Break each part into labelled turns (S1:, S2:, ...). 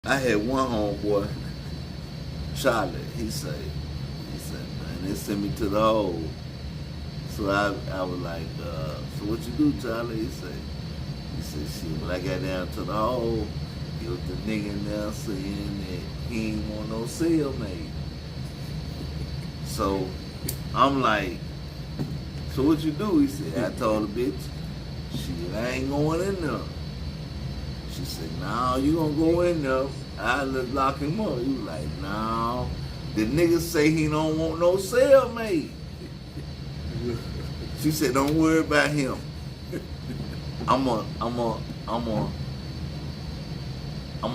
S1: I had one homeboy, Charlie. He said, man, they sent me to the hole. So I was like, so what you do, Charlie? He said, shit, when I got down to the hole, it was the nigga in there saying that he ain't want no cellmate. So I'm like, so what you do? He said, I told the bitch, shit, I ain't going in there. She said, no, you gonna go in there. I just lock him up. He was like, no. The nigga say he don't want no cellmate. She said, don't worry about him. I'm gonna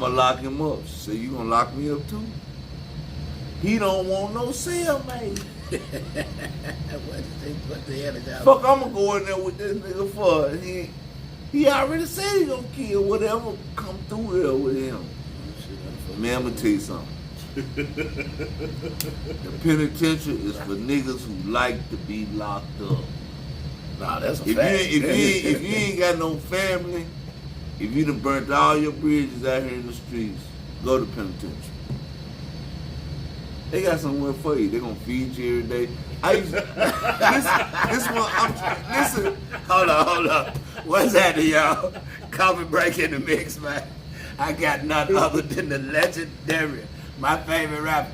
S1: lock him up. She said, you gonna lock me up too? He don't want no cellmate.
S2: What the hell is that?
S1: Fuck, I'm gonna go in there with this nigga for he already said he gonna kill whatever come through here with him. Man, I'm gonna tell you something. The penitentiary is for niggas who like to be locked up.
S2: Nah, that's a
S1: If
S2: fact.
S1: you ain't got no family, if you done burnt all your bridges out here in the streets, go to penitentiary. They got somewhere for you. They gonna feed you every day. Listen.
S2: Hold on. What's happening, y'all? Coffee break in the mix, man. I got none other than the legendary, my favorite rapper,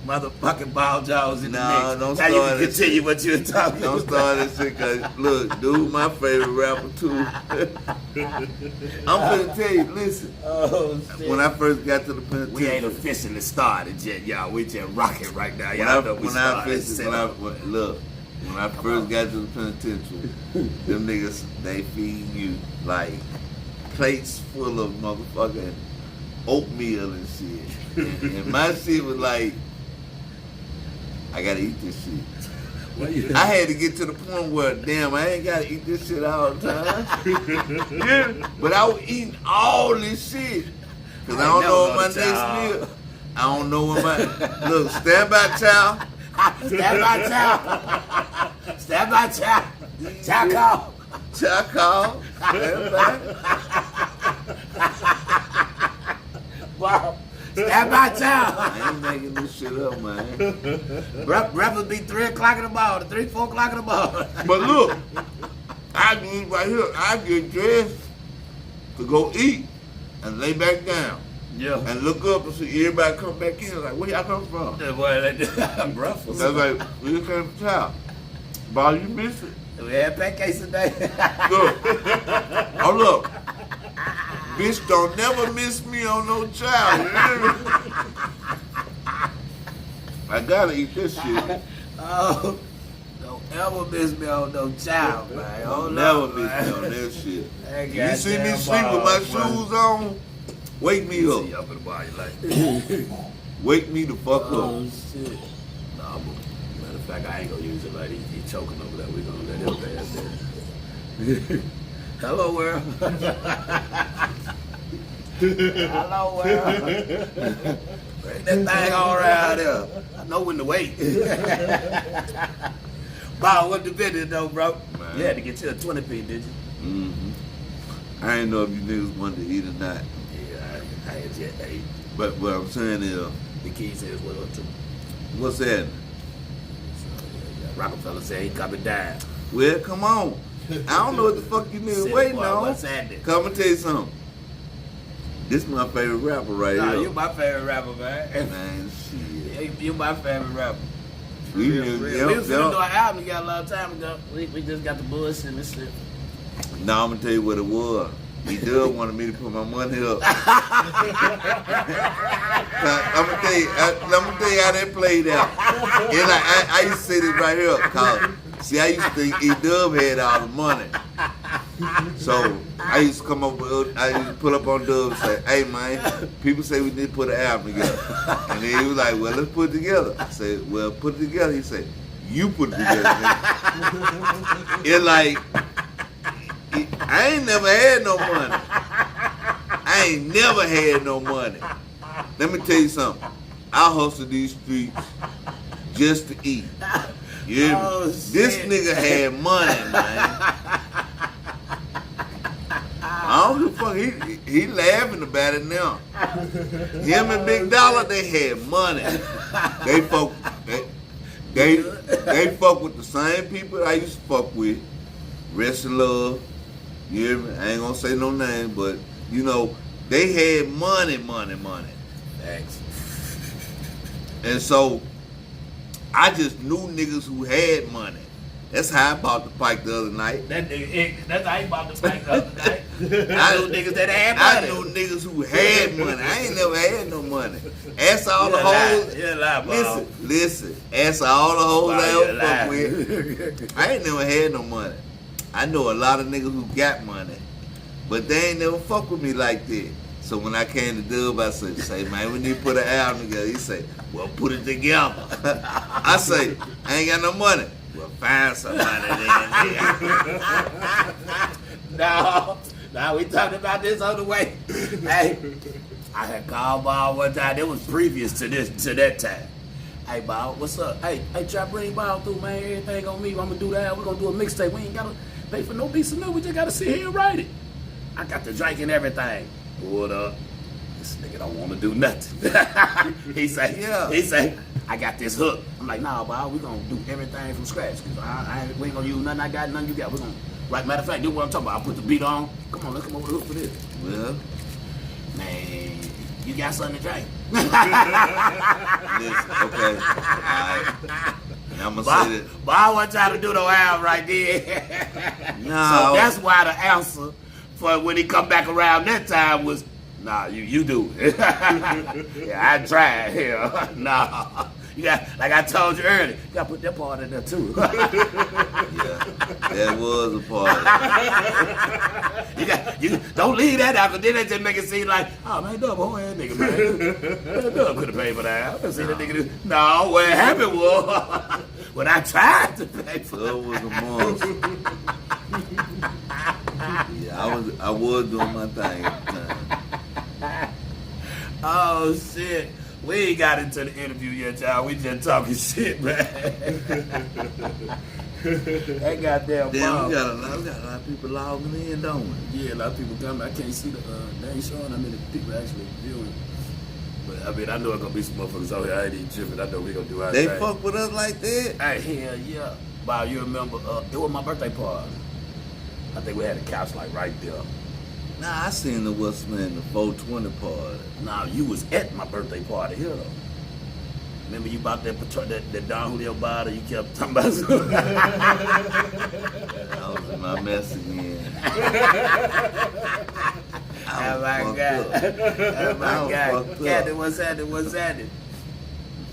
S2: motherfucking Ball Jaws in the mix.
S1: Don't
S2: now
S1: start
S2: you can
S1: that
S2: continue what you're talking
S1: Don't
S2: about.
S1: start that shit, cause look, dude, my favorite rapper too. I'm finna tell you, listen.
S2: Oh, shit.
S1: When I first got to the penitentiary,
S2: We ain't officially started yet, y'all. We just rocking right now. Y'all know we started.
S1: When I first got to the penitentiary, them niggas, they feed you like plates full of motherfucking oatmeal and shit. And my shit was like, I gotta eat this shit. I had to get to the point where, damn, I ain't gotta eat this shit all the time. Yeah. But I was eating all this shit. Cause I don't know what my next meal. I don't know what my, look, stand by, child.
S2: Stand by, child. Stand by, child. Child call.
S1: Child call. Stand by.
S2: Wow. Stand by, child.
S1: I ain't making this shit up, man.
S2: Breakfast be 3 o'clock in the morning, 3, 4 o'clock in the morning.
S1: But look, I do it right here. I get dressed to go eat and lay back down.
S2: Yeah.
S1: And look up and see everybody come back in. Like, where y'all come from?
S2: Breakfast.
S1: That's like, we just came from town. Bob, you missed it.
S2: We had pancakes today.
S1: Look. Oh, look. Bitch, don't never miss me on no child. You hear me? I gotta eat this shit.
S2: Oh, don't ever miss me on no child, man.
S1: Don't never miss me on that shit.
S2: That
S1: You see me
S2: goddamn
S1: sleep with my
S2: ball,
S1: shoes on? Wake me
S2: See
S1: up.
S2: up in the bar, you like.
S1: Wake me the fuck
S2: Oh,
S1: up.
S2: shit. Nah, but matter of fact, I ain't gonna use it like he choking over there. We gonna let him pass there. Hello, world. Hello, world. Bring that thing all around there. I know when to wait. Bob, what the video though, bro?
S1: Man.
S2: You had to get you a 20p, did you?
S1: Mm-hmm. I ain't know if you niggas wanted to eat or not.
S2: Yeah, I had jet ate.
S1: But what I'm saying is,
S2: The key says what up to.
S1: what's that?
S2: Rockefeller said he coming down.
S1: Well, come on. I don't know what the fuck you niggas
S2: Said,
S1: waiting
S2: boy,
S1: on.
S2: what's happening?
S1: Come and tell you something. This is my favorite rapper right
S2: Nah,
S1: here.
S2: you my favorite rapper, man.
S1: Man, shit.
S2: You my favorite rapper.
S1: We
S2: Real,
S1: just-
S2: real.
S1: yep,
S2: We was gonna
S1: yep.
S2: do an album together a long time ago. We just got the bullshit and shit.
S1: Now I'm gonna tell you what it was. He did wanted me to put my money up. I'm gonna tell you how that played out. And I used to say this right here, cause see, I used to think E-Dub had all the money. So I used to come up with, I used to pull up on Dub and say, hey man, people say we need to put an album together. And then he was like, well, let's put it together. I said, well, put it together. He said, you put it together. It's like, I ain't never had no money. I ain't never had no money. Let me tell you something. I hustle these streets just to eat. You hear me?
S2: Oh,
S1: This
S2: shit.
S1: nigga had money, man. I I don't give a fuck. He laughing about it now. Him and Big Dollar, they had money. They fuck. They fuck with the same people I used to fuck with. Rest in love. You hear me? I ain't gonna say no name, but you know, they had money.
S2: Thanks.
S1: And so I just knew niggas who had money. That's how I bought the Pike the other night.
S2: That's how he bought the Pike the other night. I knew niggas that had
S1: I
S2: money.
S1: knew niggas who had money. I ain't never had no money. Ask all the hoes.
S2: You're a lie, bro.
S1: Listen. Ask all the hoes
S2: Wow,
S1: I
S2: you're
S1: ever fuck with. I ain't never had no money. I know a lot of niggas who got money, but they ain't never fuck with me like that. So when I came to Dub, I said, man, we need to put an album together. He said, well, put it together. I say, I ain't got no money. Well, find somebody then, nigga.
S2: No, we talked about this on the way. Hey, I had called Ball one time. It was previous to that time. Hey, Ball, what's up? Hey, try to bring Ball through, man. Everything on me. I'm gonna do that. We're gonna do a mixtape. We ain't gotta pay for no piece of note. We just gotta sit here and write it. I got the drink and everything. What up? This nigga don't want to do nothing. He say, I got this hook. I'm like, nah, Ball, we gonna do everything from scratch. Cause we ain't gonna use nothing I got, nothing you got. We're gonna, right, matter of fact, this is what I'm talking about. I'll put the beat on. Come on, let's come over the hook for this.
S1: Well,
S2: man, you got something to drink.
S1: listen, okay. All right. I'm gonna say that.
S2: But I want y'all to do no album right there.
S1: No.
S2: So that's why the answer for when he come back around that time was, nah, you do it. Yeah, I tried. Yeah, nah. You got, like I told you earlier, you gotta put that part in there too.
S1: Yeah, that was a part.
S2: you don't leave that out, cause then they just make it seem like, oh man, Dub, whole ass nigga, man. Dub could have paid for that. I see that nigga do. No, what happened was when I tried to pay for
S1: So it was a monster. Yeah, I was doing my thing at the time.
S2: Oh shit. We ain't got into the interview yet, y'all. We just talking shit, man. That goddamn
S1: Damn, we got
S2: bomb.
S1: a lot of people logging in, don't we?
S2: Yeah, a lot of people coming. I can't see the they ain't showing how many people actually viewing. But I mean, I know it's gonna be some motherfuckers out here. I ain't even tripping. I know we gonna do our
S1: They
S2: thing.
S1: fuck with us like that?
S2: Hey, hell yeah. Wow, you remember it was my birthday party. I think we had a couch like right there.
S1: Nah, I seen the what's name, the 420 party.
S2: Now you was at my birthday party here though. Remember you bought that Don Julio bottle? You kept talking about.
S1: I was in my mess again.
S2: Oh my God! Oh my God! Captain, what's happening?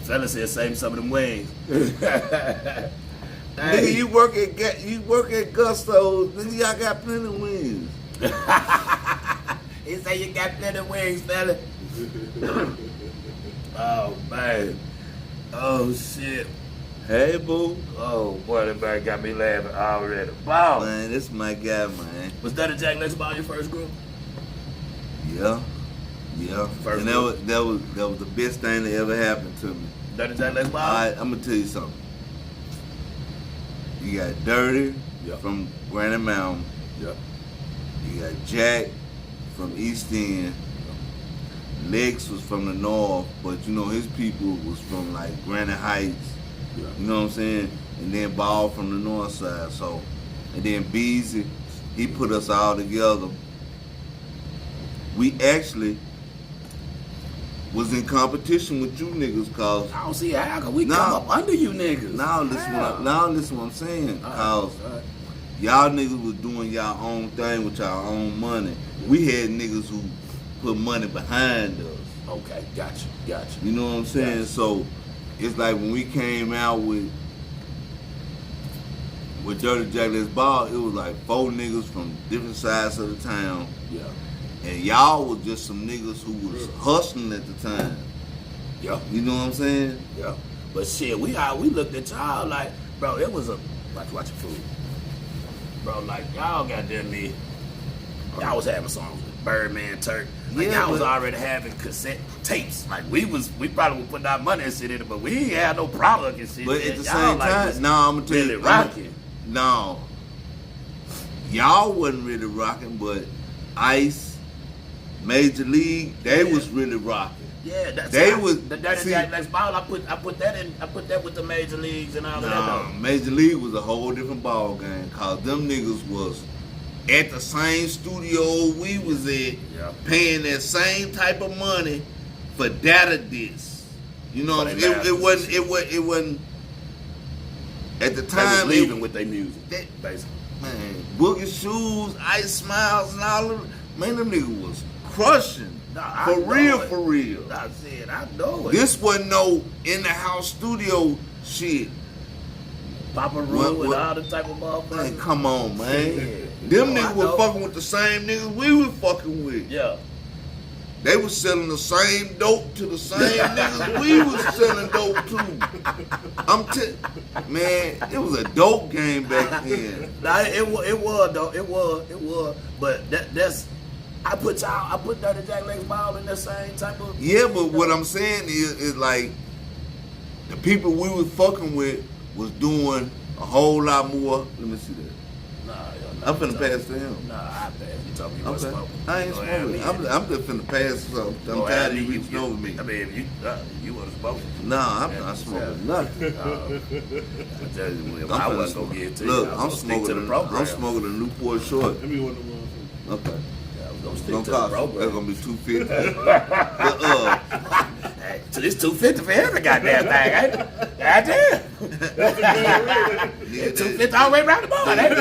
S2: Fella said save some of them wings.
S1: Nigga, you work at Gusto's. Nigga, y'all got plenty of wings.
S2: He said you got plenty of wings, fella. Oh man. Oh shit.
S1: Hey, boo.
S2: Oh boy, that man got me laughing already. Wow.
S1: Man, this my guy, man.
S2: Was that a Jack Lex Ball your first group?
S1: Yeah.
S2: First
S1: And that was the best thing that ever happened to me.
S2: That a Jack Lex Ball?
S1: All right, I'm gonna tell you something. You got Dirty
S2: Yeah.
S1: from Granite Mountain.
S2: Yeah.
S1: You got Jack from East End. Lex was from the north, but you know his people was from like Granite Heights.
S2: Yeah.
S1: You know what I'm saying? And then Ball from the north side. So, and then Beezy, he put us all together. We actually was in competition with you niggas, cause
S2: I don't see how can we
S1: Nah.
S2: come up under you niggas.
S1: now listen what I'm saying. Cause
S2: Alright.
S1: y'all niggas was doing y'all own thing with y'all own money. We had niggas who put money behind us.
S2: Okay, gotcha.
S1: You know what I'm saying?
S2: Yes.
S1: So it's like when we came out with Dirty Jack Let's Ball, it was like 4 niggas from different sides of the town.
S2: Yeah.
S1: And y'all was just some niggas who was hustling at the time.
S2: Yeah.
S1: You know what I'm saying?
S2: Yeah. But shit, we looked at y'all like, bro, it was a watch your food. Bro, like y'all goddamn me. Y'all was having songs with Birdman, Turk. Like
S1: Yeah,
S2: y'all was
S1: but-
S2: already having cassette tapes. Like we probably would put our money and shit in it, but we ain't had no product and shit.
S1: But
S2: man.
S1: at the
S2: Y'all
S1: same
S2: like
S1: time,
S2: was
S1: no, I'm gonna tell
S2: really
S1: you,
S2: rocking.
S1: no, y'all wasn't really rocking, but Ice, Major League, they was really rocking.
S2: Yeah, that's
S1: They was
S2: the Dirty Jack Lex Ball. I put that with the major leagues and all of that.
S1: Nah,
S2: Though.
S1: Major League was a whole different ball game. Cause them niggas was at the same studio we was at, paying that same type of money for data discs. You know, it wasn't. At the time,
S2: they was leaving with their music, basically.
S1: Man, Boogie Shoes, Ice Smiles, and all of them. Man, them niggas was crushing.
S2: Nah,
S1: for real.
S2: I said, I know it.
S1: This wasn't no in the house studio shit.
S2: Papa Roo and all the type of motherfuckers.
S1: Man, come on, man.
S2: Yeah.
S1: Them niggas was fucking with the same niggas we was fucking with.
S2: Yeah.
S1: They was selling the same dope to the same niggas we was selling dope to. Man, it was a dope game back then.
S2: Nah, it was though. It was. But that's. I put Dirty Jack Lex Ball in that same type of.
S1: Yeah, but what I'm saying is like the people we was fucking with was doing a whole lot more. Let me see that.
S2: Nah,
S1: I'm finna pass to him.
S2: Nah, I pass. You told me you wasn't smoking.
S1: I ain't smoking. I'm just finna pass something. I'm tired of you reaching over me.
S2: I mean, if you wasn't smoking.
S1: Nah, I'm not smoking nothing.
S2: I wasn't gonna get to you.
S1: Look,
S2: I'm smoking
S1: a Newport Short.
S3: Let me one of them.
S1: Okay.
S2: Gonna stick
S1: Gonna
S2: to the
S1: cost.
S2: program.
S1: That's gonna be $250. But
S2: Hey, so this $250 for every goddamn thing, ain't it? Goddamn. $250 all the way around the board, ain't it?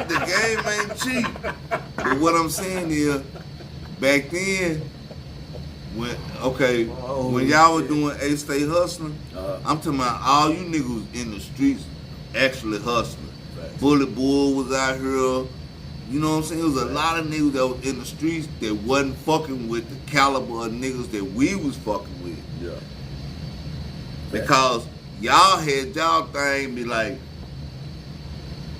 S1: the game ain't cheap. But what I'm saying is, back then, when y'all was doing A-State hustling, I'm talking about all you niggas in the streets actually hustling.
S2: Right.
S1: Bullet Bull was out here. You know what I'm saying? There was a lot of niggas that was in the streets that wasn't fucking with the caliber of niggas that we was fucking with.
S2: Yeah.
S1: Because y'all had y'all thing be like,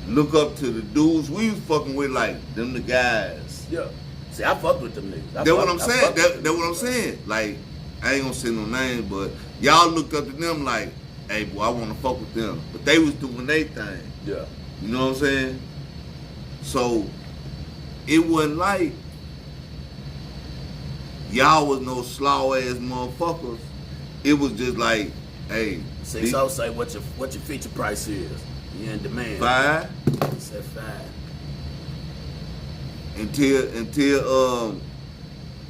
S1: look up to the dudes we was fucking with, like, them the guys.
S2: Yeah. See, I fuck with them niggas.
S1: That's what I'm saying. That's what I'm saying. Like, I ain't gonna say no names, but y'all looked up to them like, hey, boy, I wanna fuck with them. But they was doing their thing.
S2: Yeah.
S1: You know what I'm saying? So, it wasn't like y'all was no slow ass motherfuckers. It was just like, hey.
S2: 60 say what your feature price is. You in demand.
S1: 5
S2: Said 5.
S1: until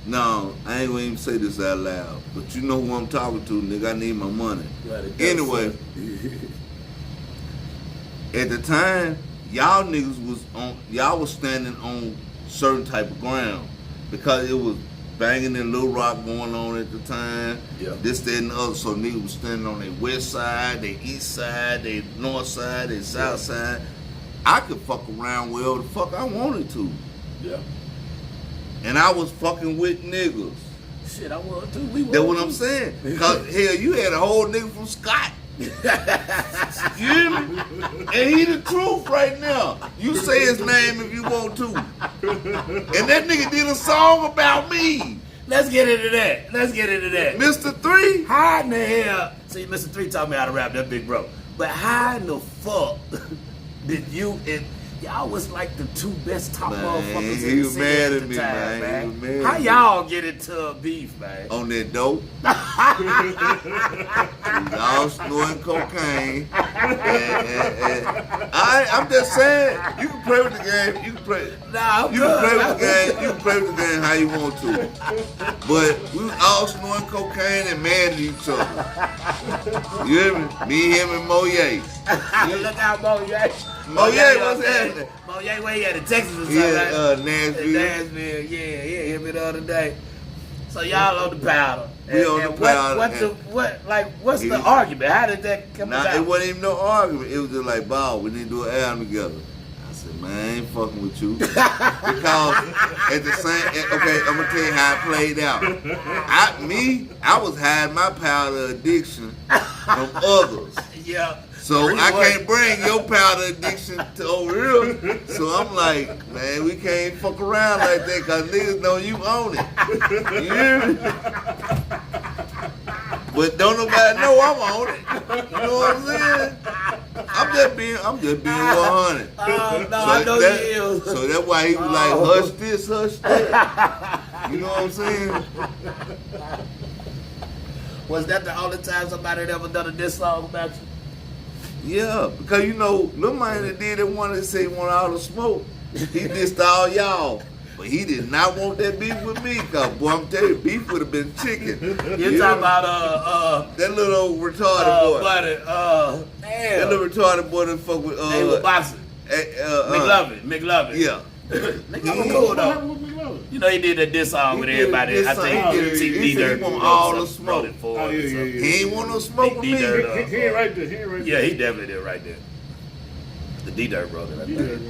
S1: no, I ain't gonna even say this out loud. But you know who I'm talking to, nigga. I need my money. Anyway, at the time, y'all niggas y'all was standing on certain type of ground because it was banging and Little Rock going on at the time.
S2: Yeah.
S1: This, that, and the other. So niggas was standing on their west side, their east side, their north side, their south side. I could fuck around wherever the fuck I wanted to.
S2: Yeah.
S1: And I was fucking with niggas.
S2: Shit, I was too. We
S1: That's what I'm saying. Cause hell, you had a whole nigga from Scott. You hear me? And he the truth right now. You say his name if you want to. And that nigga did a song about me.
S2: Let's get into that.
S1: Mr. 3.
S2: How in the hell? See, Mr. 3 taught me how to rap, that big bro. But how in the fuck did you and y'all was like the two best top
S1: Man,
S2: motherfuckers
S1: he
S2: in the
S1: was
S2: city
S1: mad
S2: at
S1: at
S2: the
S1: me,
S2: time,
S1: man. He was mad
S2: How
S1: at me.
S2: y'all get into a beef, man?
S1: On that dope. We all snorting cocaine. And I'm just saying, you can play with the game. You can play.
S2: Nah,
S1: You can play with the game. You can play with the game how you want to. But we was all snorting cocaine and mad at each other. You hear me? Me, him, and Moye.
S2: Look out, Moye.
S1: Moye, what's happening?
S2: Moye, where he at in Texas or something?
S1: Yeah,
S2: right?
S1: Nashville.
S2: Nashville, yeah, hit me the other day. So y'all on the powder.
S1: We on the powder,
S2: What's the argument? How did that come
S1: Nah,
S2: about?
S1: it wasn't even no argument. It was just like, Bob, we need to do an album together. I said, man, I ain't fucking with you. Because at the same, okay, I'm gonna tell you how it played out. I was hiding my powder addiction from others.
S2: Yeah.
S1: So I can't bring your powder addiction to over here. So I'm like, man, we can't fuck around like that because niggas know you own it. You hear me? But don't nobody know I'm on it. You know what I'm saying? I'm just being 100.
S2: Oh, no, I know
S1: that,
S2: you is.
S1: So that's why he was like, hush this, hush that. You know what I'm saying?
S2: Was that the only time somebody had ever done a diss song about you?
S1: Yeah, because you know, Lil Man that did it wanted to say he wanted all the smoke. He dissed all y'all. But he did not want that beef with me, cause boy, I'm telling you, beef would have been chicken.
S2: You talking about
S1: that little old retarded boy.
S2: buddy,
S1: That
S2: damn.
S1: little retarded boy that fuck with
S2: They were boxing. McLovin.
S1: Yeah.
S2: Nigga, I'm cool though. You know he did that diss song with
S1: He did a
S2: everybody.
S1: diss
S2: I
S1: song.
S2: think
S1: He did-
S2: T
S1: he said he
S2: D-Dirt
S1: want all the smoke.
S2: wrote it for him or something.
S1: He ain't want no smoke with me.
S2: D-Dirt,
S3: He ain't right there. He ain't right
S2: Yeah,
S3: there.
S2: he definitely did right there. The D-Dirt wrote it, I think.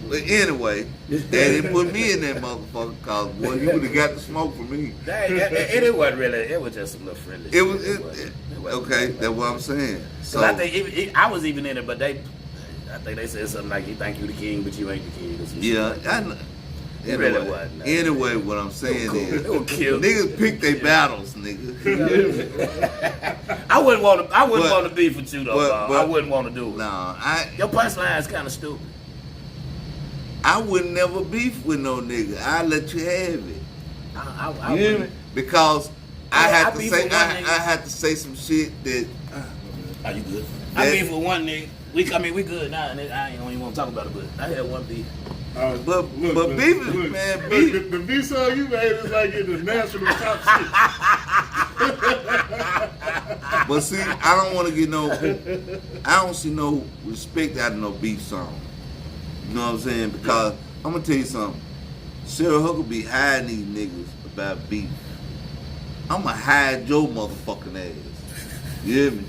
S1: But anyway, they didn't put me in that motherfucker, cause boy, you would have got the smoke from me.
S2: It wasn't really. It was just a little friendly.
S1: It was
S2: wasn't
S1: okay.
S2: really.
S1: That's what I'm saying. So
S2: So I think I was even in it, but I think they said something like, "You think you the king, but you ain't the king." Or some shit
S1: yeah,
S2: like that.
S1: I know.
S2: It really wasn't.
S1: Anyway, what I'm saying
S2: It was cool.
S1: is,
S2: It was cute.
S1: niggas pick their battles, nigga.
S2: I wouldn't want to.
S1: But-
S2: want to beef with you though.
S1: but-
S2: I wouldn't want to do it.
S1: Nah,
S2: Your punchline is kind of stupid.
S1: I would never beef with no nigga. I let you have it.
S2: I
S1: You hear me?
S2: wouldn't.
S1: Because I
S2: I
S1: have to
S2: beef
S1: say
S2: with one
S1: I
S2: nigga.
S1: have to say some shit that
S2: Are you good?
S1: That-
S2: I beef with one nigga. We good now, and I don't even want to talk about it. But I had one beef.
S1: But beef is- man, beef-
S3: The beef song you made is like in the national top shit.
S1: but see, I don't want to get no I don't see no respect out of no beef song. You know what I'm saying? Because I'm gonna tell you something. Sarah Hooker be hiding these niggas about beef. I'ma hide your motherfucking ass. You hear me?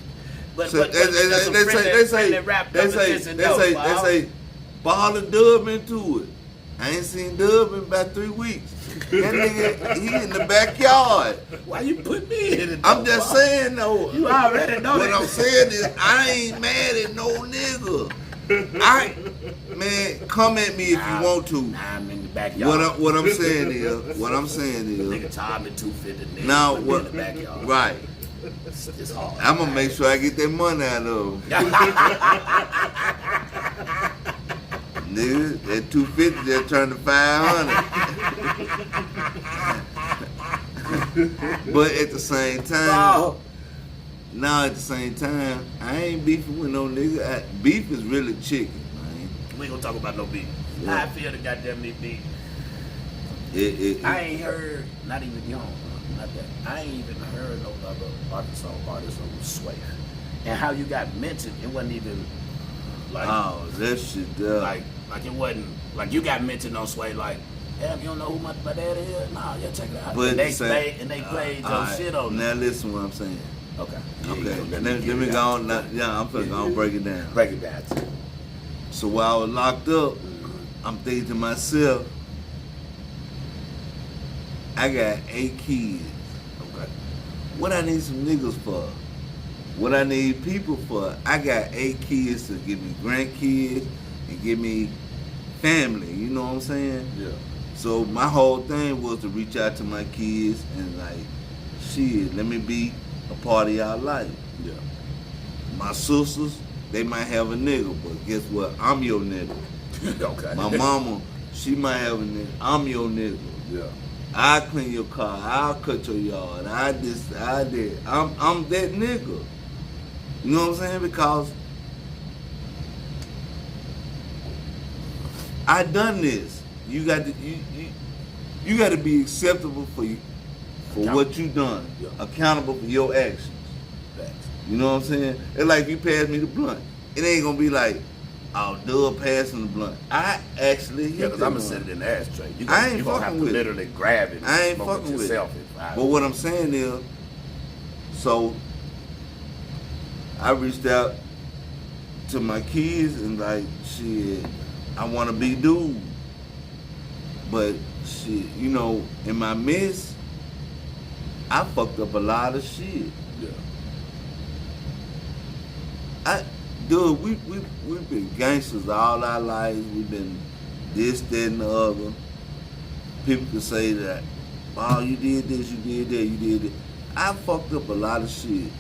S2: But
S1: So
S2: that's some friendly rap competition, though,
S1: they
S2: Bob.
S1: say, Ball and Dub into it. I ain't seen Dub in about 3 weeks. That nigga, he in the backyard.
S2: Why you put me in it?
S1: I'm
S2: though,
S1: just
S2: Bob?
S1: saying though.
S2: You already know
S1: What
S2: that.
S1: I'm saying is, I ain't mad at no nigga. Man, come at me if you want to.
S2: Nah, I'm in the backyard.
S1: What I'm saying is,
S2: Nigga charged me $250. Nigga
S1: now
S2: put me
S1: what?
S2: in the backyard.
S1: Right.
S2: It's hard.
S1: I'm gonna make sure I get that money out of him. Nigga, that 250 just turned to 500. But at the same time,
S2: Oh,
S1: now at the same time, I ain't beefing with no nigga. Beef is really chicken, man.
S2: we ain't gonna talk about no beef.
S1: Yeah.
S2: I feel the goddamn me beef.
S1: I
S2: I ain't heard, not even young, not that. I ain't even heard no other Arkansas artist on Sway. And how you got mentioned, it wasn't even like,
S1: Oh, that shit there.
S2: like it wasn't, like you got mentioned on Sway, like, damn, you don't know who my dad is? Nah, yeah, check it out.
S1: But
S2: And they
S1: say-
S2: played your
S1: Alright,
S2: shit on
S1: now listen what I'm saying.
S2: Okay.
S1: Okay, let me go on. Yeah, I'm finna go and break it down.
S2: Break it down.
S1: So while I was locked up, I'm thinking to myself, I got 8 kids.
S2: Okay.
S1: What I need some niggas for? What I need people for? I got 8 kids to give me grandkids and give me family. You know what I'm saying?
S2: Yeah.
S1: So my whole thing was to reach out to my kids and like, shit, let me be a part of y'all life.
S2: Yeah.
S1: My sisters, they might have a nigga, but guess what? I'm your nigga.
S2: Okay.
S1: My mama, she might have a nigga. I'm your nigga.
S2: Yeah.
S1: I clean your car. I'll cut your yard. I this. I that. I'm that nigga. You know what I'm saying? Because I done this. You got to you got to be acceptable for what you done.
S2: Yeah.
S1: Accountable for your actions.
S2: Facts.
S1: You know what I'm saying? It's like you pass me the blunt. It ain't gonna be like, oh, Dub passing the blunt. I actually hit
S2: Yeah, because
S1: that
S2: I'm gonna
S1: blunt.
S2: set it in the ashtray. You
S1: I ain't
S2: you gonna have
S1: fucking
S2: to
S1: with it.
S2: literally grab it. And
S1: I ain't
S2: smoke
S1: fucking with it.
S2: yourself.
S1: But what I'm saying is, so I reached out to my kids and like, shit, I want to be dude. But shit, you know, in my midst, I fucked up a lot of shit.
S2: Yeah.
S1: Dude, we've been gangsters all our lives. We've been this, that, and the other. People can say that, oh, you did this, you did that, you did it. I fucked up a lot of shit.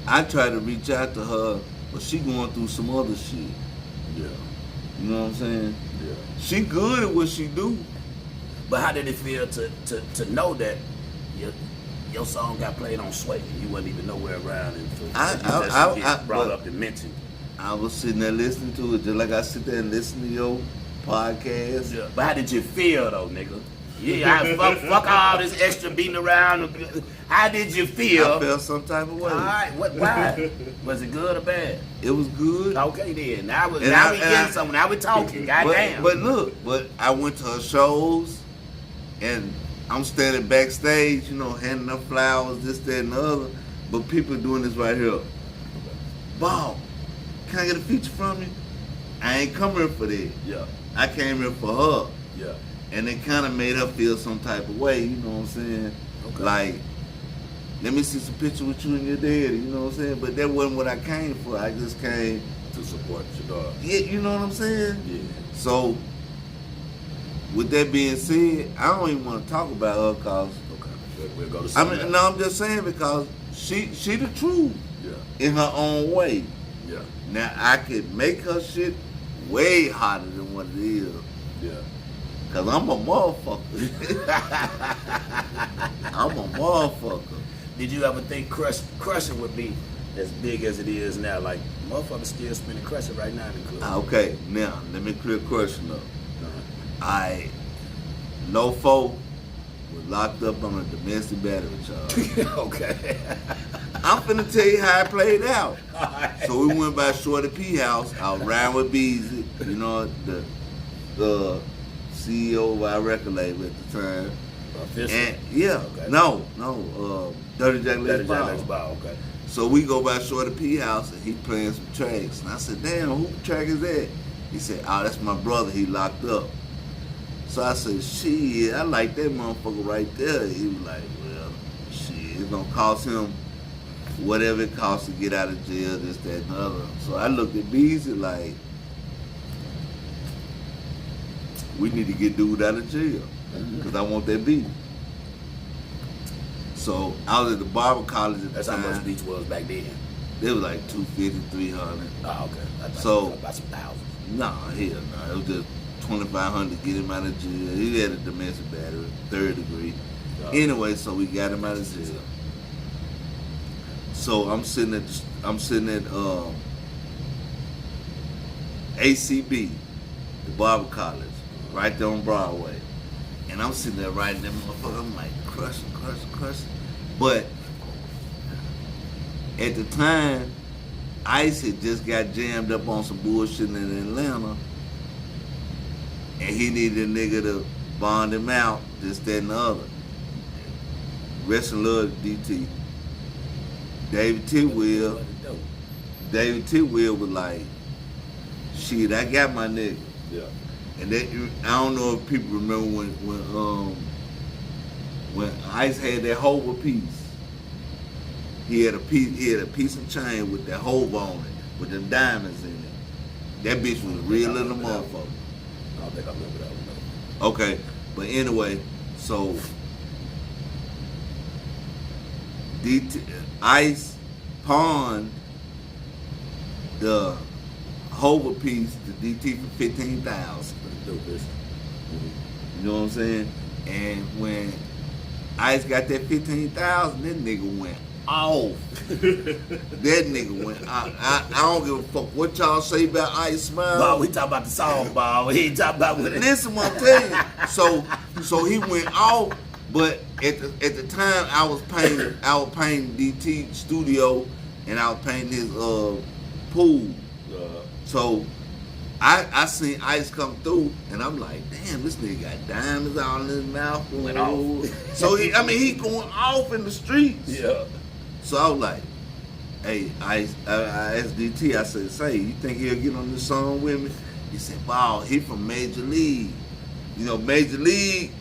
S1: I tried to reach out to her, but she going through some other shit.
S2: Yeah.
S1: You know what I'm saying?
S2: Yeah.
S1: She good at what she do.
S2: But how did it feel to know that your song got played on Sway? You wasn't even nowhere around, and
S1: I
S2: brought up and mentioned.
S1: I was sitting there listening to it just like I sit there and listen to your podcast.
S2: Yeah. But how did you feel though, nigga? Yeah, fuck all this extra beating around. How did you feel?
S1: I felt some type of way.
S2: All right, why? Was it good or bad?
S1: It was good.
S2: Okay then. Now we
S1: And
S2: getting something. Now we talking. Goddamn.
S1: But look, I went to her shows, and I'm standing backstage, you know, handing her flowers, this, that, and the other. But people doing this right here. Bob, can I get a feature from you? I ain't come here for that.
S2: Yeah.
S1: I came here for her.
S2: Yeah.
S1: And it kind of made her feel some type of way, you know what I'm saying?
S2: Okay.
S1: Like, let me see some pictures with you and your daddy, you know what I'm saying? But that wasn't what I came for. I just came
S2: To support your dog.
S1: Yeah, you know what I'm saying?
S2: Yeah.
S1: So, with that being said, I don't even want to talk about her because
S2: Okay. We'll go to
S1: I
S2: something
S1: mean,
S2: else.
S1: no, I'm just saying because she the truth
S2: Yeah.
S1: in her own way.
S2: Yeah.
S1: Now I could make her shit way hotter than what it is,
S2: Yeah.
S1: cause I'm a motherfucker. I'm a motherfucker.
S2: Did you ever think Crushing would be as big as it is now? Like, motherfuckers still spinning Crushing right now in the club.
S1: Okay, now let me clear question up.
S2: Uh-huh.
S1: No Foe was locked up on a domestic battery charge.
S2: Okay.
S1: I'm finna tell you how it played out.
S2: Alright.
S1: So we went by Shorty P house. I was riding with Beezy, you know, the CEO of our record label at the time.
S2: Official.
S1: And yeah,
S2: Okay.
S1: no, Dirty Jack
S2: That
S1: Let's
S2: is Jack
S1: Ball.
S2: Okay.
S1: So we go by Shorty P house and he playing some tracks. And I said, damn, who track is that? He said, oh, that's my brother, he locked up. So I said, shit, I like that motherfucker right there. He was like, well, shit, it's gonna cost him whatever it costs to get out of jail, this, that, and the other. So I looked at Beezy like, we need to get dude out of jail, because I want that beat. So I was at the barber college at the
S2: That's
S1: time.
S2: how much Beach was back then.
S1: It was like 250, 300.
S2: Oh, okay. I thought
S1: So-
S2: it was about some thousands.
S1: Nah, hell no. It was just 2,500 to get him out of jail. He had a domestic battery, 3rd degree.
S2: Oh.
S1: Anyway, so we got him out of jail. So I'm sitting at ACB, the barber college, right there on Broadway. And I'm sitting there writing that motherfucker. I'm like, crushing. But at the time, Ice had just got jammed up on some bullshit in Atlanta. And he needed a nigga to bond him out, this, that, and the other. Rest in love, DT. David Titwell was like, shit, I got my nigga.
S2: Yeah.
S1: And that, I don't know if people remember when Ice had that Hova piece. He had a piece of chain with that Hova on it, with them diamonds in it. That bitch was real in the motherfucker.
S2: I don't think I remember that one though.
S1: Okay, but anyway, so Ice pawned the Hova piece to DT for $15,000.
S2: Dope, this.
S1: You know what I'm saying? And when Ice got that $15,000, that nigga went off. That nigga went out. I don't give a fuck what y'all say about Ice Smile.
S2: Ball, we talk about the song, ball. We ain't talking about what it is.
S1: Listen, what I'm telling you. So he went off, but at the time I was painting DT studio, and I was painting his pool. So I seen Ice come through, and I'm like, damn, this nigga got diamonds all in his mouth.
S2: Went off.
S1: So he going off in the streets.
S2: Yeah.
S1: So I was like, hey, I asked DT, I said, say, you think he'll get on this song with me? He said, wow, he from Major League. You know, Major League,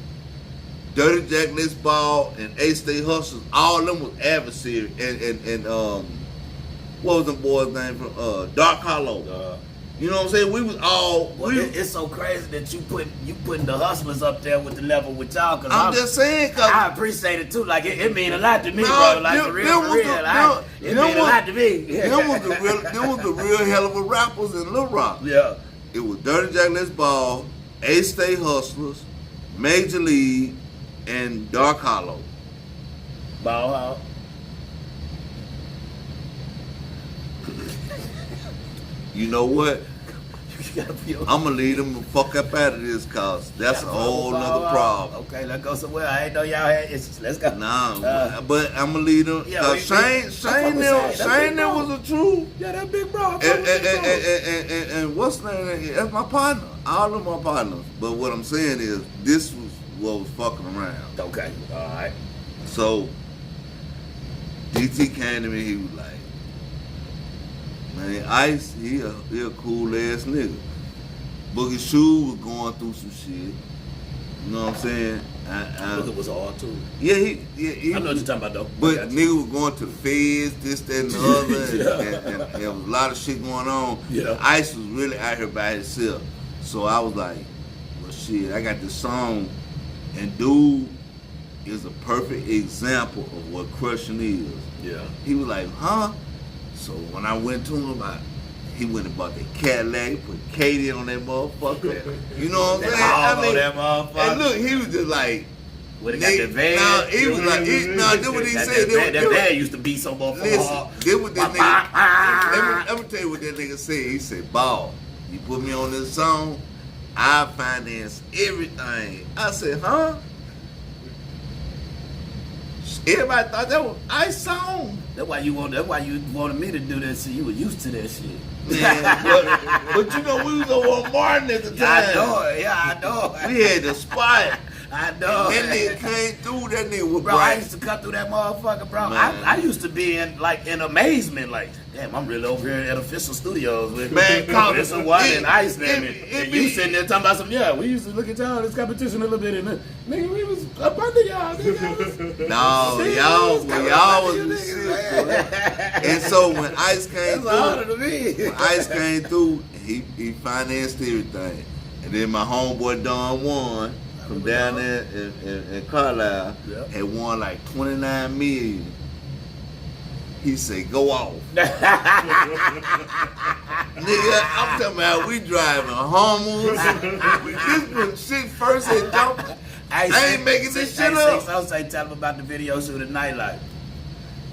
S1: Dirty Jack Let's Ball, and A-State Hustlers, all of them was adversary. And what was the boy's name from Dark Hollow? You know what I'm saying? We was all.
S2: Well, it's so crazy that you putting the hustlers up there with the level with y'all. Cause
S1: I'm just saying, cause
S2: I appreciate it too. Like it mean a lot to me,
S1: No,
S2: bro. Like
S1: them-
S2: for real,
S1: them
S2: for
S1: was
S2: real.
S1: the-
S2: It
S1: them
S2: mean a
S1: was-
S2: lot to me.
S1: them was the real hell of a rappers in Little Rock.
S2: Yeah.
S1: It was Dirty Jack Let's Ball, A-State Hustlers, Major League, and Dark Hollow.
S2: Ball out.
S1: You know what?
S2: You gotta be
S1: I'm gonna leave them the fuck up out of this, cause that's a whole nother problem.
S2: Okay, let's go somewhere. I ain't know y'all had issues. Let's go.
S1: Nah, but I'm gonna leave them.
S2: Yeah,
S1: Cause Shane there was the truth.
S2: Yeah, that big bro.
S1: And what's the name? That's my partner. All of my partners. But what I'm saying is, this was what was fucking around.
S2: Okay, all right.
S1: So DT came to me. He was like, "Man, Ice, he a cool ass nigga. Boogie Shoe was going through some shit. You know what I'm saying?
S2: Look, it was hard too.
S1: Yeah, he
S2: I know what you're talking about though.
S1: But nigga was going to the feds, this, that, and the other, and there was a lot of shit going on.
S2: Yeah.
S1: Ice was really out here by himself. So I was like, well, shit, I got this song, and dude is a perfect example of what crushing is.
S2: Yeah.
S1: He was like, huh? So when I went to him, he went and bought the Cadillac, put Katie on that motherfucker. You know what I'm saying?
S2: That motherfucker.
S1: And look, he was just like,
S2: Would have got the van.
S1: nah, he was like, do what he said.
S2: That van used to be so motherfucking
S1: Listen,
S2: hard.
S1: did what that nigga. Let me tell you what that nigga said. He said, "Ball, you put me on this song, I finance everything." I said, "Huh?" Everybody thought that was Ice song.
S2: That's why you wanted me to do that shit. You were used to that shit.
S1: Man, but you know we was on Martin at the time.
S2: I know it. Yeah, I know it.
S1: We had the spot.
S2: I know
S1: That
S2: it.
S1: nigga came through. That nigga was
S2: Bro, I
S1: bright.
S2: used to cut through that motherfucker, bro.
S1: Man.
S2: I used to be in amazement, like, damn, I'm really over here at Official Studios with
S1: Man, call
S2: this
S1: it-
S2: one and
S1: it-
S2: Iceland,
S1: it
S2: and
S1: be-
S2: you sitting there talking about some. Yeah, we used to look at y'all this competition a little bit, and nigga, we was up under y'all. Nigga.
S1: No, y'all was the shit. Boy. And so when Ice came
S2: That's an honor
S1: through,
S2: to me.
S1: when Ice came through, he financed everything. And then my homeboy Don Juan from down there in Carlisle
S2: Yep.
S1: had won like 29 million. He said, "Go off." Nigga, I'm talking about we driving Hummers. This when shit first had jumped. I ain't making this shit up.
S2: I was like, tell him about the video shoot at Nightlife.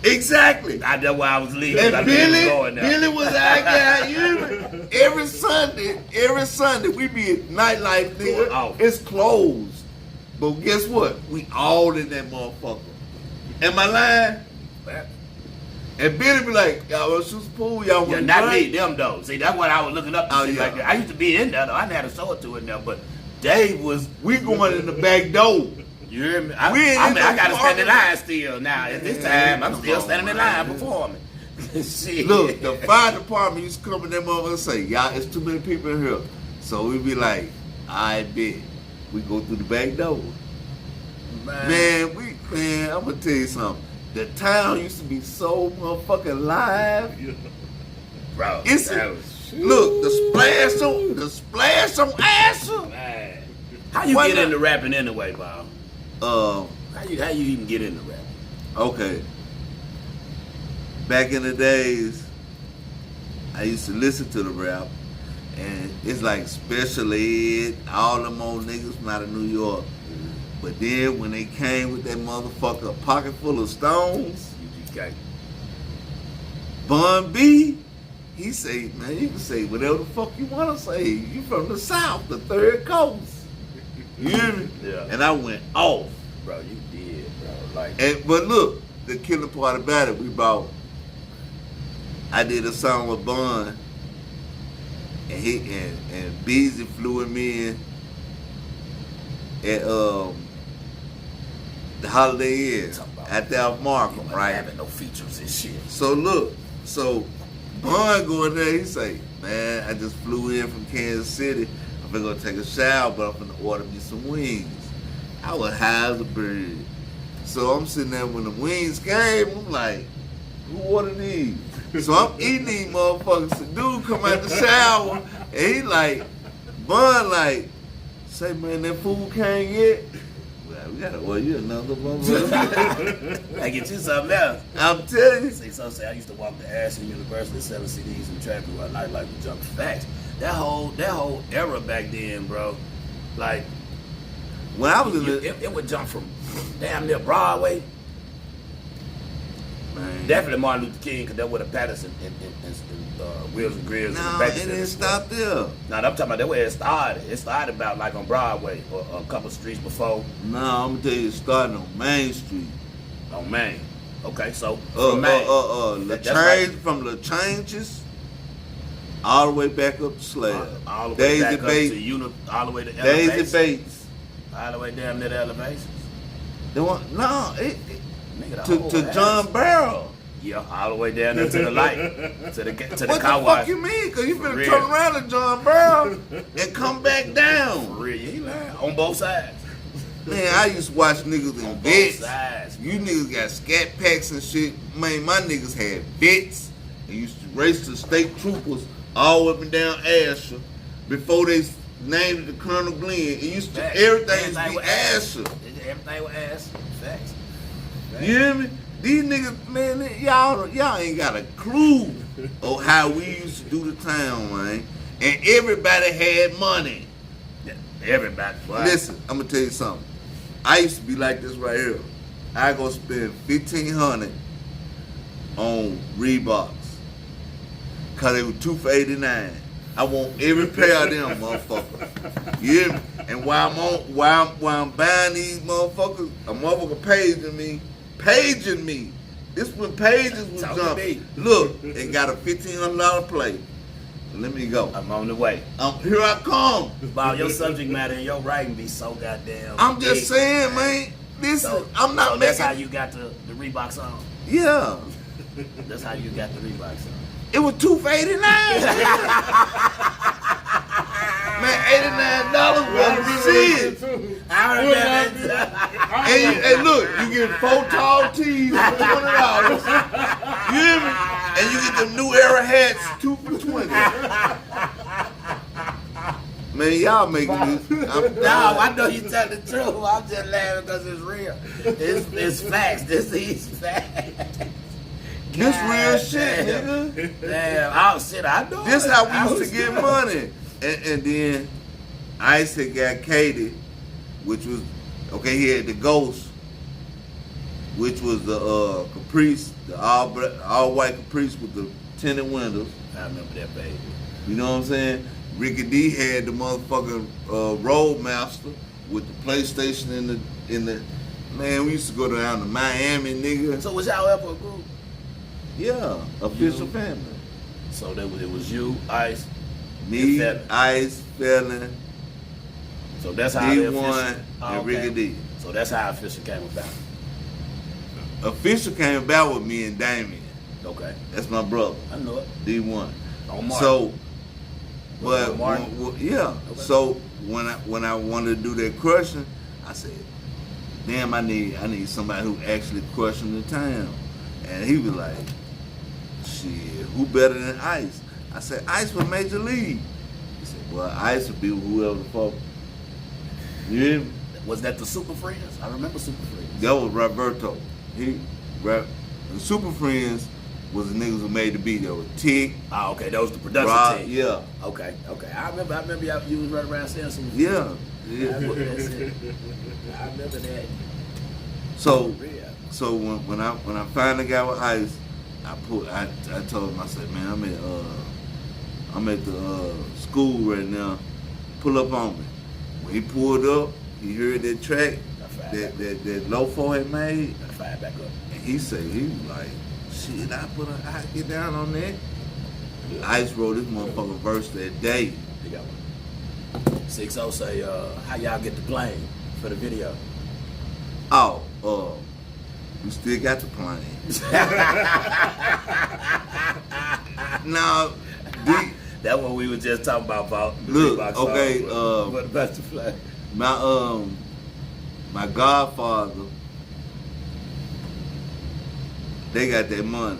S1: Exactly.
S2: That's why I was leaving.
S1: And
S2: I knew he was going there.
S1: Billy was our guy. You hear me? Every Sunday we be at Nightlife, nigga.
S2: Oh.
S1: It's closed. But guess what? We all in that motherfucker. Am I lying? And Billy be like, y'all want to shoot some pool? Y'all want
S2: Yeah,
S1: to
S2: not
S1: drink?
S2: me, them though. See, that's what I was looking up to
S1: Oh,
S2: see
S1: yeah.
S2: like that. I used to be in there though. I didn't have to show it to in there, but Dave was.
S1: We going in the back door.
S2: You hear me?
S1: We ain't in
S2: I
S1: no
S2: gotta stand in
S1: parking.
S2: line still now. At this
S1: Yeah,
S2: time, I'm still
S1: come
S2: standing in
S1: on,
S2: line
S1: man.
S2: performing. Shit.
S1: Look, the fire department used to come in that motherfucker and say, y'all, it's too many people in here. So we be like, I bet. We go through the back door. Man, I'm gonna tell you something. The town used to be so motherfucking live.
S2: bro.
S1: It's
S2: that was,
S1: look, the splash on Asher.
S2: man. How you
S1: Why
S2: get
S1: not?
S2: into rapping anyway, Bob? How you even get into rapping?
S1: Okay. Back in the days, I used to listen to the rap, and it's like Special Ed, all them old niggas from out of New York. But then when they came with that motherfucker pocket full of stones,
S2: UGK.
S1: Bun B, he say, man, you can say whatever the fuck you want to say. You from the South, the third coast. You hear me?
S2: Yeah.
S1: And I went off.
S2: Bro, you did, bro. Like,
S1: But look, the killing part about it, I did a song with Bun, and and Beezy flew him in at the Holiday Inn at the Alf Markham,
S2: right?
S1: right?
S2: Having no features and shit.
S1: So look, Bun going there, he say, man, I just flew in from Kansas City. I'm gonna take a shower, but I'm gonna order me some wings. I was high as a bird. So I'm sitting there when the wings came, I'm like, who ordered these? So I'm eating these motherfuckers. The dude come out the shower and he like, Bun like, say man, that food came yet? Well, we gotta order you another motherfucker.
S2: I get you something else.
S1: I'm telling you.
S2: See, so say I used to walk to Ashland University selling CDs and traffic while nightlife would jump facts. That whole era back then, bro. Like
S1: When I was in the
S2: it would jump from damn near Broadway.
S1: man.
S2: Definitely Martin Luther King, because that would have Patterson and Wheels and Grills.
S1: No,
S2: and
S1: it didn't stop there.
S2: No, I'm talking about that way it started. It started about like on Broadway or a couple streets before
S1: No, I'm gonna tell you, it started on Main Street.
S2: on Main. Okay, so from Main.
S1: That's
S2: right.
S1: from the changes all the way back up to Slab.
S2: All the way
S1: Daisy
S2: back up
S1: Bates.
S2: to all the way to
S1: Daisy
S2: Elevations.
S1: Bates.
S2: All the way down near the Elevations.
S1: The one, no,
S2: Nigga, the whole
S1: to
S2: ass.
S1: John Barrow.
S2: Yeah, all the way down there to the light, to the
S1: What
S2: car
S1: the
S2: wash.
S1: fuck you mean? Cause you
S2: For
S1: finna
S2: real.
S1: turn around to John Barrow and come back
S2: For
S1: down.
S2: real, you ain't lying. On both sides.
S1: Man, I used to watch niggas in
S2: On both
S1: vets.
S2: sides.
S1: You niggas got scat packs and shit. Man, my niggas had vets and used to race the state troopers all up and down Asher before they named it the Colonel Glenn. It used to
S2: Facts.
S1: everything used to be
S2: was
S1: Asher.
S2: Everything was ass. Facts.
S1: You hear me? These niggas, man, y'all ain't got a clue of how we used to do the town, man. And everybody had money.
S2: Everybody. Boy.
S1: Listen, I'm gonna tell you something. I used to be like this right here. I go spend $1,500 on Reeboks, cause they were 2 for $89. I want every pair of them, motherfucker. You hear me? And while I'm buying these motherfuckers, a motherfucker paging me. This when pages was
S2: Talk to
S1: jumping.
S2: me.
S1: Look, they got a $1,500 plate. Let me go.
S2: I'm on the way.
S1: Here I come.
S2: Bob, your subject matter and your writing be so goddamn.
S1: I'm just
S2: big,
S1: saying, man. Listen,
S2: So,
S1: I'm not
S2: so
S1: making.
S2: that's how you got the Reeboks on.
S1: Yeah,
S2: That's how you got the Reeboks on.
S1: it was 2 for $89. Man, $89 wasn't shit.
S2: I remember that.
S1: And look, you get 4 tall tees for $20. You hear me? And you get the New Era hats 2 for $20. Man, y'all making this.
S2: No, I know you tell the truth. I'm just laughing because it's real. It's facts. This is facts.
S1: This real shit,
S2: Damn.
S1: nigga.
S2: Damn. Oh, shit, I know.
S1: This
S2: it.
S1: how
S2: I
S1: we used
S2: was-
S1: to get money. And then Ice had got Katie, which was, okay, he had the Ghost, which was the Caprice, the all white Caprice with the tinted windows.
S2: I remember that, baby.
S1: You know what I'm saying? Ricky D had the motherfucking Roadmaster with the PlayStation in the man. We used to go down to Miami, nigga.
S2: So was y'all ever a group?
S1: Yeah, official
S2: You-
S1: family.
S2: So it was you, Ice.
S1: Me,
S2: Felon.
S1: Ice, Felon,
S2: So that's how the
S1: D1,
S2: official.
S1: and Ricky D.
S2: So that's how official came about.
S1: Official came about with me and Damien.
S2: Okay,
S1: That's my brother,
S2: I know it.
S1: D1.
S2: On Mark.
S1: So,
S2: Was it
S1: but
S2: Mark?
S1: yeah.
S2: Okay.
S1: So when I wanted to do that crushing, I said, "Damn, I need somebody who actually crushing the town." And he was like, "Shit, who better than Ice?" I said, "Ice for Major League." He said, "Well, Ice will be whoever the fuck." You hear me?
S2: Was that the Super Friends? I remember Super Friends.
S1: That was Roberto. The Super Friends was the niggas who made the beat. That was Tick,
S2: Oh, okay, that was the production
S1: Rob,
S2: team.
S1: yeah,
S2: Okay. I remember you was running around saying some.
S1: yeah.
S2: I remember that.
S1: So,
S2: Yeah.
S1: so when I finally got with Ice, I told him, I said, "Man, I'm at the school right now. Pull up on me." When he pulled up, he heard that track that Lofo had made,
S2: Gotta fire back up.
S1: and he was like, "Shit, I get down on that." Ice wrote this motherfucking verse that day.
S2: You got one. 6-0 say, how y'all get the plane for the video?
S1: Oh, we still got the plane. Now,
S2: That's what we were just talking about the
S1: Look,
S2: Reebok song,
S1: okay,
S2: but about the flag.
S1: my godfather, they got that money.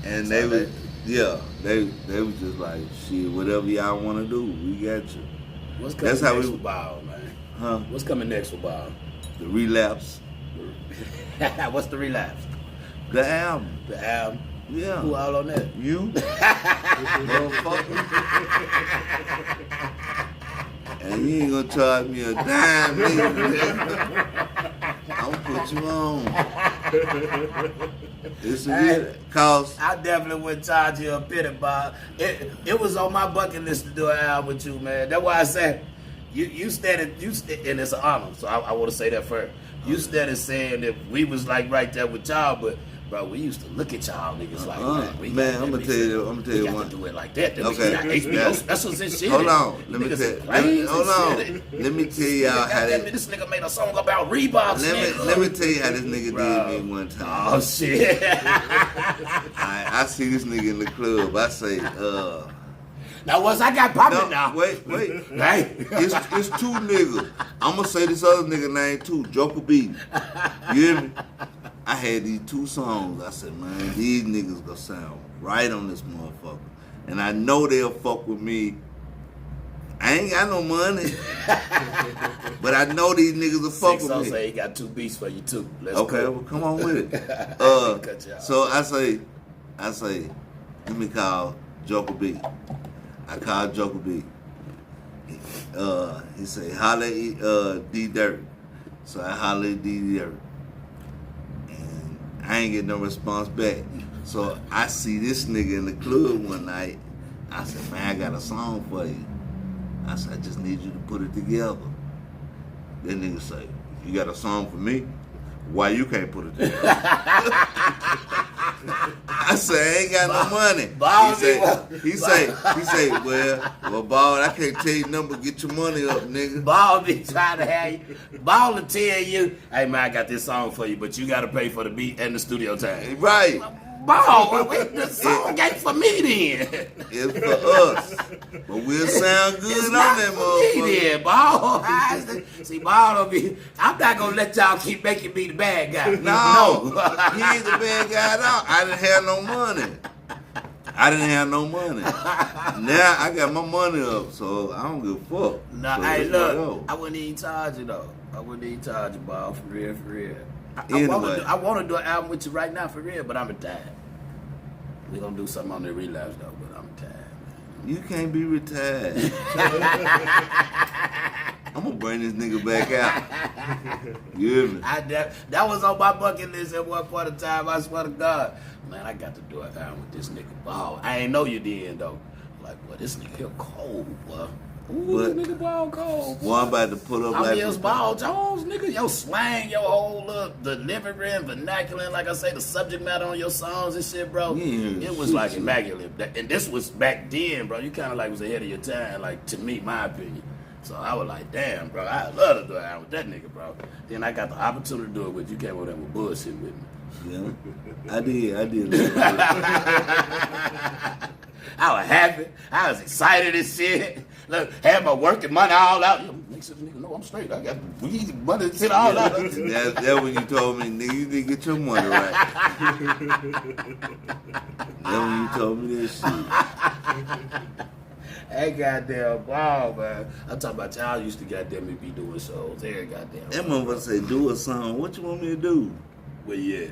S1: And
S2: So
S1: they was, yeah, they was just like, shit, whatever y'all want to do, we got you.
S2: What's coming
S1: That's how
S2: next
S1: we-
S2: for Ball, man?
S1: Huh?
S2: What's coming next for Ball?
S1: The relapse,
S2: What's the relapse?
S1: the album,
S2: The album.
S1: yeah.
S2: Who all on that?
S1: You, motherfucker. And you ain't gonna charge me a dime, nigga. I'm gonna put you on. It's a real cost.
S2: I definitely wouldn't charge you a penny, Bob. It was on my bucket list to do an album with you, man. That's why I said you started, and it's an honor. So I want to say that first. You started saying that we was like right there with y'all, but bro, we used to look at y'all niggas like that. We
S1: Man,
S2: got
S1: I'm
S2: that.
S1: gonna tell you
S2: We got
S1: one.
S2: to do it like that. Then
S1: Okay.
S2: we got HBO
S1: Now-
S2: specials and shit.
S1: Hold on, let me
S2: Niggas
S1: tell.
S2: is crazy
S1: Hold on,
S2: shit.
S1: let me tell y'all how
S2: Goddamn,
S1: that.
S2: this nigga made a song about Reeboks.
S1: Let me tell you how this nigga
S2: Bro.
S1: did me one
S2: Oh
S1: time.
S2: shit.
S1: I see this nigga in the club. I say,
S2: Now once I got popping
S1: no,
S2: now.
S1: wait.
S2: Right?
S1: It's two niggas. I'm gonna say this other nigga name too, Joker B. You hear me? I had these two songs. I said, man, these niggas gonna sound right on this motherfucker. And I know they'll fuck with me. I ain't got no money. But I know these niggas will fuck
S2: Six
S1: with
S2: on
S1: me.
S2: say he got two beats for you too. Let's
S1: Okay,
S2: go.
S1: well, come on with it.
S2: Cut you off.
S1: So I say, let me call Joker B. I call Joker B. He say, holla D Dirt. So I holla at D Dirt. And I ain't get no response back. So I see this nigga in the club one night. I said, man, I got a song for you. I said, I just need you to put it together. That nigga say, you got a song for me? Why you can't put it together? I say, I ain't got no money.
S2: Ball,
S1: He say, well, Ball, I can't tell you nothing but get your money up, nigga.
S2: Ball be trying to have you. Ball will tell you, hey man, I got this song for you, but you gotta pay for the beat and the studio time.
S1: Right.
S2: Ball, the song ain't for me then.
S1: It's for us. But we'll sound good
S2: It's
S1: on
S2: not
S1: that
S2: for me
S1: motherfucker.
S2: then, Ball. See, Ball don't be. I'm not gonna let y'all keep making me the bad guy.
S1: No, he ain't the bad guy at all. I didn't have no money. Now I got my money up, so I don't give a fuck.
S2: Nah,
S1: So
S2: hey,
S1: it's like,
S2: look,
S1: oh.
S2: I wouldn't even charge you though. I wouldn't even charge you, Ball, for real, for real. I
S1: Anyway.
S2: want to do an album with you right now, for real, but I'm retired. We're gonna do something on the relapse though, but I'm retired.
S1: You can't be retired. I'm gonna bring this nigga back out. You hear me?
S2: That was on my bucket list at one point in time. I swear to God, man, I got to do an album with this nigga Ball. I ain't know you did though. Like, boy, this nigga here cold, boy. Ooh,
S1: But-
S2: nigga Ball cold.
S1: Well, I'm about to pull up
S2: I
S1: like
S2: mean, it's Ball Jones, nigga. Your slang, your whole delivery and vernacular, and like I say, the subject matter on your songs and shit, bro.
S1: Yeah,
S2: It was
S1: shit,
S2: like
S1: shit.
S2: immaculate. And this was back then, bro. You kind of like was ahead of your time, like to me, my opinion. So I was like, damn, bro, I love to do it with that nigga, bro. Then I got the opportunity to do it with you. Came over there with bullshit with me.
S1: Yeah, I did.
S2: I was happy. I was excited and shit. Look, had my working money all out. Nigga said, nigga, no, I'm straight. I got weed, money, shit all out.
S1: That's when you told me, nigga, you need to get your money right. That's when you told me that shit.
S2: Hey, goddamn Ball, man. I'm talking about y'all used to goddamn me be doing shows. Every goddamn.
S1: That motherfucker say, do a song. What you want me to do?
S2: Well, yeah.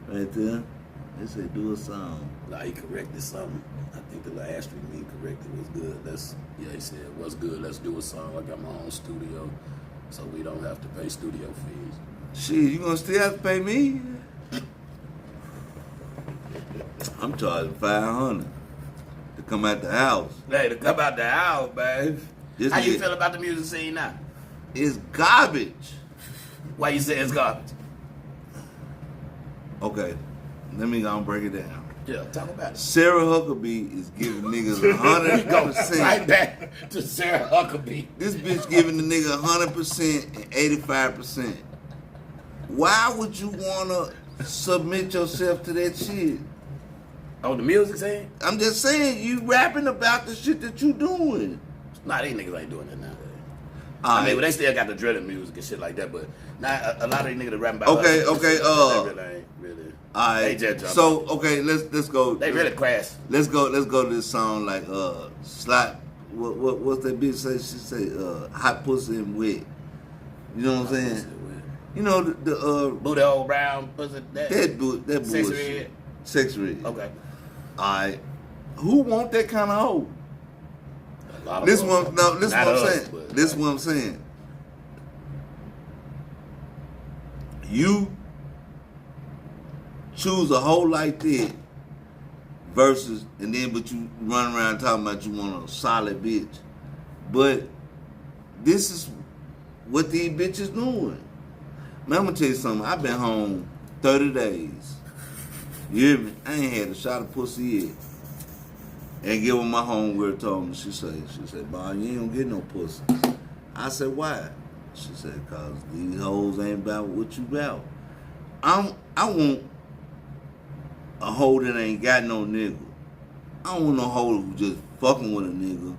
S1: Right there. They say, do a song.
S2: Nah, he corrected something. I think the last week me corrected was good. He said, what's good? Let's do a song. I got my own studio, so we don't have to pay studio fees.
S1: Shit, you gonna still have to pay me? I'm charging $500 to come out the house.
S2: Hey, to come out the house, man.
S1: This
S2: How you
S1: nigga-
S2: feel about the music scene now?
S1: It's garbage.
S2: Why you say it's garbage?
S1: Okay, let me go and break it down.
S2: Yeah, talk about it.
S1: Sarah Huckabee is giving niggas
S2: Go
S1: 100%.
S2: right back to Sarah Huckabee.
S1: This bitch giving the nigga 100% and 85%. Why would you wanna submit yourself to that shit?
S2: Oh, the music scene?
S1: I'm just saying, you rapping about the shit that you doing.
S2: Nah, these niggas ain't doing that nowadays. I mean, they still got the drilling music and shit like that, but not a lot of these niggas that rapping about
S1: Okay,
S2: us,
S1: okay,
S2: they really ain't really.
S1: All
S2: They
S1: right.
S2: just jumping.
S1: So okay, let's go.
S2: They really crash.
S1: Let's go to this song like slap. What's that bitch say? She say hot pussy and wet. You know what I'm saying? You know the
S2: Booty old brown pussy.
S1: that
S2: Sex
S1: bullshit.
S2: red.
S1: Sex red.
S2: Okay.
S1: All right. Who want that kind of hoe?
S2: A lot of
S1: This
S2: them.
S1: one, no, this
S2: Not
S1: what I'm
S2: us,
S1: saying.
S2: but,
S1: This what I'm saying. You choose a hoe like that versus, and then but you run around talking about you want a solid bitch. But this is what these bitches doing. Man, I'm gonna tell you something. I've been home 30 days. You hear me? I ain't had a shot of pussy yet. And get what my homegirl told me. She said, "Boy, you ain't gonna get no pussy." I said, "Why?" She said, "Cause these hoes ain't about what you about." I want a hoe that ain't got no nigga. I don't want no hoe who just fucking with a nigga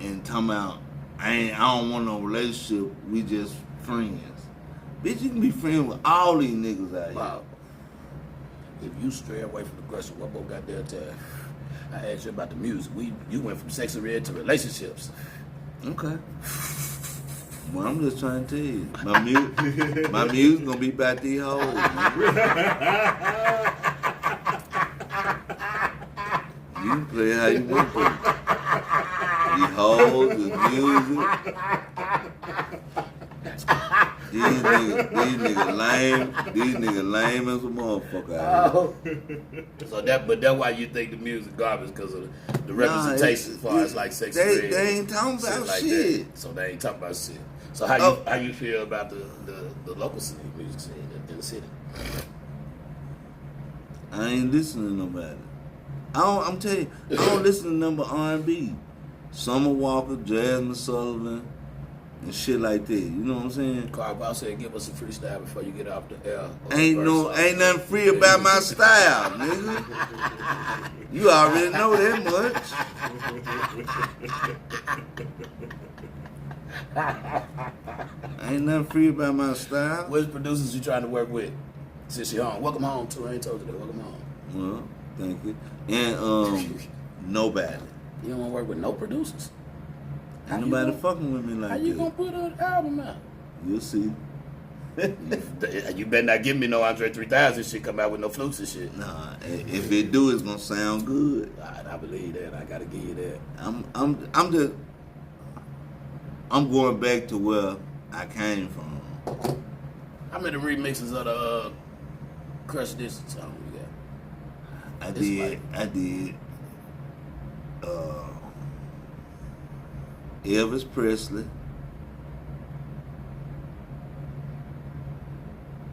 S1: and talking about I don't want no relationship. We just friends. Bitch, you can be friends with all these niggas out here.
S2: Wow. If you stray away from the question, what more goddamn time? I asked you about the music. You went from sex and red to relationships.
S1: Okay. Well, I'm just trying to tell you. My music gonna be about these hoes. Man. You can play how you want to. These hoes, the music. These niggas lame. These niggas lame as a motherfucker out
S2: So that's why you think the music garbage, because of the representation as far as like sex and red.
S1: They ain't talking about
S2: like
S1: shit.
S2: That. So they ain't talking about shit. So how you feel about the local city music scene in the city?
S1: I ain't listening to nobody. I'm telling you, I don't listen to number R&B. Summer Walker, Jasmine Sullivan, and shit like that. You know what I'm saying?
S2: Carl said, "Give us a freestyle before you get off the air."
S1: Ain't nothing free about my style, nigga. You already know that much. Ain't nothing free about my style.
S2: Which producers you trying to work with? Since you're home, welcome home too. I ain't told you that. Welcome home.
S1: Well, thank you. And nobody.
S2: You don't want to work with no producers.
S1: Ain't nobody fucking with me like
S2: How
S1: that.
S2: you gonna put an album out?
S1: You'll see.
S2: You better not give me no Andre 3000 shit come out with no flutes and shit.
S1: Nah, if it do, it's gonna sound good.
S2: I believe that. I gotta give you that.
S1: I'm going back to where I came from.
S2: How many remixes of the Crush This song you got?
S1: I
S2: This
S1: did. Elvis Presley.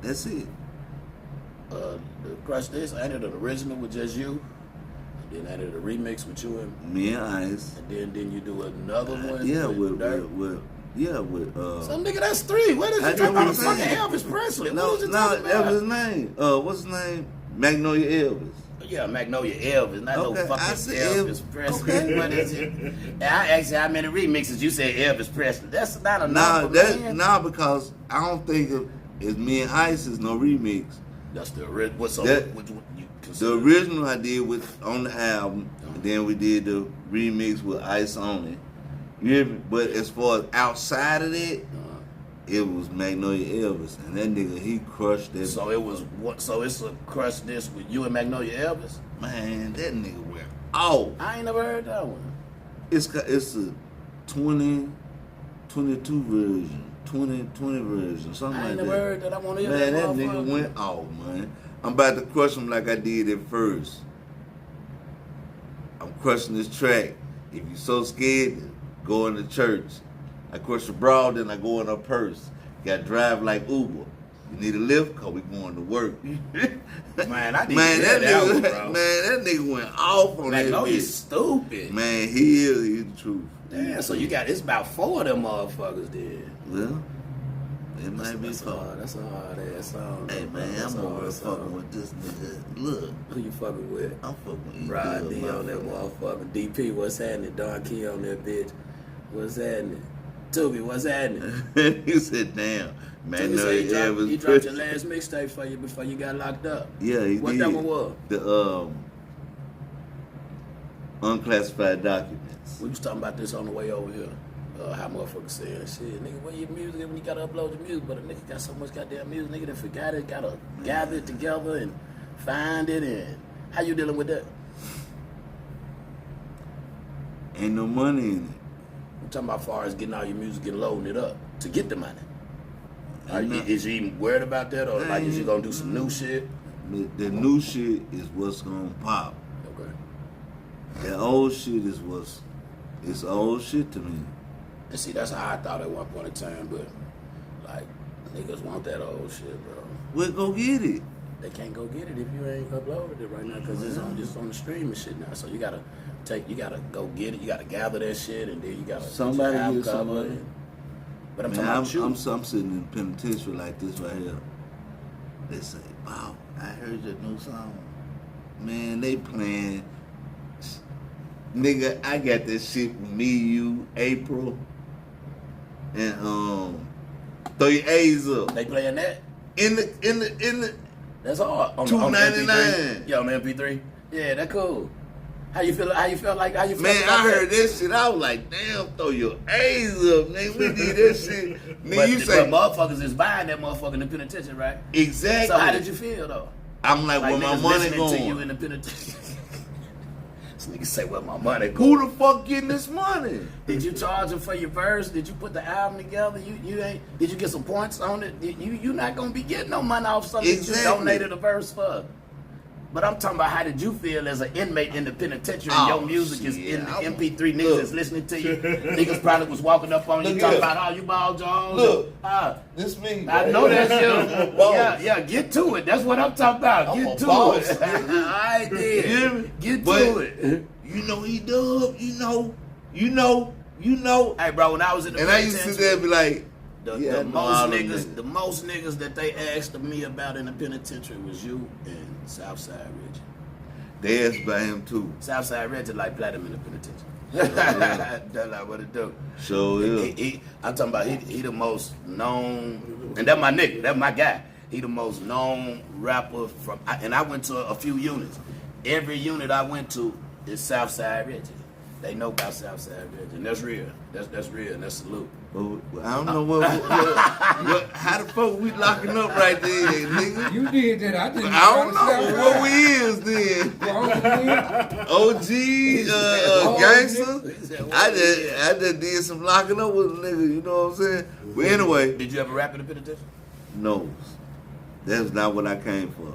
S1: That's it.
S2: The Crush This, I added an original with just you. And then added a remix with you and
S1: Me and Ice.
S2: then you do another one.
S1: Yeah, with
S2: Some nigga, that's three. What is
S1: I
S2: you
S1: know
S2: talking
S1: what
S2: about?
S1: I'm
S2: Fucking
S1: saying.
S2: Elvis Presley.
S1: no,
S2: What is you talking
S1: that was
S2: about?
S1: his name. What's his name? Magnolia Elvis.
S2: Yeah, Magnolia Elvis, not
S1: Okay,
S2: no
S1: I
S2: fucking
S1: said
S2: Elvis Presley.
S1: okay.
S2: What is it? And I asked you how many remixes. You said Elvis Presley. That's not a
S1: Nah,
S2: number, man.
S1: because I don't think it's Me and Ice is no remix.
S2: That's the original. What's up?
S1: That-
S2: What you
S1: The
S2: consider?
S1: original I did on the album, and then we did the remix with Ice on it. You hear me? But as far as outside of that, it was Magnolia Elvis, and that nigga he crushed that.
S2: So it was what? So it's a Crush This with you and Magnolia Elvis.
S1: Man, that nigga went off.
S2: I ain't never heard that one.
S1: It's a 2022 version, 2020 version, something
S2: I
S1: like
S2: ain't
S1: that.
S2: never heard that. I want to hear
S1: Man, that
S2: that
S1: nigga
S2: motherfucker.
S1: went off, man. I'm about to crush him like I did at first. I'm crushing this track. If you so scared, go into church. I crush a broad, then I go in a purse. Got to drive like Uber. You need a lift, cause we going to work.
S2: Man, I need
S1: Man,
S2: to hear that one, bro.
S1: man, that nigga went off on that
S2: Magnolia's
S1: bitch.
S2: stupid.
S1: Man, he's the truth.
S2: Damn, so you got, it's about 4 of them motherfuckers there.
S1: Well, it might be
S2: That's
S1: fun.
S2: That's a hard ass song.
S1: Hey man,
S2: That's
S1: I'm
S2: a hard
S1: over
S2: song.
S1: fucking with this nigga. Look,
S2: Who you fucking with?
S1: I'm fucking with
S2: Rod
S1: E-Dub,
S2: D on that motherfucker. DP, what's happening? Don Key on that bitch. What's happening? Toby, what's happening?
S1: He said, damn, man,
S2: Toby
S1: no,
S2: said
S1: yeah, it was
S2: he dropped your
S1: pretty.
S2: last mixtape for you before you got locked up.
S1: Yeah, he
S2: What
S1: did.
S2: that one was?
S1: The unclassified documents.
S2: We was talking about this on the way over here. How motherfuckers saying shit, nigga, where your music at when you gotta upload your music? But a nigga got so much goddamn music, nigga that forgot it, gotta gather it together and find it. And how you dealing with that?
S1: Ain't no money in it.
S2: I'm talking about far as getting all your music and loading it up to get the money.
S1: Ain't no-
S2: Is you even worried about that, or like is you gonna do some new shit?
S1: The new shit is what's gonna pop.
S2: Okay.
S1: The old shit is it's old shit to me.
S2: And see, that's how I thought at one point in time, but like niggas want that old shit, bro.
S1: We'll go get it.
S2: They can't go get it if you ain't uploaded it right now because it's on the streaming shit now. So you gotta go get it. You gotta gather that shit, and then you gotta
S1: Somebody
S2: get your album
S1: get somebody.
S2: cover. But I'm
S1: Man,
S2: talking about you.
S1: I'm sitting in the penitentiary like this right here. They say, wow, I heard your new song. Man, they playing. Nigga, I got this shit with me, you, April, and throw your A's up.
S2: They playing that.
S1: In the
S2: That's all. On
S1: $2.99.
S2: MP3? Yeah, on the MP3. Yeah, that cool. How you feel?
S1: Man,
S2: about
S1: I
S2: that?
S1: heard this shit. I was like, damn, throw your A's up, nigga. We need that shit. Nigga,
S2: But,
S1: you say
S2: but motherfuckers is buying that motherfucker in the penitentiary, right?
S1: exactly.
S2: So how did you feel though?
S1: I'm like, where my
S2: niggas
S1: money
S2: listening to you
S1: going?
S2: in the penitentiary. This nigga say, where my money going?
S1: Who the fuck getting this money?
S2: Did you charge him for your verse? Did you put the album together? You ain't. Did you get some points on it? You not gonna be getting no money off something that
S1: Exactly.
S2: you donated a verse for. But I'm talking about how did you feel as an inmate in the penitentiary?
S1: Oh,
S2: Your music is
S1: shit.
S2: in the
S1: I-
S2: MP3. Niggas
S1: look.
S2: is listening to you. Niggas probably was walking up on you
S1: Look
S2: talking
S1: here.
S2: about, oh, you ball Jones.
S1: Look.
S2: Ah,
S1: This me.
S2: I know that shit.
S1: Boss.
S2: Yeah, get to it. That's what I'm talking about.
S1: I'm
S2: Get
S1: a
S2: to
S1: boss,
S2: it.
S1: nigga.
S2: All right,
S1: You hear
S2: then.
S1: me?
S2: Get
S1: But-
S2: to it.
S1: You know he dub. You know.
S2: Hey, bro, when I was in the
S1: And I used to sit there and be like,
S2: The,
S1: yeah,
S2: the
S1: I know
S2: most
S1: all them
S2: niggas, the most niggas that they asked of me about in the penitentiary was you and Southside Reggie.
S1: They asked about him too.
S2: Southside Reggie like platinum in the penitentiary. That's like what it do.
S1: So yeah.
S2: I'm talking about he the most known, and that's my nigga, that's my guy. He the most known rapper from, and I went to a few units. Every unit I went to is Southside Reggie. They know about Southside Reggie, and that's real. That's real, and that's salute.
S1: Well, I don't know what how the fuck we locking up right there, nigga.
S4: You did that. I didn't.
S1: I don't know what we is then. OG, gangster. I just did some locking up with a nigga. You know what I'm saying? But anyway,
S2: Did you ever rap in the penitentiary?
S1: no, that's not what I came for.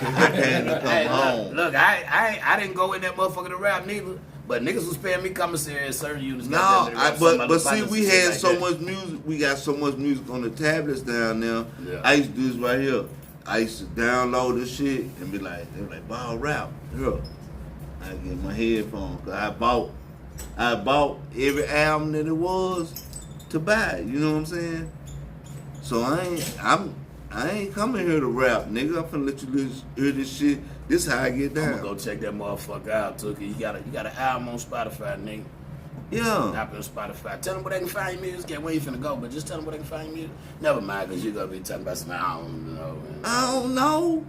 S1: I came to come
S2: Hey,
S1: home.
S2: look, I didn't go in that motherfucker to rap neither. But niggas was paying me commissary at certain units.
S1: No,
S2: goddamn, to rap some
S1: but
S2: other
S1: see,
S2: partners
S1: we
S2: and shit
S1: had
S2: like
S1: so
S2: that.
S1: much music. We got so much music on the tablets down there.
S2: Yeah.
S1: I used to do this right here. I used to download this shit and be like, they were like, "Ball rap." Here, I get my headphones. Cause I bought every album that it was to buy. You know what I'm saying? So I ain't coming here to rap, nigga. I'm finna let you hear this shit. This how I get
S2: I'm
S1: down.
S2: gonna go check that motherfucker out, Tookie. You got an album on Spotify, nigga.
S1: Yeah.
S2: Not on Spotify. Tell them where they can find your music. Where you finna go, but just tell them where they can find your music. Never mind, cause you're gonna be talking about something I don't know. Man.
S1: I don't know.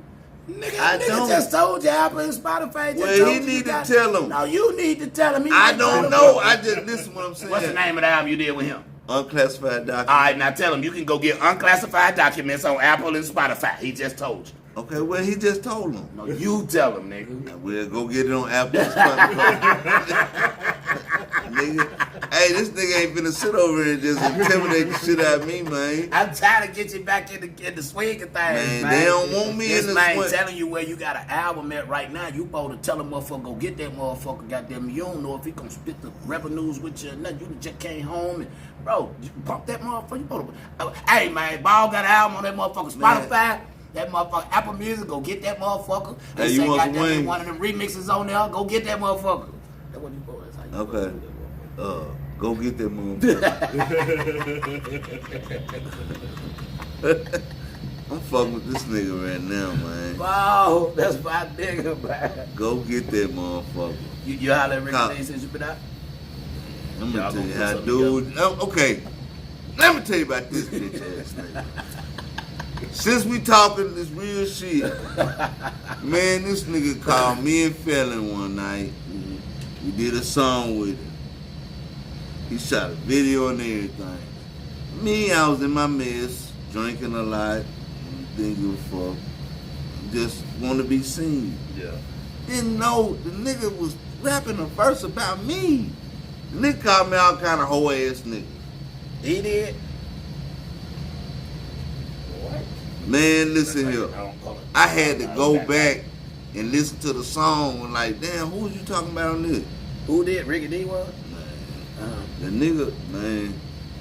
S2: Nigga just told you Apple and Spotify. Just
S1: Well,
S2: told
S1: he
S2: you
S1: need to
S2: got-
S1: tell him.
S2: No, you need to tell him. He
S1: I
S2: might
S1: don't
S2: tell
S1: know.
S2: him.
S1: I just listen what I'm saying.
S2: What's the name of the album you did with him?
S1: Unclassified document.
S2: All right, now tell him you can go get unclassified documents on Apple and Spotify. He just told you.
S1: Okay, well he just told him.
S2: No, you tell him, nigga.
S1: We'll go get it on Apple and Spotify. Nigga, hey, this nigga ain't finna sit over here and just intimidate the shit out of me, man.
S2: I'm trying to get you back in the swing of things, man.
S1: They don't want me
S2: this
S1: in the
S2: man
S1: swing.
S2: telling you where you got an album at right now. You supposed to tell a motherfucker go get that motherfucker. Goddamn, you don't know if he gonna split the revenues with you or nothing. You just came home and bro, you pump that motherfucker. You supposed to, hey man, Ball got an album on that motherfucker Spotify. That motherfucker Apple Music, go get that motherfucker. They
S1: Hey, you
S2: say
S1: want some
S2: goddamn
S1: wings?
S2: one of them remixes on there. Go get that motherfucker. That's what you supposed to. That's how you supposed to
S1: Okay.
S2: do that, motherfucker.
S1: Go get that motherfucker. I'm fucking with this nigga right now, man.
S2: Wow, that's my nigga, man.
S1: Go get that motherfucker.
S2: You holler at Ricky
S1: Nah.
S2: Lee since you been out?
S1: I'm
S2: Y'all
S1: gonna tell
S2: gonna
S1: you
S2: put
S1: how,
S2: something
S1: dude. Okay, let me tell you about this bitch ass nigga. Since we talking this real shit, man, this nigga called me and Felon one night. We did a song with him. He shot a video and everything. Me, I was in my mess, drinking a lot, didn't give a fuck. Just want to be seen.
S2: Yeah.
S1: Didn't know the nigga was rapping a verse about me. The nigga called me all kind of hoe ass nigga.
S2: He did. What?
S1: Man, listen
S2: I
S1: here.
S2: don't call it.
S1: I had to go back and listen to the song and like, damn, who was you talking about on this?
S2: Who did? Ricky D was?
S1: The nigga, man,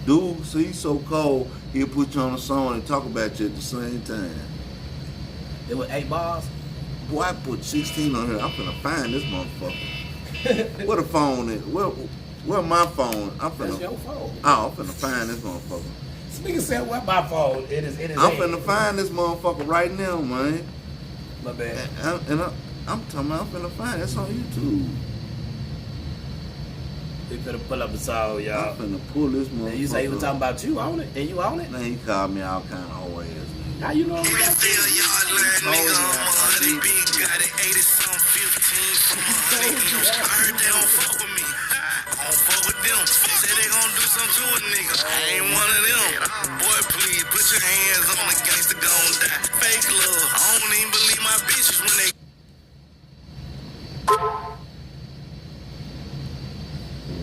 S1: dude, see, he's so cold, he'll put you on a song and talk about you at the same time.
S2: It was 8 bars.
S1: Boy, I put 16 on here. I'm finna find this motherfucker. Where the phone is? Where my phone?
S2: That's your phone.
S1: I'm finna find this motherfucker.
S2: This nigga said, "What my phone?" It is.
S1: I'm finna find this motherfucker right now, man.
S2: My bad.
S1: I'm talking about I'm finna find it. It's on YouTube.
S2: We finna pull up the song, y'all.
S1: I'm finna pull this motherfucker.
S2: And you say he was talking about you on it, and you on it.
S1: Man, he called me all kind of hoe ass.
S2: How you know?
S4: Got it 80 some 15 from 100. I heard they don't fuck with me. I don't fuck with them. Say they gon' do something to a nigga. I ain't one of them. Boy, please put your hands on the gangster gon' die. Fake love. I don't even believe my bitches when they.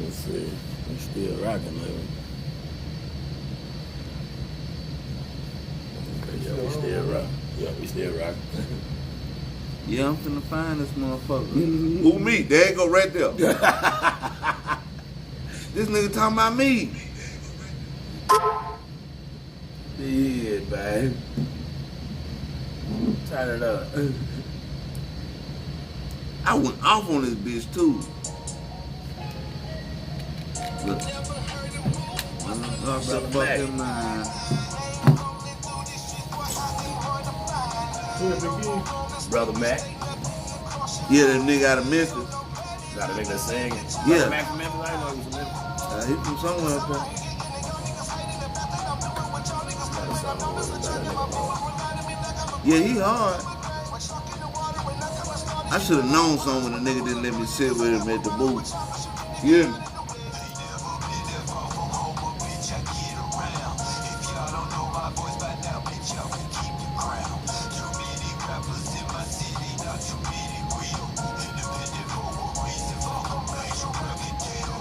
S2: Let's see. I'm still rocking, man. Yeah, we still rock. Yeah, we still rock.
S1: Yeah, I'm finna find this motherfucker. Who me? There you go right there. This nigga talking about me.
S2: Yeah, man. Turn it up.
S1: I went off on this bitch too. Look. Off the fucking mind.
S2: Brother Mac.
S1: Yeah, that nigga out of Memphis.
S2: Got a nigga singing.
S1: Yeah.
S2: Brother Mac from Memphis. I didn't know he was from Memphis.
S1: He from somewhere up there. Yeah, he hard. I should have known something when the nigga didn't let me sit with him at the booth. You hear me?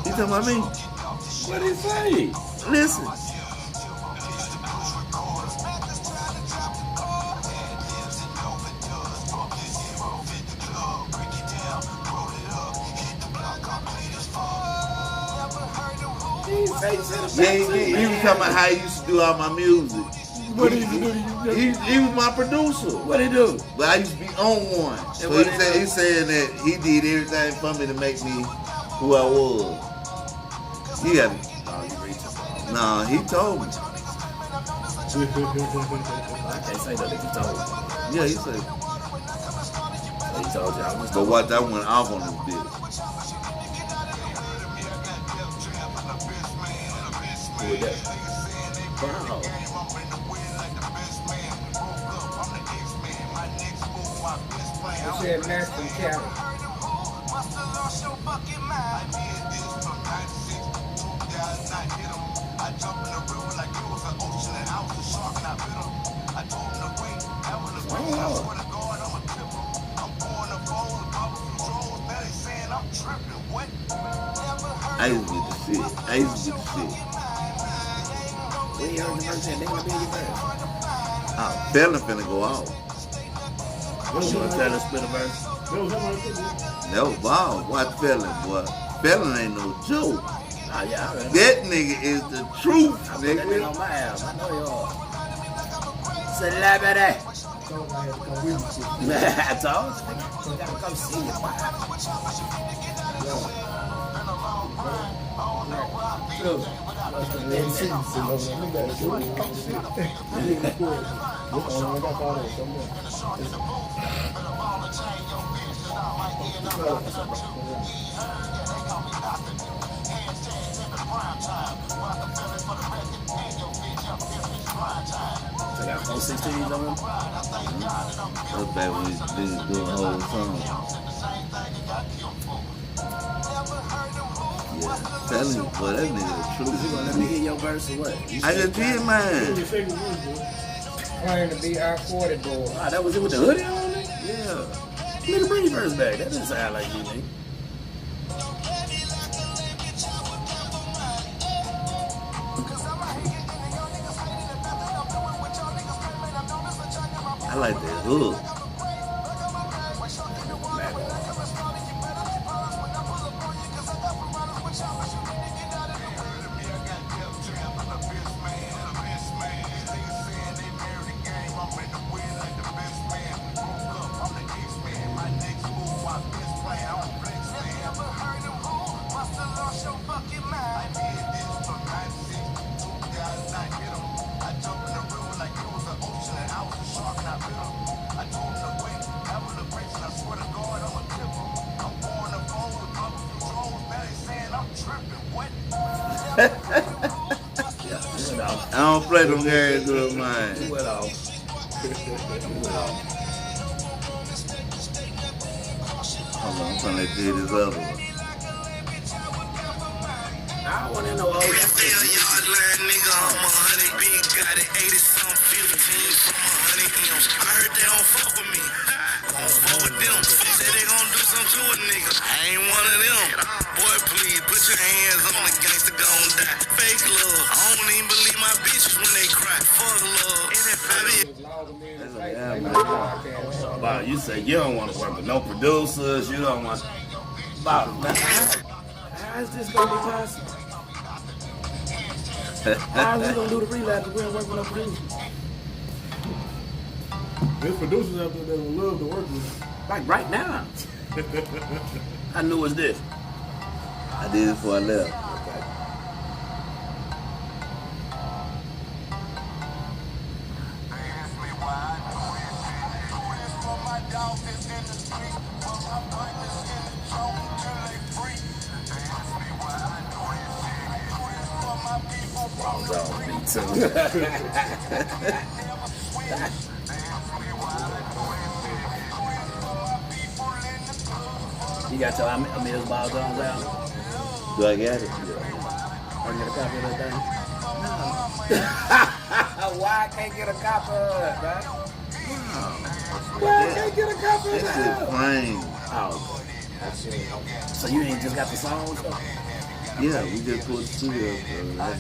S1: You talking about me?
S2: What did he say?
S1: Listen. Yeah, he was talking about how he used to do all my music.
S2: What did he do?
S1: He was my producer.
S2: What did he do?
S1: But I used to be on one. So
S2: what
S1: he's saying that he did everything for me to make me who I was. He got it. Nah, he told me.
S2: I can't say that if he told me.
S1: Yeah, he said.
S2: He told you I was
S1: But watch, I went off on this bitch.
S2: Who was that? Wow.
S5: I said Master County.
S1: I used to get the shit. I used to get the shit.
S2: When you heard the verse, they gonna be in your verse.
S1: Oh, Felon finna go off.
S2: You want to tell us spit a verse?
S1: That was wild. Watch Felon, boy. Felon ain't no joke.
S2: Ah, yeah, I read it.
S1: That nigga is the truth,
S2: I put that nigga
S1: nigga.
S2: on my ass. I know you are. Celebrity. I told you. You gotta come see it. They got 416s on them.
S1: That's back when these niggas doing whole song. Yeah, tell him, boy, that nigga
S2: You gonna let me
S1: true.
S2: hear your verse or what?
S1: I just did mine.
S5: Claim to be I-40 boy.
S2: Ah, that was it with the hoodie on it?
S1: Yeah.
S2: Nigga, bring your verse back. That doesn't sound like you, nigga.
S1: I like that hook. I don't play them games with mine.
S2: You went off.
S1: Hold on, I'm trying to do this other one.
S2: I want to know all that.
S4: Still yard line, nigga, I'm 100 big, got it 80 some 15 from 100 M's. I heard they don't fuck with me. I don't fuck with them. Say they gon' do something to a nigga. I ain't one of them. Boy, please put your hands on the gangster gon' die. Fake love. I don't even believe my bitches when they cry. Fuck love.
S2: Bob, you say you don't want to work with no producers. You don't want. Bob, how is this gonna be possible? How are we gonna do the relapse if we don't work with no producers?
S3: There's producers out there that would love to work with you.
S2: Like right now. How new is this?
S1: I did it before I left.
S2: Me too. You got your Amir Ball Jones out?
S1: Do I get it?
S2: I get a copy of that thing? No. Why I can't get a copy of it, man? Why I can't get a copy of
S1: This
S2: that?
S1: is plain.
S2: Oh, so you ain't just got the songs? Though?
S1: Yeah, we just put the studio up.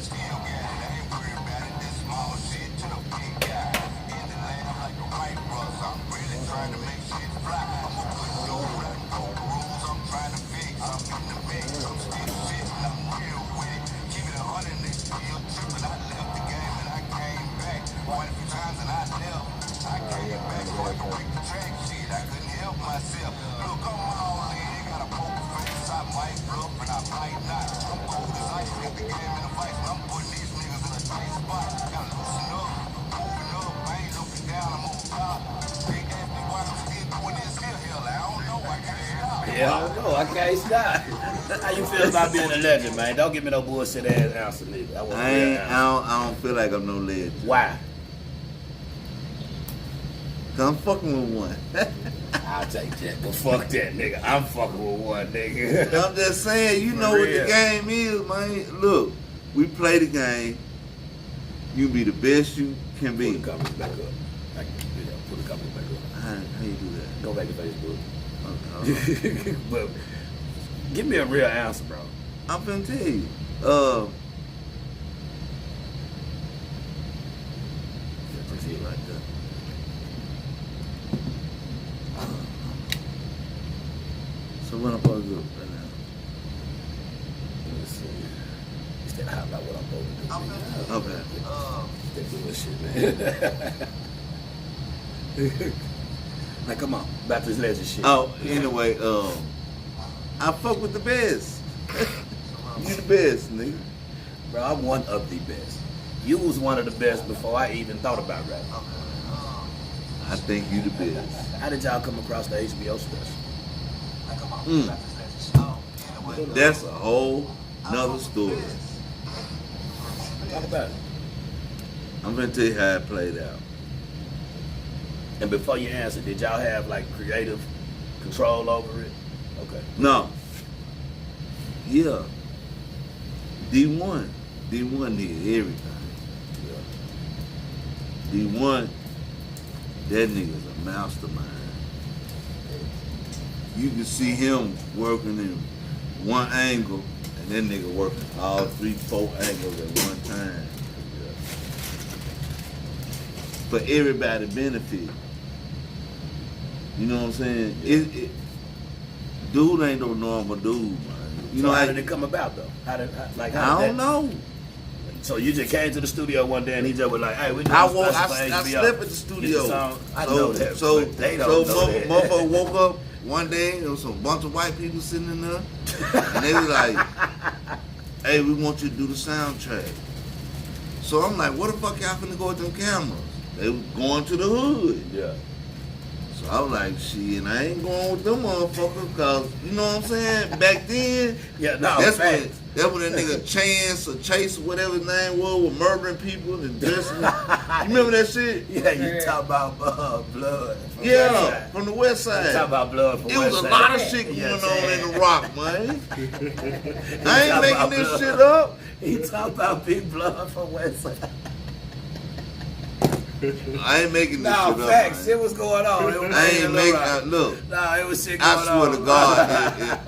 S2: Yeah, I don't know. I can't stop. How you feel about being a legend, man? Don't give me no bullshit ass answer, nigga.
S1: I don't feel like I'm no legend.
S2: Why?
S1: Cause I'm fucking with one.
S2: I'll take that, but fuck that, nigga. I'm fucking with one, nigga.
S1: I'm just saying, you
S2: For
S1: know what the
S2: real.
S1: game is, man. Look, we play the game. You be the best you can be.
S2: Put the comments back up. Like, you know, put the comments back up.
S1: How you do that?
S2: Go back to Facebook.
S1: Okay.
S2: But give me a real answer, bro.
S1: I'm finna tell you.
S2: Just see it like that.
S1: So what I'm supposed to do right now?
S2: Let's see. Instead of how about what I'm supposed to do.
S1: Okay.
S2: That bullshit, man. Like, come on, about this legend shit.
S1: Oh, anyway, I fuck with the best. You the best, nigga.
S2: Bro, I'm one of the best. You was one of the best before I even thought about rap.
S1: I think you the best.
S2: How did y'all come across the HBO special?
S1: That's a whole nother story.
S2: Talk about it.
S1: I'm gonna tell you how it played out.
S2: And before you answer, did y'all have like creative control over it? Okay.
S1: No. Yeah. D1 did everything. D1, that nigga's a mastermind. You can see him working in one angle, and that nigga working all 3-4 angles at one time. For everybody benefit. You know what I'm saying? Dude ain't no normal dude, man. You
S2: So
S1: know
S2: how did it come about though? How did
S1: I don't know.
S2: So you just came to the studio one day and he just was like, "Hey, we doing
S1: I
S2: special for HBO.
S1: slept at the studio.
S2: Get the song. I know that,
S1: So
S2: but they don't know that.
S1: motherfucker woke up one day, there was a bunch of white people sitting in there, and they was like, "Hey, we want you to do the soundtrack." So I'm like, "What the fuck y'all finna go with them cameras?" They was going to the hood.
S2: Yeah.
S1: So I was like, "Shit, and I ain't going with them motherfuckers, cause you know what I'm saying? Back then,
S2: Yeah, no,
S1: that's
S2: facts.
S1: when that nigga Chance or Chase or whatever his name was murdering people and dressing. You remember that shit?
S2: Yeah, you talk about blood. from
S1: Yeah,
S2: Westside.
S1: from the west
S2: You
S1: side.
S2: talk about blood from
S1: It was a
S2: Westside.
S1: lot of shit
S2: Yeah,
S1: going on in
S2: man.
S1: the Rock, man. I ain't
S2: talk
S1: making
S2: about
S1: this
S2: blood.
S1: shit up.
S2: He talk about big blood from Westside.
S1: I ain't making this
S2: No,
S1: shit up.
S2: facts.
S1: Man.
S2: Shit was going on. It was
S1: I ain't making.
S2: right.
S1: Look,
S2: No, it was shit going
S1: I
S2: on.
S1: swear to God,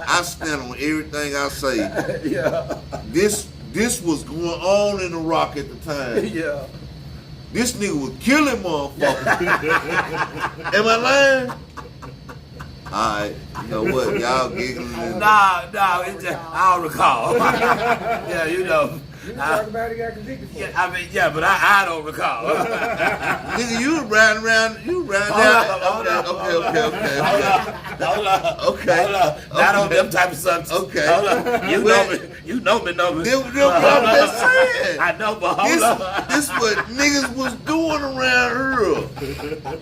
S1: I stand on everything I say.
S2: Yeah.
S1: This was going on in the Rock at the time.
S2: Yeah.
S1: This nigga was killing motherfuckers. Am I lying? Alright, you know what? Y'all giggling.
S2: Nah, it's just, I don't recall. Yeah, you know.
S5: You talking about he got convicted for it.
S2: Yeah, I mean, yeah, but I don't recall.
S1: Nigga, you riding around down. Okay.
S2: Hold up.
S1: Okay.
S2: Not on them type of subjects.
S1: Okay.
S2: Hold up. You
S1: Well,
S2: know me.
S1: Them what I'm just saying.
S2: I know, but hold up.
S1: This what niggas was doing around here.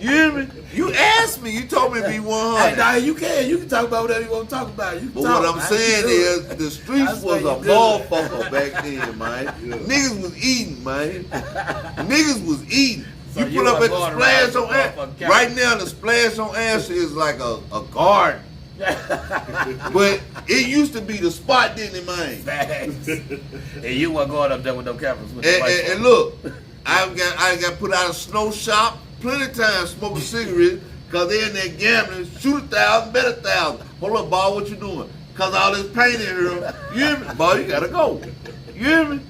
S1: You hear me? You asked me. You told me to be
S2: Hey,
S1: 100.
S2: nah, you can talk about whatever you want to talk about. You can
S1: But
S2: talk.
S1: what I'm
S2: I
S1: saying
S2: can do
S1: is,
S2: it.
S1: the streets
S2: That's
S1: was
S2: why
S1: a
S2: you good.
S1: motherfucker back then, man. Niggas was eating, man. Niggas was eating.
S2: So
S1: You
S2: you
S1: pull up
S2: were
S1: at the
S2: born
S1: splash
S2: around
S1: on
S2: the
S1: Ash.
S2: motherfucking
S1: Right now, the splash on Ash is like a garden. But it used to be the spot, didn't it, man?
S2: Facts. And you weren't going up there with no cameras with the lights
S1: And
S2: on.
S1: look, I got put out a snow shop plenty of times smoking cigarettes because they in there gambling, shoot 1,000, bet 1,000. Hold up, ball, what you doing? Because all this pain in here. You hear me? Ball, you gotta go. You hear me?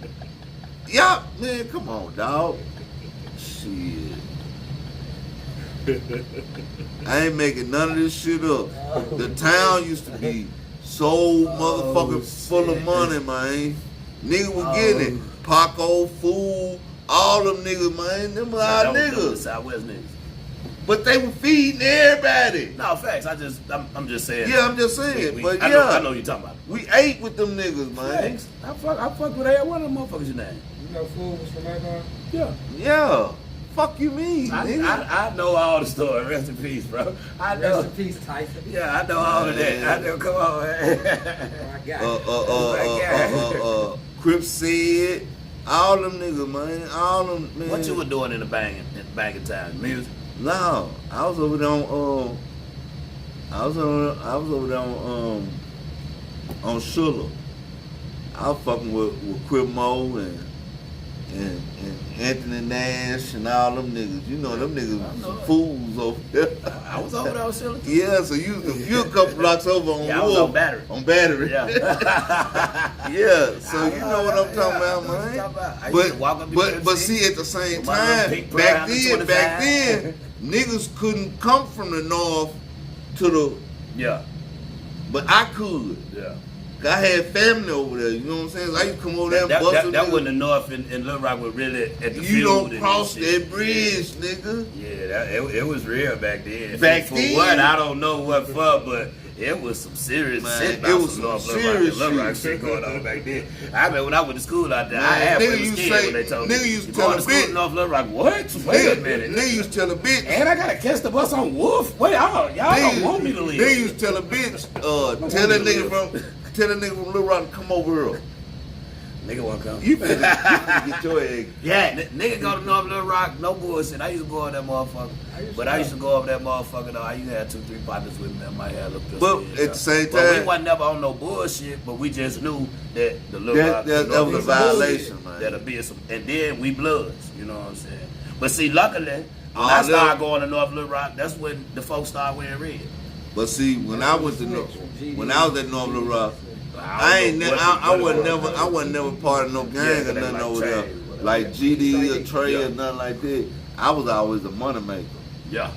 S1: Yeah, man, come on, dog. Shit. I ain't making none of this shit up. The town used to be so motherfucking full of money, man. Nigga was getting it. Paco, Fool, all them niggas, man. Them were our
S2: That was the
S1: niggas.
S2: Southwest niggas.
S1: But they were feeding everybody.
S2: No, facts. I'm just saying.
S1: Yeah, I'm just saying. But
S2: I
S1: yeah,
S2: know what you're talking about.
S1: we ate with them niggas, man.
S2: Facts. I fuck with every one of them motherfuckers you name.
S5: You know Fool was from Icon?
S2: Yeah.
S1: Yeah. Fuck you mean, nigga?
S2: I know all the story. Rest in peace, bro. I
S5: Rest
S2: know.
S5: in peace, Tyson.
S2: Yeah, I know all of that. I know. Come on, man.
S5: Oh, my God.
S1: Crip said, all them niggas, man. All them, man.
S2: What you were doing in the banging time? Music.
S1: No, I was over there on on Schuller. I was fucking with Crip Mo and Anthony Nash and all them niggas. You know them niggas was some fools over there.
S2: I was over there on Silver.
S1: Yeah, so you a couple blocks over on
S2: Yeah, I was
S1: Wolf.
S2: on Battery.
S1: On Battery.
S2: Yeah.
S1: Yeah, so you know what I'm talking about,
S2: I
S1: man.
S2: used to walk up the
S1: But
S2: UFC.
S1: see, at the same
S2: With my little
S1: time,
S2: pink
S1: back
S2: brown
S1: then, niggas couldn't come from the north to the,
S2: Yeah.
S1: but I could.
S2: Yeah.
S1: I had family over there, you know what I'm saying? So I used to come over there and bust them
S2: That
S1: niggas.
S2: when the North and Little Rock were really at the
S1: You
S2: field
S1: don't
S2: and
S1: cross
S2: shit.
S1: that bridge, nigga.
S2: Yeah, it was real back then.
S1: Back
S2: for
S1: then?
S2: what, I don't know what for, but it was some serious
S1: Man,
S2: shit.
S1: it
S2: about
S1: was some
S2: North
S1: serious
S2: Little Rock
S1: shit.
S2: shit going on back then. I remember when I went to school out there, I
S1: Man,
S2: had
S1: nigga
S2: was
S1: used to
S2: scared
S1: say-
S2: when they told me.
S1: nigga used to
S2: "You
S1: tell
S2: going
S1: a
S2: to school
S1: bitch."
S2: in North Little Rock? What? Wait a minute.
S1: Nigga used to tell a bitch.
S2: And I gotta catch the bus on Wolf. Wait, y'all don't want me to leave.
S1: They used to tell a bitch, tell that nigga from Little Rock to come over here.
S2: Nigga won't come.
S1: You finna get your egg.
S2: Yeah, nigga go to North Little Rock, no bullshit. I used to go over that motherfucker. I used to go over that motherfucker though. I used to have 2-3 partners with me. I might have a little
S1: But
S2: pistol,
S1: at the same
S2: But we
S1: time,
S2: wasn't never on no bullshit, but we just knew that the Little Rock,
S1: that was a violation, man.
S2: that'll be some, and then we bloods, you know what I'm saying? But see, luckily, when
S1: All
S2: I
S1: them-
S2: started going to North Little Rock, that's when the folks started wearing red.
S1: But see, when I was at North Little Rock, I wasn't never part of no gang or nothing over there. Like GD or Trey or nothing like that. I was always a money maker.
S2: Yeah.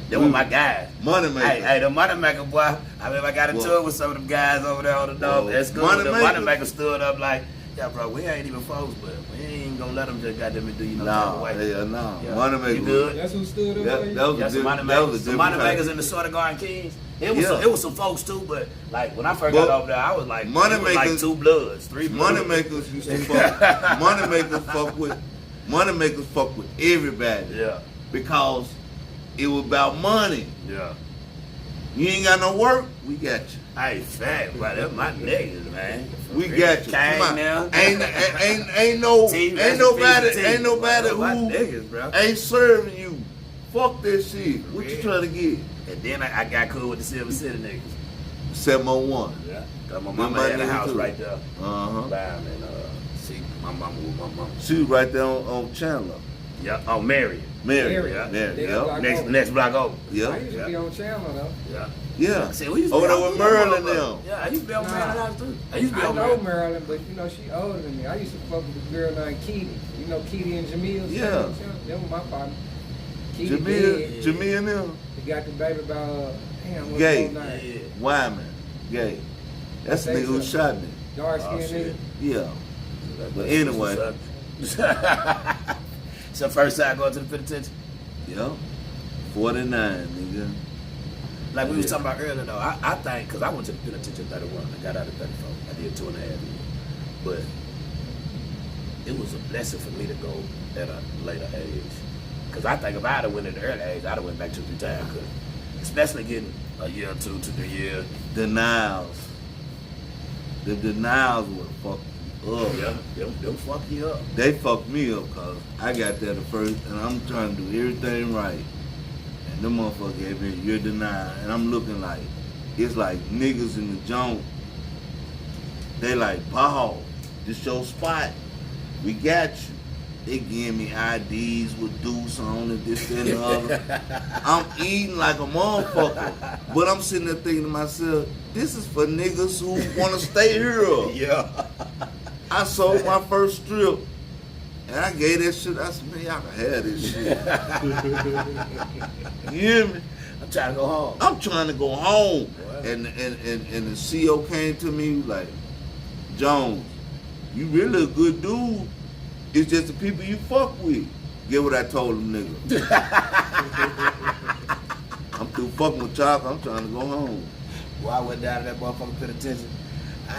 S2: They were my guys.
S1: Money maker.
S2: Hey, the money maker boy. I remember I got into it with some of them guys over there on the dog. That's good.
S1: Money
S2: The
S1: maker?
S2: money maker stood up like, yeah, bro, we ain't even folks, but we ain't gonna let them just goddamn do you know type of
S1: No,
S2: way.
S1: hell no.
S2: Yeah.
S1: Money maker.
S2: You good?
S3: That's who stood up.
S1: That
S3: for you?
S1: was a
S2: Yeah, some money
S1: different. That was
S2: makers.
S1: a
S2: Some
S1: different
S2: money
S1: type.
S2: makers in the Sort of Garden Kings. It was
S1: Yeah.
S2: it was some folks too, but like when I first
S1: But
S2: got over there, I was like,
S1: money
S2: it was like
S1: makers-
S2: 2 bloods, 3 bloods.
S1: Money makers used to fuck. Money makers fuck with everybody
S2: Yeah,
S1: because it was about money.
S2: yeah.
S1: You ain't got no work, we got you.
S2: Hey, fat, bro, that's my niggas, man.
S1: We got you.
S2: Kane
S1: Come on.
S2: now.
S1: Ain't nobody
S2: my
S1: who
S2: niggas, bro.
S1: ain't serving you. Fuck that shit. What you trying to get?
S2: And then I got cool with the Silver City niggas.
S1: 701.
S2: Yeah. Cause my
S1: Them
S2: mama
S1: my
S2: had a
S1: niggas
S2: house
S1: too.
S2: right there.
S1: Uh-huh.
S2: Bam, and see, my mama was my mama.
S1: She was right there on Chandler.
S2: Yeah. Oh, Marion.
S1: Mary.
S2: Yeah.
S3: Next
S1: Yeah.
S3: block
S2: Next
S3: over.
S2: next block over.
S3: I
S1: Yeah.
S3: used to be on Chandler though.
S2: Yeah.
S1: Yeah.
S2: See, we used to
S1: Over
S2: be
S1: there
S2: on
S1: with
S2: that
S1: Merlin
S2: motherfucker.
S1: now.
S2: Yeah, I used to be on
S3: Nah.
S2: Maryland House too. I used to be
S3: I
S2: on
S3: know
S2: Maryland.
S3: Marilyn, but you know she older than me. I used to fuck with this girl named Keely. You know Keely and Jamil?
S1: Yeah.
S3: Them were my partner. Keely
S1: Jamil
S3: dead.
S1: and them.
S3: He got the baby about damn what's
S1: Gay.
S3: his name?
S2: Yeah.
S1: Wyman. Gay. That's the nigga who shot me.
S3: Dark
S2: Oh,
S3: skinned
S2: shit.
S3: nigga.
S1: Yeah. But anyway.
S2: So first time going to the penitentiary.
S1: Yeah. 49, nigga.
S2: Like we was talking about earlier though, I think, because I went to the penitentiary 31, I got out at 34. I did 2.5 years. But it was a blessing for me to go at a later age. Because I think if I had went at an early age, I'd have went back 2-3 times. 'Cause especially getting a year or 2-3 years.
S1: Denials. The denials would fuck you up.
S2: Yeah, them fuck you up.
S1: They fucked me up because I got there the first and I'm trying to do everything right. And them motherfucker gave me, you're denied. And I'm looking like, it's like niggas in the junk. They like, Paul, this your spot. We got you. They give me IDs with deuce on it, this, that, and the other. I'm eating like a motherfucker. But I'm sitting there thinking to myself, this is for niggas who want to stay here.
S2: Yeah.
S1: I sold my first strip. And I gave that shit. I said, man, y'all can have this shit. You hear me?
S2: I'm trying to go home.
S1: I'm trying to go home.
S2: What?
S1: And the CEO came to me like, Jones, you really a good dude. It's just the people you fuck with. Get what I told him, nigga. I'm through fucking with y'all. I'm trying to go home.
S2: Well, I went down to that motherfucking penitentiary.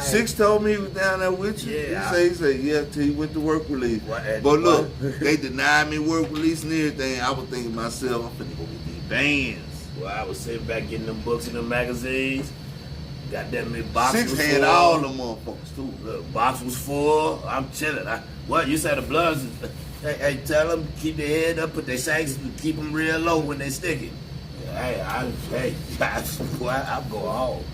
S1: Six told me he was down there with you.
S2: Yeah,
S1: He said, yeah, till he went to work release.
S2: What, and
S1: But look,
S2: what?
S1: they denied me work release and everything. I was thinking to myself, I'm finna go get these bands.
S2: Well, I was sitting back getting them books and them magazines. Got that many boxes.
S1: Six had all them motherfuckers too.
S2: Look, box was full. I'm chilling. What you said the bloods? Hey, tell them keep their head up, put their shanks, keep them real low when they stick it. Hey, boy, I'm going home.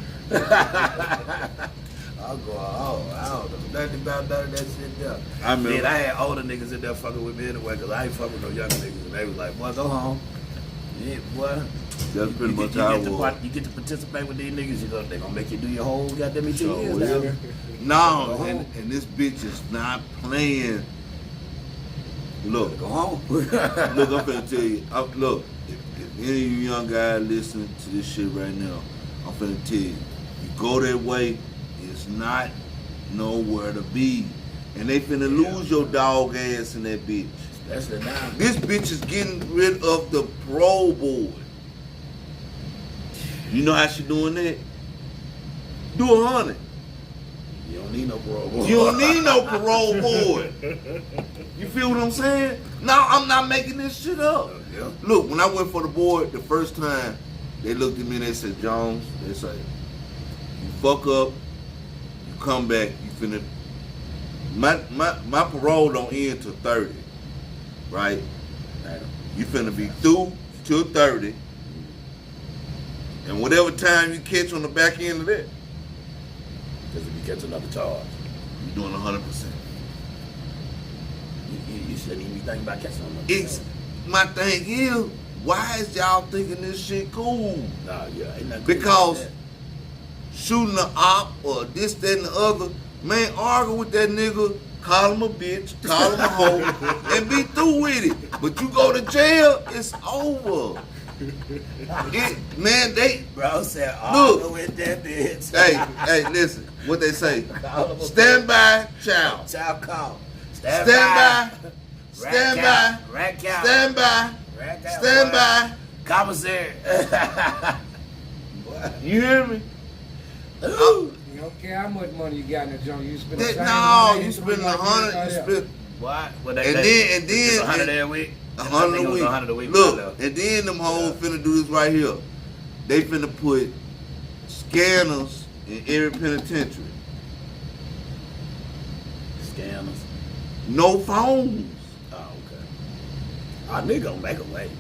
S2: I'm going home. I don't know nothing about none of that shit there.
S1: I remember.
S2: Then I had older niggas in there fucking with me anyway, because I ain't fucking with no younger niggas. And they was like, boy, go home. Yeah, boy.
S1: That's pretty much how it was.
S2: You get to participate with these niggas, they gonna make you do your whole goddamn 2
S1: Sure
S2: years
S1: will.
S2: down there.
S1: No,
S2: Go
S1: and this bitch is not playing. Look,
S2: Go home.
S1: look, I'm finna tell you. Look, if any of you young guys listening to this shit right now, I'm finna tell you. You go that way, it's not nowhere to be. And they finna lose your dog ass in that bitch.
S2: That's the now.
S1: This bitch is getting rid of the parole board. You know how she doing that? Do 100.
S2: You don't need no parole board.
S1: You don't need no parole board. You feel what I'm saying? No, I'm not making this shit up.
S2: Yeah.
S1: Look, when I went for the board the first time, they looked at me and they said, Jones, they say, you fuck up, you come back, you finna My parole don't end till 30, right? You finna be through till 30, and whatever time you catch on the back end of that,
S2: Because if you catch another charge,
S1: you're doing 100%.
S2: you shouldn't even be thinking about catching another
S1: It's
S2: charge.
S1: my thing is, why is y'all thinking this shit cool?
S2: Nah, yeah, ain't nothing
S1: Because
S2: cool about
S1: shooting the op or this, that, and the other, man, argue with that nigga, call him a bitch, call him a hoe, and be through with it. But you go to jail, it's over. Man, they
S2: that. Bro said,
S1: Look.
S2: with that bitch.
S1: hey, listen, what they say. Stand by, child.
S2: Child call.
S1: Stand by.
S2: Rat
S1: Stand
S2: cow.
S1: by.
S2: Rat cow.
S1: Stand by.
S2: Rat cow,
S1: Stand
S2: boy.
S1: by.
S2: Commissary.
S1: You hear me?
S2: Ooh.
S5: You don't care how much money you got in the joint. You spend the
S1: That,
S5: same
S1: no,
S5: money
S1: you spend
S5: like
S1: 100, you
S5: everybody else.
S1: spend
S2: What? Well,
S1: And then-
S2: it's 100 every week. I think it
S1: 100
S2: was
S1: a
S2: 100 a
S1: week.
S2: week.
S1: Look, and then them hoes finna do this right here. They finna put scanners in every penitentiary.
S2: Scammers.
S1: No phones.
S2: Oh, okay. Oh, nigga gonna make a way.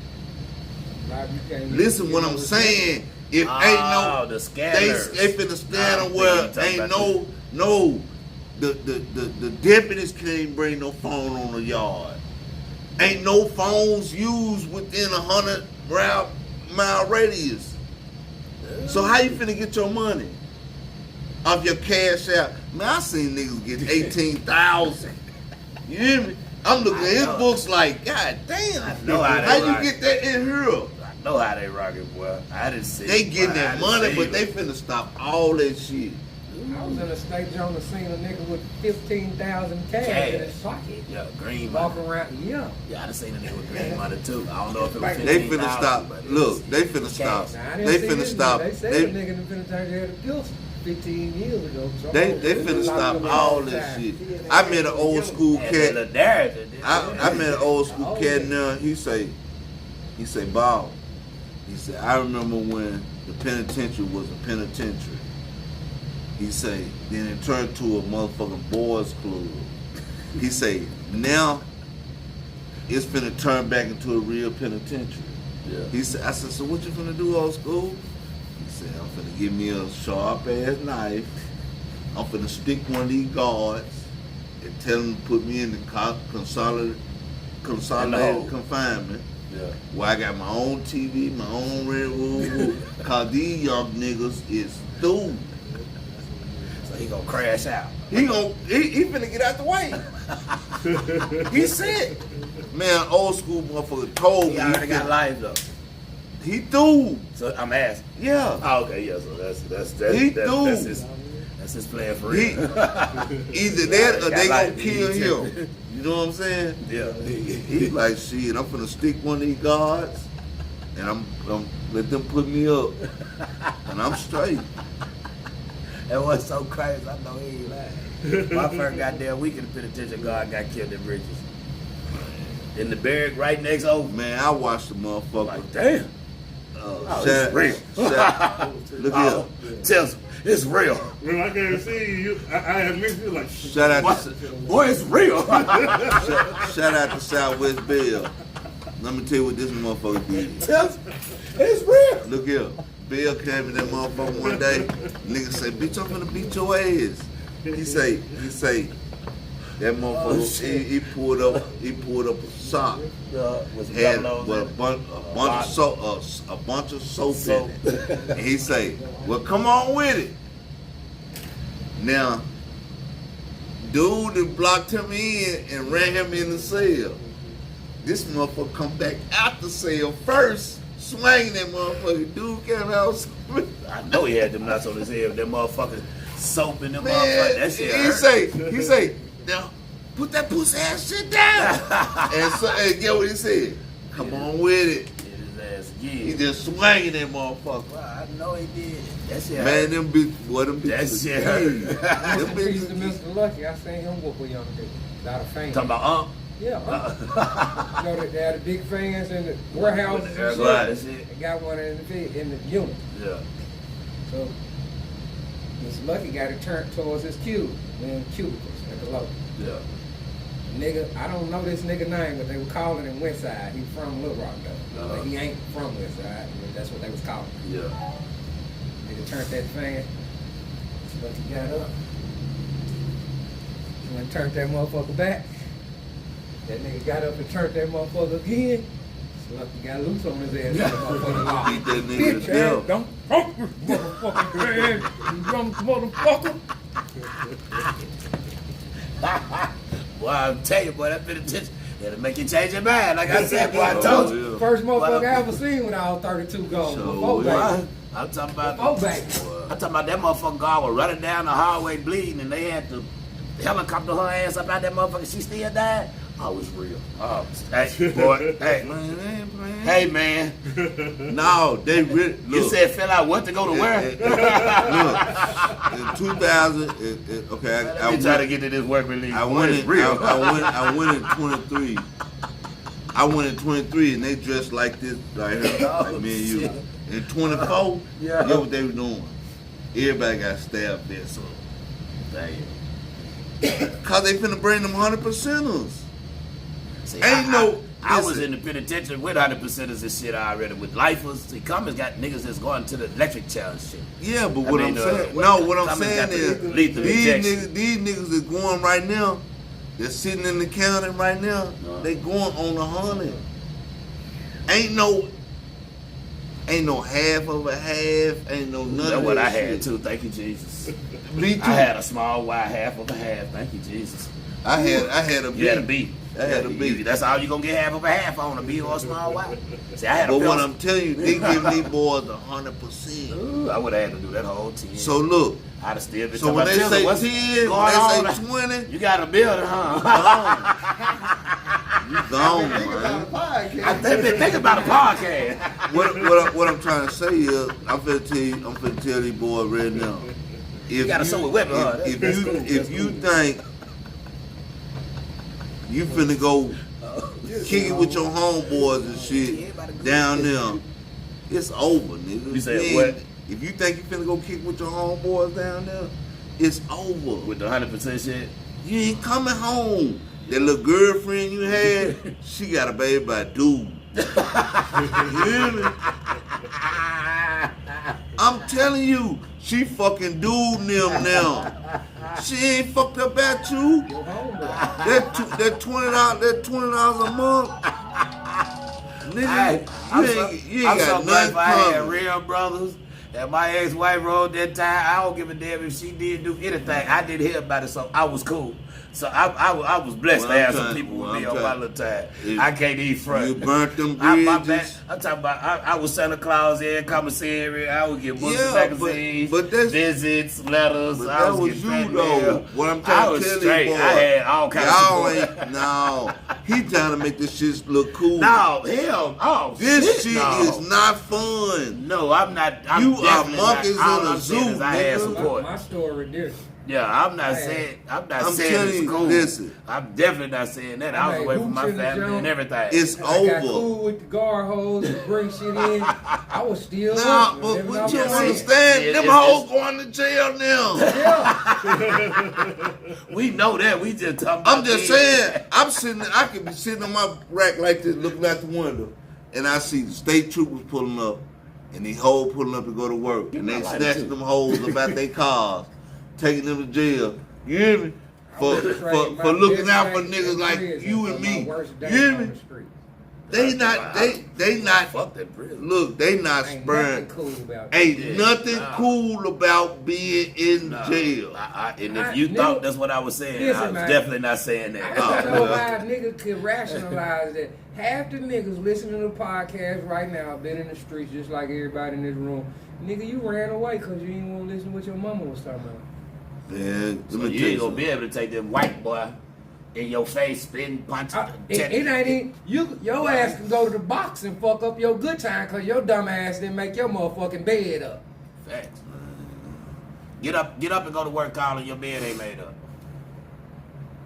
S5: Nah, you can't
S1: Listen
S5: get
S1: what
S5: no
S1: I'm
S5: receipt.
S1: saying. If
S2: Oh,
S1: ain't no,
S2: the
S1: they
S2: scanners.
S1: finna scan
S2: Nah,
S1: them where
S2: you talking
S1: ain't
S2: about
S1: no, the deputies can't even bring no phone on the yard. Ain't no phones used within 100-mile radius. So how you finna get your money off your cash out? Man, I seen niggas get 18,000. You hear me? I'm looking at his
S2: know.
S1: books like, God damn.
S2: know how they
S1: How you
S2: rock.
S1: get that in here?
S2: I know how they rock it, boy. I didn't see
S1: They
S2: it,
S1: getting
S2: boy. I
S1: that
S2: done
S1: money,
S2: seen
S1: but they
S2: it.
S1: finna stop all that shit.
S5: I was in a state joint and seen a nigga with 15,000 cash in his pocket.
S2: Yeah, green
S5: Walking
S2: money.
S5: around, yeah.
S2: Yeah, I done seen a nigga with green money too. I don't know if it was
S1: They
S2: 15,000,
S1: finna stop.
S2: but it
S1: Look,
S2: was
S1: they finna stop.
S2: cash.
S5: Now, I didn't
S1: They
S5: see
S1: finna
S5: this
S1: stop.
S5: nigga. They said
S1: They-
S5: the nigga in the penitentiary had a pistol 15 years ago. So
S1: They
S5: they
S1: finna
S5: locked
S1: stop
S5: him in
S1: all
S5: all the
S1: that
S5: time.
S1: shit. I met an old school
S2: And
S1: cat.
S2: the Darius,
S1: I met an old school cat now. He say, Bob. He said, I remember when the penitentiary was a penitentiary. He say, then it turned to a motherfucking boys club. He say, now it's finna turn back into a real penitentiary.
S2: Yeah.
S1: He said, I said, so what you finna do, old school? He said, I'm finna give me a sharp ass knife. I'm finna stick one of these guards and tell them to put me in the consolidated
S2: hole.
S1: confinement.
S2: Yeah.
S1: Where I got my own TV, my own red room. Cause these young niggas is through.
S2: So he gonna crash out.
S1: He finna get out the way. He said, man, old school motherfucker told me
S2: He already got life though.
S1: he through.
S2: So I'm asking.
S1: Yeah.
S2: Oh, okay, yeah. So that's
S1: He
S2: that's
S1: do.
S2: that's his plan for
S1: He
S2: real.
S1: either that or
S2: Got
S1: they gonna
S2: life,
S1: kill
S2: he
S1: him. You know what I'm saying?
S2: Yeah.
S1: He like, shit, I'm finna stick one of these guards and I'm let them put me up and I'm straight.
S2: That was so crazy. I know he ain't lying. My first goddamn week in the penitentiary, God got killed in Bridges. In the barrack right next over.
S1: Man, I watched the motherfucker.
S2: Like, damn.
S1: Oh,
S2: it's real.
S1: Look
S2: Oh,
S1: here.
S2: tells him, it's real.
S6: When I can't see you, I have mixed you like,
S1: Shout out
S2: What?
S1: to
S2: Boy, it's real.
S1: shout out to Southwest Bill. Let me tell you what this motherfucker did.
S2: tells him, it's real.
S1: Look here. Bill came in that motherfucker one day. Nigga say, bitch, I'm finna beat your ass. He say, that motherfucker, he pulled up a sock.
S2: Was
S1: Had with a bunch of soap in it. And he say, well, come on with it. Now, dude that blocked him in and ran him in the cell. This motherfucker come back out the cell first, swinging that motherfucker. Dude came out.
S2: I know he had them nuts on his head. That motherfucker soap in them motherfucker.
S1: Man,
S2: That shit
S1: he
S2: hurt.
S1: say, now put that pussy ass shit down. and get what he said? Come on with it.
S2: Hit his ass
S1: He
S2: again.
S1: just swinging that motherfucker.
S2: Well, I know he did. That shit
S1: Man,
S2: hurt.
S1: them bitches,
S2: That
S1: bitches.
S2: shit
S1: Them
S2: hurt.
S5: Peace to
S1: bitches.
S5: Mr. Lucky. I seen him whoop a young nigga without a fan.
S2: Talking about
S5: Yeah, you know, they had the big fans in the warehouses
S2: With the
S5: and
S2: airline
S5: shit.
S2: and shit.
S5: They got one in the unit.
S2: Yeah.
S5: So Mr. Lucky got it turned towards his cube, cubicles. at the local.
S2: Yeah.
S5: Nigga, I don't know this nigga name, but they were calling him Westside. He from Little Rock though. But he ain't from Westside. But that's what they was calling him.
S2: Yeah.
S5: Nigga turned that fan. But he got up. When he turned that motherfucker back, that nigga got up and turned that motherfucker again. Slucky got loose on his ass. That motherfucker locked.
S1: Beat that nigga
S5: Bitch
S1: to
S5: ass,
S1: death.
S5: don't fuck with motherfucking ass, you young motherfucker.
S2: Boy, I'm telling you, boy, that penitentiary, it'll make you change your mind. Like I said, boy, I told you.
S1: Yeah.
S5: First motherfucker I ever seen with all 32 goals.
S1: So,
S5: Before
S1: yeah.
S5: baby.
S2: I'm talking about,
S5: Before baby.
S2: I'm talking about that motherfucking guy was running down the hallway bleeding, and they had to helicopter her ass up out that motherfucker. She still died. Oh, it's real. Oh, hey, boy, hey, hey, man.
S1: No, they really
S2: You
S1: look.
S2: said fill out what to go to where?
S1: Look, in 2000, okay,
S2: Let me try to get to this work release.
S1: I
S2: Boy,
S1: went
S2: it's
S1: in,
S2: real.
S1: I went in 23. I went in 23 and they dressed like this right here,
S2: Oh,
S1: like me and you.
S2: shit.
S1: In 24,
S2: Yeah.
S1: guess what they were doing? Everybody got stabbed there, so.
S2: Damn.
S1: Cause they finna bring them 100%ers.
S2: See,
S1: Ain't no-
S2: I was
S1: listen.
S2: in the penitentiary with 100%ers and shit already with lifers. See, Cummins got niggas that's going to the electric chair and shit.
S1: Yeah, but
S2: I
S1: what
S2: mean,
S1: I'm saying,
S2: what-
S1: no, what I'm
S2: Cummins
S1: saying
S2: got the
S1: is,
S2: lethal injection.
S1: these niggas is going right now. They're sitting in the county right now. They going on 100. Ain't no half of a half. Ain't no none
S2: That's
S1: of
S2: what
S1: that
S2: I had
S1: shit.
S2: too. Thank you, Jesus.
S1: Me too.
S2: I had a small wide half of a half. Thank you, Jesus.
S1: I had a
S2: You had a
S1: B.
S2: B.
S1: I had a B.
S2: That's all you gonna get half of a half on a B or a small Y. See, I had a
S1: But what
S2: pencil.
S1: I'm telling you, they give me boys 100%.
S2: Ooh, I would have had to do that whole 10.
S1: So look,
S2: I'd have still been
S1: so
S2: talking
S1: when
S2: about
S1: they say
S2: what's
S1: 10,
S2: going
S1: when
S2: on?
S1: they say 20,
S2: You got a building, huh?
S1: you gone,
S3: Think about
S1: man.
S3: a podcast.
S2: I think about a podcast.
S1: What I'm trying to say is, I'm finna tell these boys right now. If
S2: got a solar weapon, huh?
S1: if you think you finna go kick it with your homeboys and shit down there, it's over, nigga.
S2: You said
S1: ain't-
S2: what?
S1: If you think you finna go kick with your homeboys down there, it's over.
S2: With the 100% shit.
S1: You ain't coming home. That little girlfriend you had, she got a baby by a dude. You hear me? I'm telling you, she fucking dude them now. She ain't fucked up at you.
S5: Your homeboy.
S1: That $20 a month. Nigga, you ain't got
S2: so glad
S1: nothing
S2: if I had
S1: coming.
S2: real brothers. And my ex-wife rode that time. I don't give a damn if she did do anything. I didn't hear about it, so I was cool. So I was blessed
S1: Well,
S2: to
S1: I'm
S2: have some
S1: trying-
S2: people
S1: well,
S2: with me
S1: I'm
S2: on my
S1: trying-
S2: little time.
S1: If
S2: I can't eat front.
S1: You burnt them
S2: My bad.
S1: bridges.
S2: I'm talking about I was Santa Claus in commissary. I would get books
S1: Yeah,
S2: and magazines,
S1: but that's-
S2: visits, letters.
S1: But
S2: I
S1: that
S2: was
S1: was
S2: getting
S1: you
S2: fat
S1: though.
S2: mail.
S1: What I'm
S2: I
S1: trying to
S2: was
S1: tell you,
S2: straight.
S1: boy.
S2: I had all kinds
S1: Y'all
S2: of support.
S1: ain't no. He trying to make this shit look cool.
S2: No, hell, oh
S1: This shit
S2: no.
S1: is not fun.
S2: No, I'm not. I'm
S1: You are
S2: definitely
S1: monkeys
S2: not. All
S1: in a
S2: I'm saying
S1: zoo,
S2: is I had
S1: nigga.
S2: support.
S5: My story different.
S2: Yeah, I'm not
S5: Hey.
S2: saying. I'm not
S1: I'm
S2: saying
S1: telling
S2: it's
S1: you,
S2: cool.
S1: listen.
S2: I'm definitely not saying that. I was
S5: Hey,
S2: away from my
S5: hoops in the
S2: family and
S5: jump.
S2: everything.
S1: It's
S5: I got
S1: over.
S5: cool with the guard hoes to bring shit in. I was still
S1: Nah,
S5: hustling,
S1: but
S5: living
S1: what
S5: off
S1: you
S5: my
S1: don't
S2: see,
S1: understand,
S2: it-
S1: them
S2: it's-
S1: hoes going to jail now.
S5: Yeah.
S2: We know that. We just talking about.
S1: I'm just saying, I could be sitting on my rack like this, looking out the window, and I see the state troopers pulling up, and these hoes pulling up to go to work, and they
S2: my lighter,
S1: snatching
S2: too.
S1: them hoes about their cars, taking them to jail. You hear me? For looking out for niggas like you and me. You hear me? They not.
S2: Fuck that prison.
S1: Look, they not
S5: Ain't
S1: spurring.
S5: nothing cool about it.
S1: Ain't
S2: Yeah,
S1: nothing
S2: nah.
S1: cool about being in
S2: Nah,
S1: jail.
S2: and if you
S5: Nigga,
S2: thought that's what I was saying,
S5: listen,
S2: I was
S5: man.
S2: definitely not saying
S5: I
S2: that.
S5: don't know
S1: well.
S5: how a nigga could rationalize that. Half the niggas listening to the podcast right now been in the streets just like everybody in this room. Nigga, you ran away because you didn't want to listen to what your mama was talking about.
S1: Man,
S2: So
S1: let me
S2: you
S1: tell
S2: ain't
S1: you
S2: gonna be
S1: something.
S2: able to take them white boy in your face, spin, punch.
S5: It ain't even, your ass can go to the box and fuck up your good time because your dumb ass didn't make your motherfucking bed up.
S2: Facts. Get up and go to work, Colin. Your bed ain't made up.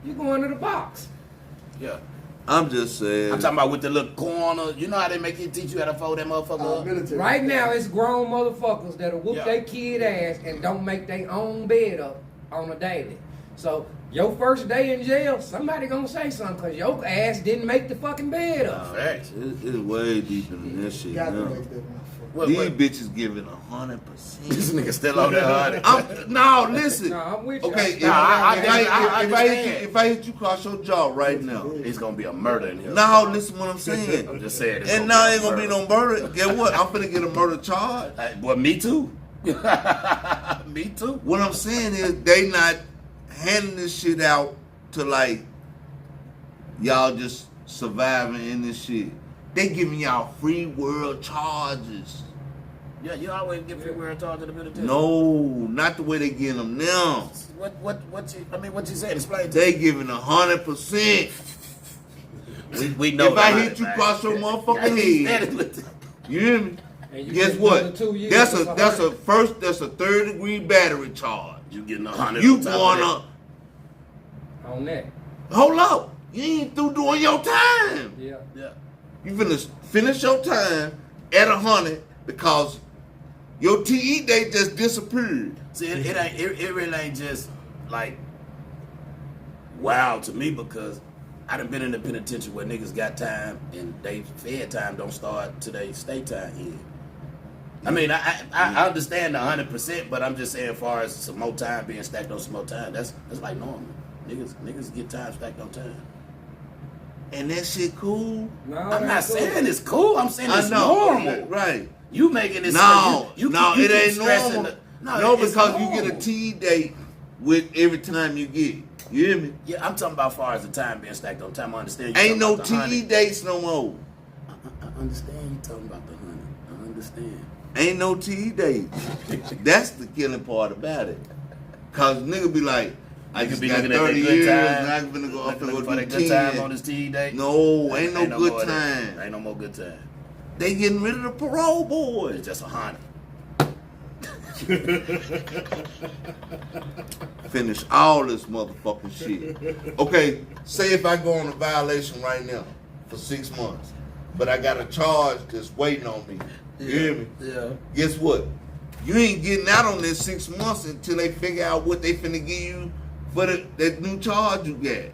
S5: You going to the box.
S2: Yeah.
S1: I'm just saying.
S2: I'm talking about with the little corner. You know how they make you teach you how to fold that motherfucker up?
S3: Military.
S5: Right now, it's grown motherfuckers that'll whoop
S2: Yeah.
S5: their kid ass and don't make their own bed up on a daily. So your first day in jail, somebody gonna say something because your ass didn't make the fucking bed up.
S2: Facts.
S1: It's way deeper than that shit
S7: Got to
S1: now.
S7: make that motherfucker.
S2: What,
S1: These
S2: what?
S1: bitches giving 100%.
S2: This nigga still on that 100.
S1: No, listen.
S5: No, I'm with you.
S1: Okay, if,
S2: Nah, I
S1: if I
S2: understand.
S1: if I hit you across your jaw right now,
S2: It's gonna be a murder in here.
S1: now listen what I'm saying.
S2: I'm just saying. it's
S1: And
S2: gonna
S1: now ain't gonna be
S2: murder.
S1: no murder. Guess what? I'm finna get a murder charge.
S2: Well, me too. Me too.
S1: What I'm saying is they not handing this shit out to like y'all just surviving in this shit. They giving y'all free world charges.
S2: Yeah, you always give free word talk to the military.
S1: No, not the way they getting them now.
S2: What you saying? Explain to
S1: They giving 100%.
S2: we know.
S1: If I
S2: about
S1: hit
S2: it,
S1: you
S2: man.
S1: across your
S2: Yeah,
S1: motherfucking
S2: he
S1: head,
S2: said it with-
S1: you hear me?
S5: And you
S1: Guess
S5: get
S1: what?
S5: another 2 years,
S1: That's
S5: it's
S1: a third degree battery charge.
S2: You getting 100.
S1: You
S2: on top of
S1: going
S2: that.
S1: up?
S5: on that.
S1: Hold up, you ain't through doing your time.
S5: Yeah.
S2: Yeah.
S1: You finna finish your time at 100 because your TE date just disappeared.
S2: See, it really ain't just like wow to me because I done been in the penitentiary where niggas got time and they fed time don't start till they stay time in. I mean, I understand the 100%, but I'm just saying, as far as some more time being stacked on some more time, that's like normal. Niggas get time stacked on time.
S1: And that shit cool.
S5: No,
S2: I'm not
S5: that's cool.
S2: saying it's cool. I'm saying
S1: I
S2: it's
S1: know.
S2: normal.
S1: Right.
S2: You making it
S1: No,
S2: you
S1: no,
S2: keep
S1: it ain't
S2: stressing
S1: normal.
S2: the-
S1: No,
S2: it's
S1: because you
S2: normal.
S1: get a TE date with every time you get. You hear me?
S2: Yeah, I'm talking about as far as the time being stacked on time. I understand. You
S1: Ain't no
S2: talking about the
S1: TE
S2: 100.
S1: dates no more.
S2: I understand you talking about the 100. I understand.
S1: Ain't no TE dates. That's the killing part about it. Cause nigga be like, I
S2: Nigga
S1: just
S2: be
S1: got
S2: looking at
S1: 30
S2: that good
S1: years
S2: time.
S1: and I'm finna go, I'm
S2: Looking
S1: finna
S2: for
S1: go
S2: that
S1: do
S2: good time
S1: 10.
S2: on this TE date.
S1: No, ain't no
S2: more
S1: good
S2: of that.
S1: time.
S2: Ain't no more good time.
S1: They getting rid of the parole
S2: It's
S1: boys.
S2: just 100.
S1: Finish all this motherfucking shit. Okay, say if I go on a violation right now for 6 months, but I got a charge that's waiting on me. You hear me?
S2: Yeah.
S1: Guess what? You ain't getting out on this 6 months until they figure out what they finna give you for that new charge you got.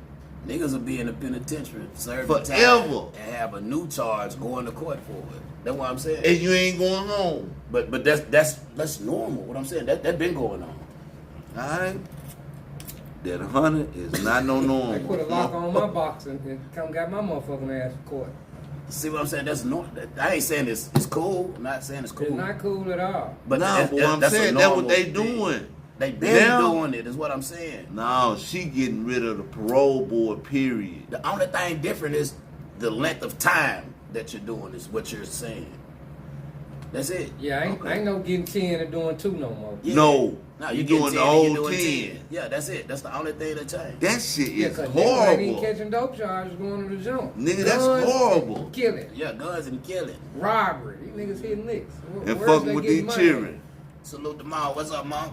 S2: Niggas will be in the penitentiary serving
S1: Forever.
S2: time and have a new charge going to court for it. That's what I'm saying.
S1: And you ain't going home.
S2: But that's normal. What I'm saying that been going on.
S1: Alright? That 100 is not no normal.
S5: They put a lock on my box and come got my motherfucking ass to court.
S2: See what I'm saying? That's normal. I ain't saying it's cool. I'm not saying it's cool.
S5: It's not cool at all.
S2: But
S1: Nah,
S2: that-
S1: but what I'm
S2: that's a
S1: saying, that's what
S2: normal
S1: they
S2: thing.
S1: doing.
S2: They been
S1: Now-
S2: doing it. Is what I'm saying.
S1: No, she getting rid of the parole board, period.
S2: The only thing different is the length of time that you're doing is what you're saying. That's it.
S5: Yeah, ain't no getting 10 and doing 2 no more.
S2: Yeah.
S1: No,
S2: No,
S1: you
S2: you
S1: doing
S2: doing
S1: the
S2: 10
S1: whole
S2: and you doing
S1: 10.
S2: 10. Yeah, that's it. That's the only thing that changed.
S1: That shit
S5: Yeah,
S1: is
S5: cause niggas ain't even
S1: horrible.
S5: catching dope charges going to the jump.
S1: Nigga, that's
S5: Guns,
S1: horrible.
S5: Killing,
S2: Yeah, guns and killing.
S5: robbery. These niggas hitting licks.
S1: And
S5: Where's
S1: fucking
S5: they
S1: with
S5: getting
S1: these
S5: money?
S1: children.
S2: Salute to Mom. What's up, Mom?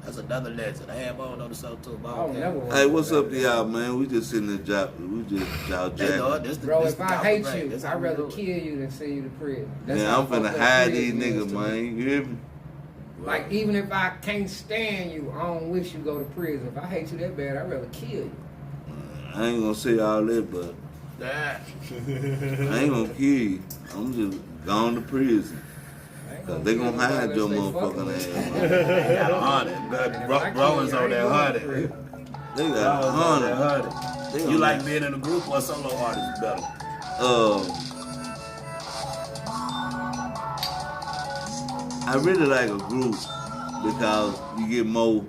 S2: That's another legend. I have on the show too.
S5: I don't never
S1: Hey, what's up to y'all, man? We just sitting there we just y'all
S2: Hey, dog,
S1: jacking.
S5: Bro, if I hate you, I'd rather kill you than send you to prison. That's
S1: Man,
S5: how
S1: I'm finna
S5: fucked up
S1: hide
S5: prison
S1: these
S5: is
S1: niggas,
S5: to me.
S1: man. You hear me?
S5: Like, even if I can't stand you, I don't wish you go to prison. If I hate you that bad, I'd rather kill you.
S1: I ain't gonna say all that, but
S2: Yeah.
S1: I ain't gonna kill you. I'm just gone to prison.
S5: I ain't
S1: Cause they
S5: kill
S1: gonna hide
S5: nobody
S1: your
S5: unless they fucking
S1: motherfucking
S5: with
S1: ass.
S5: me.
S1: Man.
S2: They got 100. Bro is on that 100.
S1: They
S2: Bro
S1: got
S2: is on that
S1: 100.
S2: 100.
S1: They
S2: You
S1: on
S2: like
S1: that.
S2: being in a group or a solo artist better?
S1: I really like a group because you get more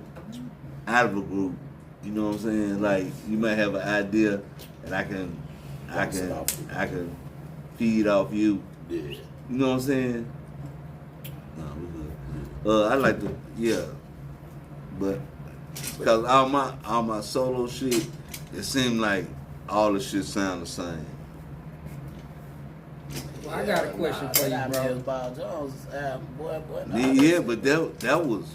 S1: out of a group. You know what I'm saying? Like you might have an idea, and I can feed off you.
S2: Yeah.
S1: You know what I'm saying? No, we good. I like to, yeah, but because all my solo shit, it seemed like all the shit sound the same.
S5: Well, I got a question for you, bro.
S2: Bob Jones, boy.
S1: Yeah, but that was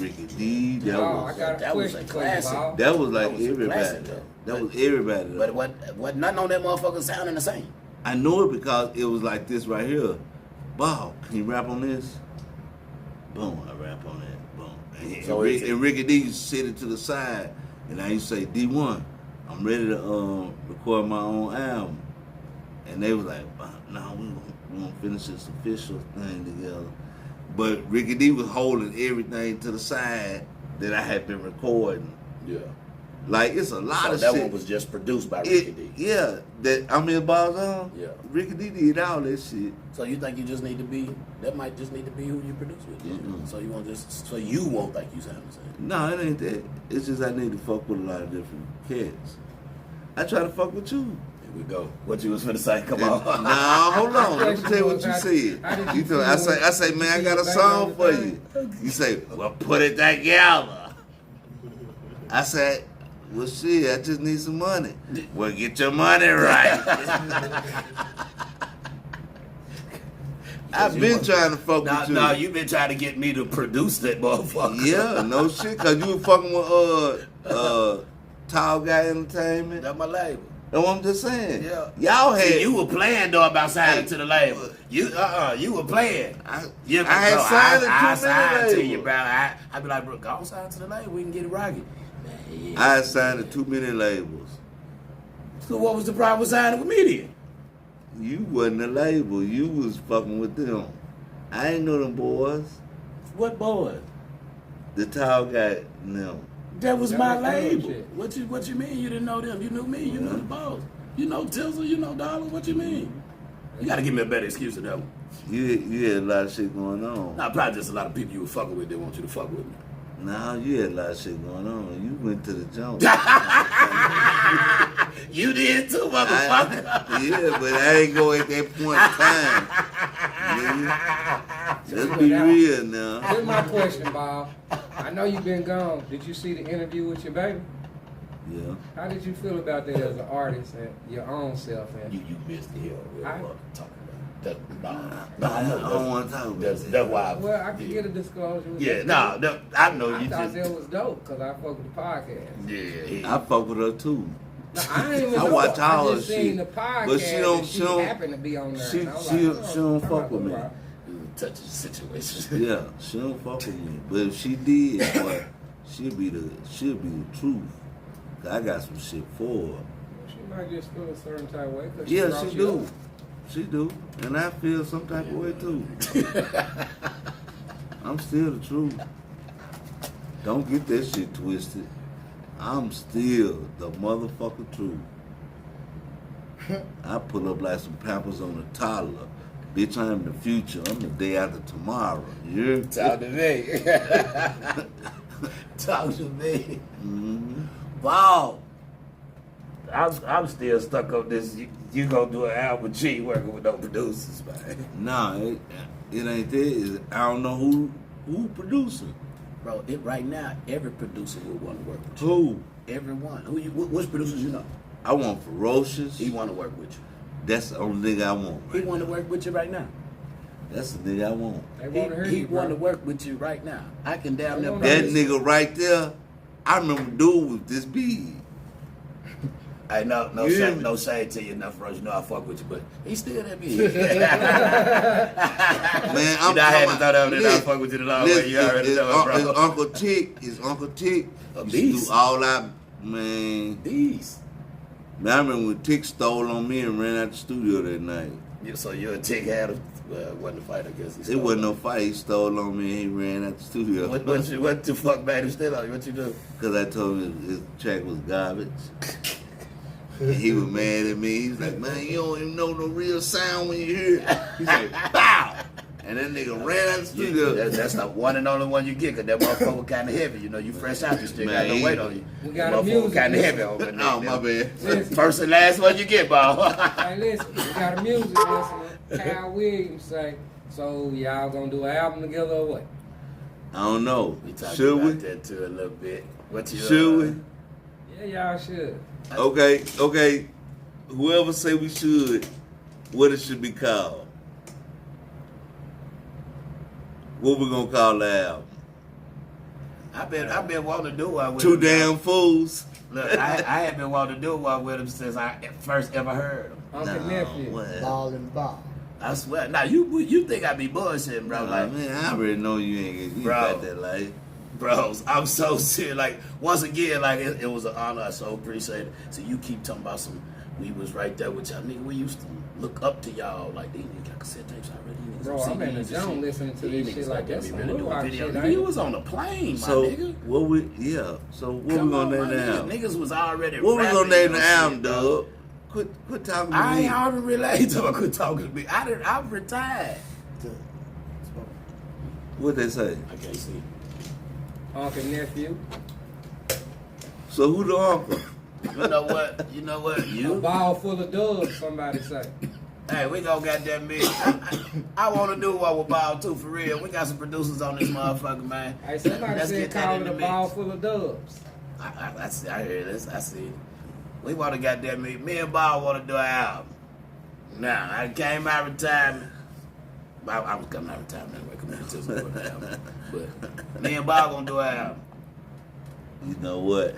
S1: Ricky D. That
S5: Oh, I
S1: was
S5: got a
S2: that was
S5: question
S2: a
S5: for you,
S2: classic.
S5: Bob.
S1: that was like
S2: That was a
S1: everybody.
S2: classic, though.
S1: That was everybody. though.
S2: But what nothing on that motherfucker sounding the same.
S1: I know it because it was like this right here. Bob, can you rap on this? Boom, I rap on that. Boom. And,
S2: So is it-
S1: and Ricky D used to sit it to the side, and I used to say, D1, I'm ready to record my own album. And they was like, no, we gonna finish this official thing together. But Ricky D was holding everything to the side that I had been recording.
S2: Yeah.
S1: Like, it's a lot
S2: So
S1: of
S2: that
S1: shit.
S2: one was just produced by Ricky D.
S1: Yeah, that I'm in Balzon.
S2: Yeah.
S1: Ricky D did all that shit.
S2: So you think you just need to be? That might just need to be who you produce with.
S1: Mm-mm.
S2: So you won't just. So you won't think you sound the same.
S1: No, it ain't that. It's just I need to fuck with a lot of different cats. I try to fuck with you.
S2: Here we go. What you was finna say? Come
S1: And-
S2: on.
S1: Nah, hold on. Let me tell you what you
S5: How
S1: said.
S5: did
S1: You
S5: you
S1: tell, I
S5: feel
S1: say,
S5: when
S1: man, I
S5: you
S1: got a
S5: back
S1: song
S5: on
S1: for
S5: the
S1: you.
S5: thing?
S1: You say, well, put it together. I said, well, shit, I just need some money. Well, get your money right. I've been trying to fuck with you.
S2: No, you've been trying to get me to produce that motherfucker.
S1: Yeah, no shit, cause you were fucking with Tall Guy Entertainment.
S2: That's my label.
S1: That's what I'm just saying.
S2: Yeah.
S1: Y'all had
S2: See, you were playing though about signing to the label. You you were playing.
S1: I
S2: You,
S1: had
S2: bro,
S1: signed
S2: I
S1: it
S2: signed
S1: to
S2: to
S1: many
S2: you,
S1: labels.
S2: bro. I'd be like, bro, go sign to the label. We can get it rocking. Man,
S1: I had signed to too many labels.
S2: So what was the problem with signing with me then?
S1: You wasn't a label. You was fucking with them. I ain't know them boys.
S2: What boy?
S1: The Tall Guy, no.
S2: That was
S5: That
S2: my
S5: was their
S2: label.
S5: shit.
S2: What you mean you didn't know them? You knew me. You knew the boss. You know Tizzle. You know Dollar. What you mean? You gotta give me a better excuse than that one.
S1: You had a lot of shit going on.
S2: Nah, probably just a lot of people you were fucking with that want you to fuck with me.
S1: Nah, you had a lot of shit going on. You went to the jump.
S2: You did too, motherfucker.
S1: Yeah, but I ain't go at that point in time. Nigga. Let's be real now.
S5: Here's my question, Bob. I know you've been gone. Did you see the interview with your baby?
S1: Yeah.
S5: How did you feel about that as an artist and your own self? And
S2: You missed the hell with
S5: I-
S2: what I'm talking about. That,
S1: I don't want to talk about
S2: That's
S1: that.
S2: why.
S5: well, I could get a disclosure. With
S2: Yeah,
S5: that.
S2: no, I know
S5: I
S2: you
S5: thought
S2: just.
S5: that was dope because I fuck with the podcast.
S2: Yeah,
S1: I fuck with her too.
S5: No, I ain't even
S1: I
S5: know.
S1: watch all
S5: I
S1: her
S5: just seen
S1: shit.
S5: the podcast.
S1: But she don't-
S5: and
S1: she don't-
S5: happened to be on there.
S1: she-
S5: and I was
S1: she-
S5: like,
S1: she don't
S5: I'm
S1: fuck with me.
S5: about to
S2: touchy situation.
S1: Yeah, she don't fuck with me. But if she did, boy, she'll be the truth. 'Cause I got some shit for her.
S5: She might just feel a certain type of way. 'cause
S1: Yeah,
S5: brought
S1: she
S5: you
S1: do.
S5: up.
S1: She do. And I feel some type of way too. I'm still the truth. Don't get that shit twisted. I'm still the motherfucker truth. I pull up like some Pampers on a toddler. Bitch, I'm the future. I'm the day after tomorrow. You
S2: Talk to me. Talk to me.
S1: Mm-hmm.
S2: Wow. I'm still stuck on this. You gonna do an album with G working with no producers, man.
S1: Nah, it ain't that. I don't know who producing.
S2: Bro, right now, every producer would want to work with you.
S1: Who?
S2: Everyone. Which producers you know?
S1: I want Ferocious.
S2: He want to work with you.
S1: That's the only nigga I want.
S2: He
S1: Right
S2: want to
S1: now.
S2: work with you right now.
S1: That's the nigga I want.
S5: They want to hear
S2: He
S5: you,
S2: want to
S5: bro.
S2: work with you right now. I can damn
S5: They
S2: near
S5: wanna
S1: That
S2: promise.
S1: nigga right there, I remember dude was this big.
S2: Hey, no
S1: Yeah.
S2: shade, no shade to you, enough, bro. You know I fuck with you, but he's still that big. Man,
S1: Man,
S2: you
S1: I'm
S2: know, I had to
S1: talking
S2: throw that
S1: about-
S2: out there. I fuck with you the long way. You already
S1: his,
S2: know,
S1: his
S2: bro.
S1: Uncle Tick, his Uncle Tick,
S2: A
S1: used to do
S2: beast.
S1: all that, man.
S2: These.
S1: Man, I remember when Tick stole on me and ran out the studio that night.
S2: So you're a tick had a wasn't a fight, I guess. He
S1: It
S2: stole.
S1: wasn't no fight. He stole on me and he ran out the studio.
S2: What the fuck made him steal on you? What you do?
S1: Because I told him his track was garbage. And he was mad at me. He was like, man, you don't even know the real sound when you hear it. He said, bow! And that nigga ran out the studio.
S2: That's the one and only one you get, because that motherfucker kind of heavy. You know, you fresh out, you still got
S1: Man,
S2: no weight on you.
S5: We got
S2: That
S5: a music
S2: motherfucker kind of
S5: listen.
S2: heavy on the
S1: Oh, my bad.
S5: Listen.
S2: First and last one you get, ball.
S5: Hey, listen, we got a music listener. Kyle Williams say, so y'all gonna do an album together or what?
S1: I don't know.
S2: We talked
S1: Should
S2: about
S1: we?
S2: that too a little bit. What you
S1: Should we?
S5: Yeah, y'all should.
S1: Okay. Whoever say we should, what it should be called? What we gonna call the album?
S2: I've been wanting to do one with
S1: Two
S2: him.
S1: Damn Fools?
S2: Look, I had been wanting to do one with him since I first ever heard him.
S5: Uncle Nephew.
S1: what?
S7: Ball and ball.
S2: I swear. Now you think I be bullshitting, bro?
S1: Nah,
S2: Like,
S1: man, I already know you ain't
S2: Bro.
S1: got that life.
S2: bros, I'm so serious. Like, once again, like, it was an honor. I so appreciate it. So you keep talking about we was right there with y'all. Nigga, we used to look up to y'all. Like, these niggas got cassette tapes already. Niggas
S5: Bro,
S2: some
S5: I'm in the
S2: CDs and
S5: zone
S2: shit.
S5: listening to
S2: These
S5: this shit
S2: niggas
S5: like
S2: got
S5: that's
S2: me
S5: some
S2: really
S5: Lil
S2: doing
S5: Rock
S2: video.
S5: shit,
S2: Nigga,
S5: ain't
S2: you
S5: it?
S2: was on the plane, my
S1: So
S2: nigga.
S1: what we So what
S2: Come
S1: we
S2: on,
S1: gonna
S2: my
S1: name the
S2: nigga.
S1: album?
S2: Niggas was already
S1: What we
S2: rapping
S1: gonna name
S2: your
S1: the album,
S2: shit, dog.
S1: dog? Quit talking to
S2: I
S1: me.
S2: ain't already related to her. Quit talking to me. I'm retired.
S1: What they say?
S2: I can't see.
S5: Uncle nephew.
S1: So who the uncle?
S2: You know what? You know what?
S5: A
S2: You.
S5: ball full of dubs, somebody say.
S2: Hey, we gonna get that bitch. I want to do one with Ball too, for real. We got some producers on this motherfucker, man.
S5: Hey, somebody
S2: Let's
S5: said
S2: get that
S5: call
S2: in
S5: it
S2: the
S5: a
S2: mix.
S5: ball full of dubs.
S2: I see. I hear this. I see it. We want to get that me. Me and Ball want to do an album. Now, I came out of retirement. I was coming out of retirement anyway. Come on, tell me what the album. But me and Ball gonna do an album.
S1: You know what?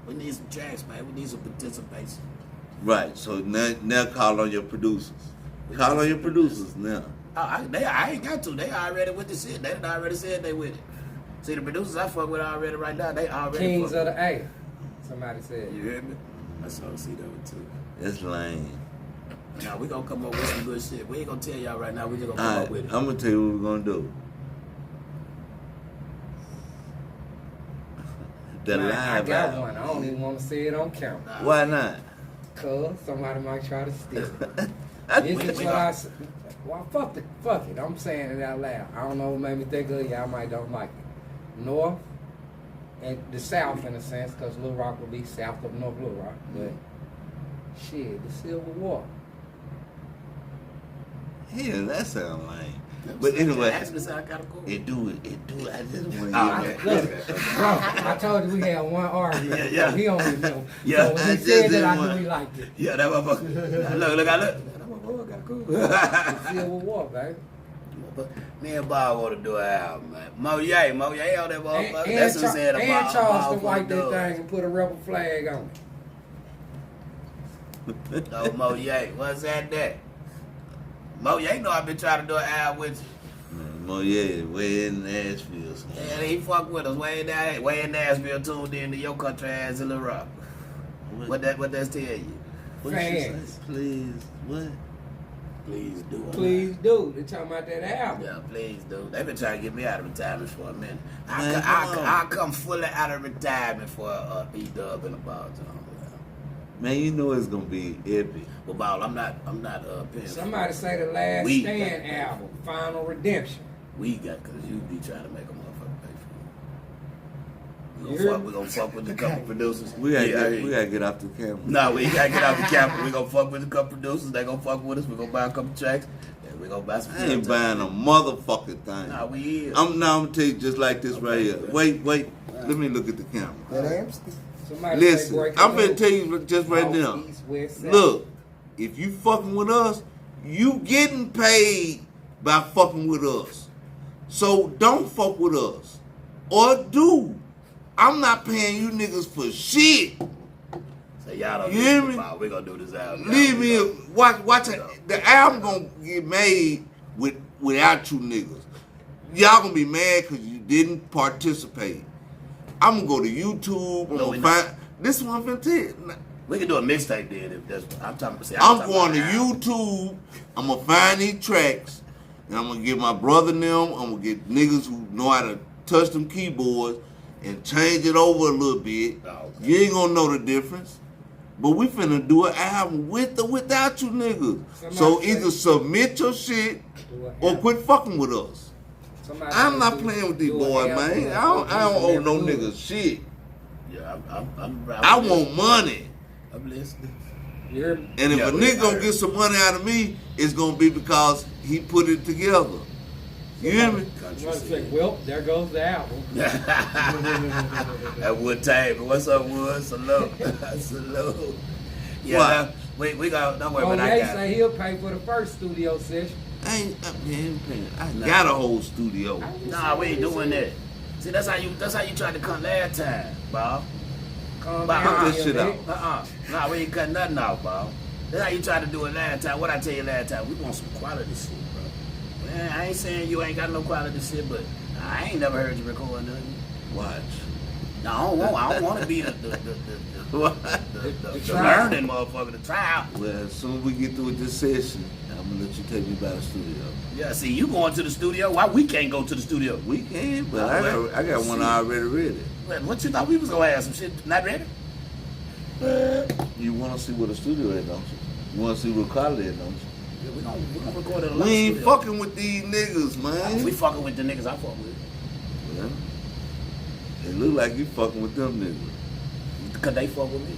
S2: We need some tracks, man. We need some participation.
S1: Right. So now call on your producers. Call on your producers now.
S2: I ain't got to. They already with the shit. They done already said they with it. See, the producers I fuck with already right now, they already
S5: Kings
S2: fuck
S5: of
S2: with
S5: the A. Somebody said.
S2: You hear me? I saw see that one too.
S1: That's lame.
S2: Now we gonna come up with some good shit. We ain't gonna tell y'all right now. We just gonna
S1: All
S2: come
S1: right.
S2: up with it.
S1: I'm gonna tell you what we're gonna do. The
S5: Man, I
S1: live
S5: got
S1: album.
S5: one. I don't even want to say it on camera.
S1: Why not?
S5: Cause somebody might try to steal it.
S2: We-
S5: This is
S2: we
S5: what
S2: got-
S5: I said. Well, fuck it. I'm saying it out loud. I don't know what made me think of it. Y'all might don't like it. North and the South in a sense, because Little Rock will be south of North Little Rock. But shit, the Civil War.
S1: Yeah, that sound lame. But anyway,
S2: Actually, I gotta go.
S1: it do. I just want
S2: Oh,
S1: to
S2: okay.
S5: Look, bro, I told you we had one argument.
S2: Yeah.
S5: He don't even know.
S2: Yeah,
S5: So when
S1: I
S5: he
S1: just
S5: said that,
S1: didn't
S2: uh,
S5: I
S1: want-
S5: knew he liked it.
S2: Yeah, that motherfucker. Look, I look. That motherfucker gotta go.
S5: The Civil War, baby.
S2: Me and Bob want to do an album, man. Mo Ye on that motherfucker.
S5: And,
S2: That's what said
S5: and
S2: about
S5: Charleston
S2: Bob
S5: white that
S2: for
S5: thing and put a rebel flag on it.
S2: No, Mo Ye. What's that? Mo Ye know I've been trying to do an album with you.
S1: Oh yeah, way in Nashville.
S2: And he fuck with us way in Nashville, tuned in to your country ass in the rock. What that's tell you?
S1: What did she say?
S5: Fans.
S1: Please, what?
S2: Please do it.
S5: Please do. They talking about that album.
S2: Yeah, please do. They've been trying to get me out of retirement for a minute.
S1: Man, come on.
S2: I come fully out of retirement for E-Dub and a ball zone.
S1: Man, you know it's gonna be epic.
S2: But Ball, I'm not paying.
S5: Somebody say the Last
S2: We
S5: Stand
S2: got-
S5: album, Final Redemption.
S2: We got, cause you be trying to make a motherfucker pay for it.
S5: You hear me?
S2: We gonna fuck with a couple producers.
S1: We gotta,
S2: Yeah, I hear
S1: we
S2: you.
S1: gotta get off the camera.
S2: No, we gotta get out the camera. We gonna fuck with a couple producers. They gonna fuck with us. We gonna buy a couple tracks. And we gonna buy some.
S1: I ain't buying a motherfucking thing.
S2: Nah, we is.
S1: I'm gonna tell you just like this right here. Wait. Let me look at the camera.
S5: Somebody say
S1: Listen,
S5: break
S1: I'm
S5: it
S1: gonna
S5: loose.
S1: tell you just right
S5: North,
S1: now.
S5: East, West, South.
S1: Look, if you fucking with us, you getting paid by fucking with us. So don't fuck with us. Or do. I'm not paying you niggas for shit.
S2: So y'all don't
S1: You hear
S2: do
S1: me?
S2: this. We gonna do this album.
S1: Leave me watch it. The album gonna get made without you niggas. Y'all gonna be mad because you didn't participate. I'm gonna go to YouTube. I'm
S2: No,
S1: gonna
S2: we
S1: find this one for
S2: We can do a mixtape then if that's what I'm talking about.
S1: I'm going to YouTube. I'm gonna find these tracks, and I'm gonna get my brother and them. I'm gonna get niggas who know how to touch them keyboards and change it over a little bit.
S2: Oh, okay.
S1: You ain't gonna know the difference. But we finna do an album with or without you niggas.
S5: Somebody
S1: So
S5: say-
S1: either submit your shit
S5: Do an
S1: or
S5: album.
S1: quit fucking with us.
S5: Somebody
S1: I'm
S5: say
S1: not
S5: do-
S1: playing with these
S5: do an
S1: boys,
S5: album
S1: man.
S5: of
S1: I don't owe no
S5: Never Good.
S1: niggas shit.
S2: Yeah, I'm
S1: I want money.
S2: I'm listening.
S5: You hear me?
S1: And if
S2: Yeah,
S1: a
S2: we
S1: nigga gonna
S2: heard.
S1: get some money out of me, it's gonna be because he put it together. You hear me?
S2: Country
S5: One sec.
S2: city.
S5: Well, there goes the album.
S2: That Wood Table. What's up, Wood? Salute. Salute. Yeah,
S1: What?
S2: we got. Don't worry
S5: Oh,
S2: about it.
S5: they
S2: I got
S5: say
S2: it.
S5: he'll pay for the first studio session.
S1: I
S2: Nah.
S1: got a whole studio.
S2: Nah, we ain't doing that. See, that's how you tried to cut last time, Bob.
S5: Calm
S2: Bob,
S5: down,
S1: cut this shit
S5: Nick.
S1: out.
S2: Nah, we ain't cutting nothing out, Bob. That's how you tried to do it last time. What I tell you last time? We want some quality shit, bro. Man, I ain't saying you ain't got no quality shit, but I ain't never heard you record nothing.
S1: Watch.
S2: No, I don't want to be the
S1: What?
S2: learning motherfucker, the trial.
S1: Well, as soon as we get through with this session, I'm gonna let you take me by the studio.
S2: Yeah, see, you going to the studio? Why we can't go to the studio?
S1: We can, but
S2: Oh,
S1: I got one already ready.
S2: What you thought we was gonna have some shit not ready?
S1: You wanna see what the studio is, don't you? You wanna see what quality is, don't you?
S2: Yeah, we gonna record it a
S1: We
S2: lot.
S1: ain't fucking with these niggas, man.
S2: We fucking with the niggas I fuck with.
S1: Well, it look like you fucking with them niggas.
S2: Cause they fuck with me.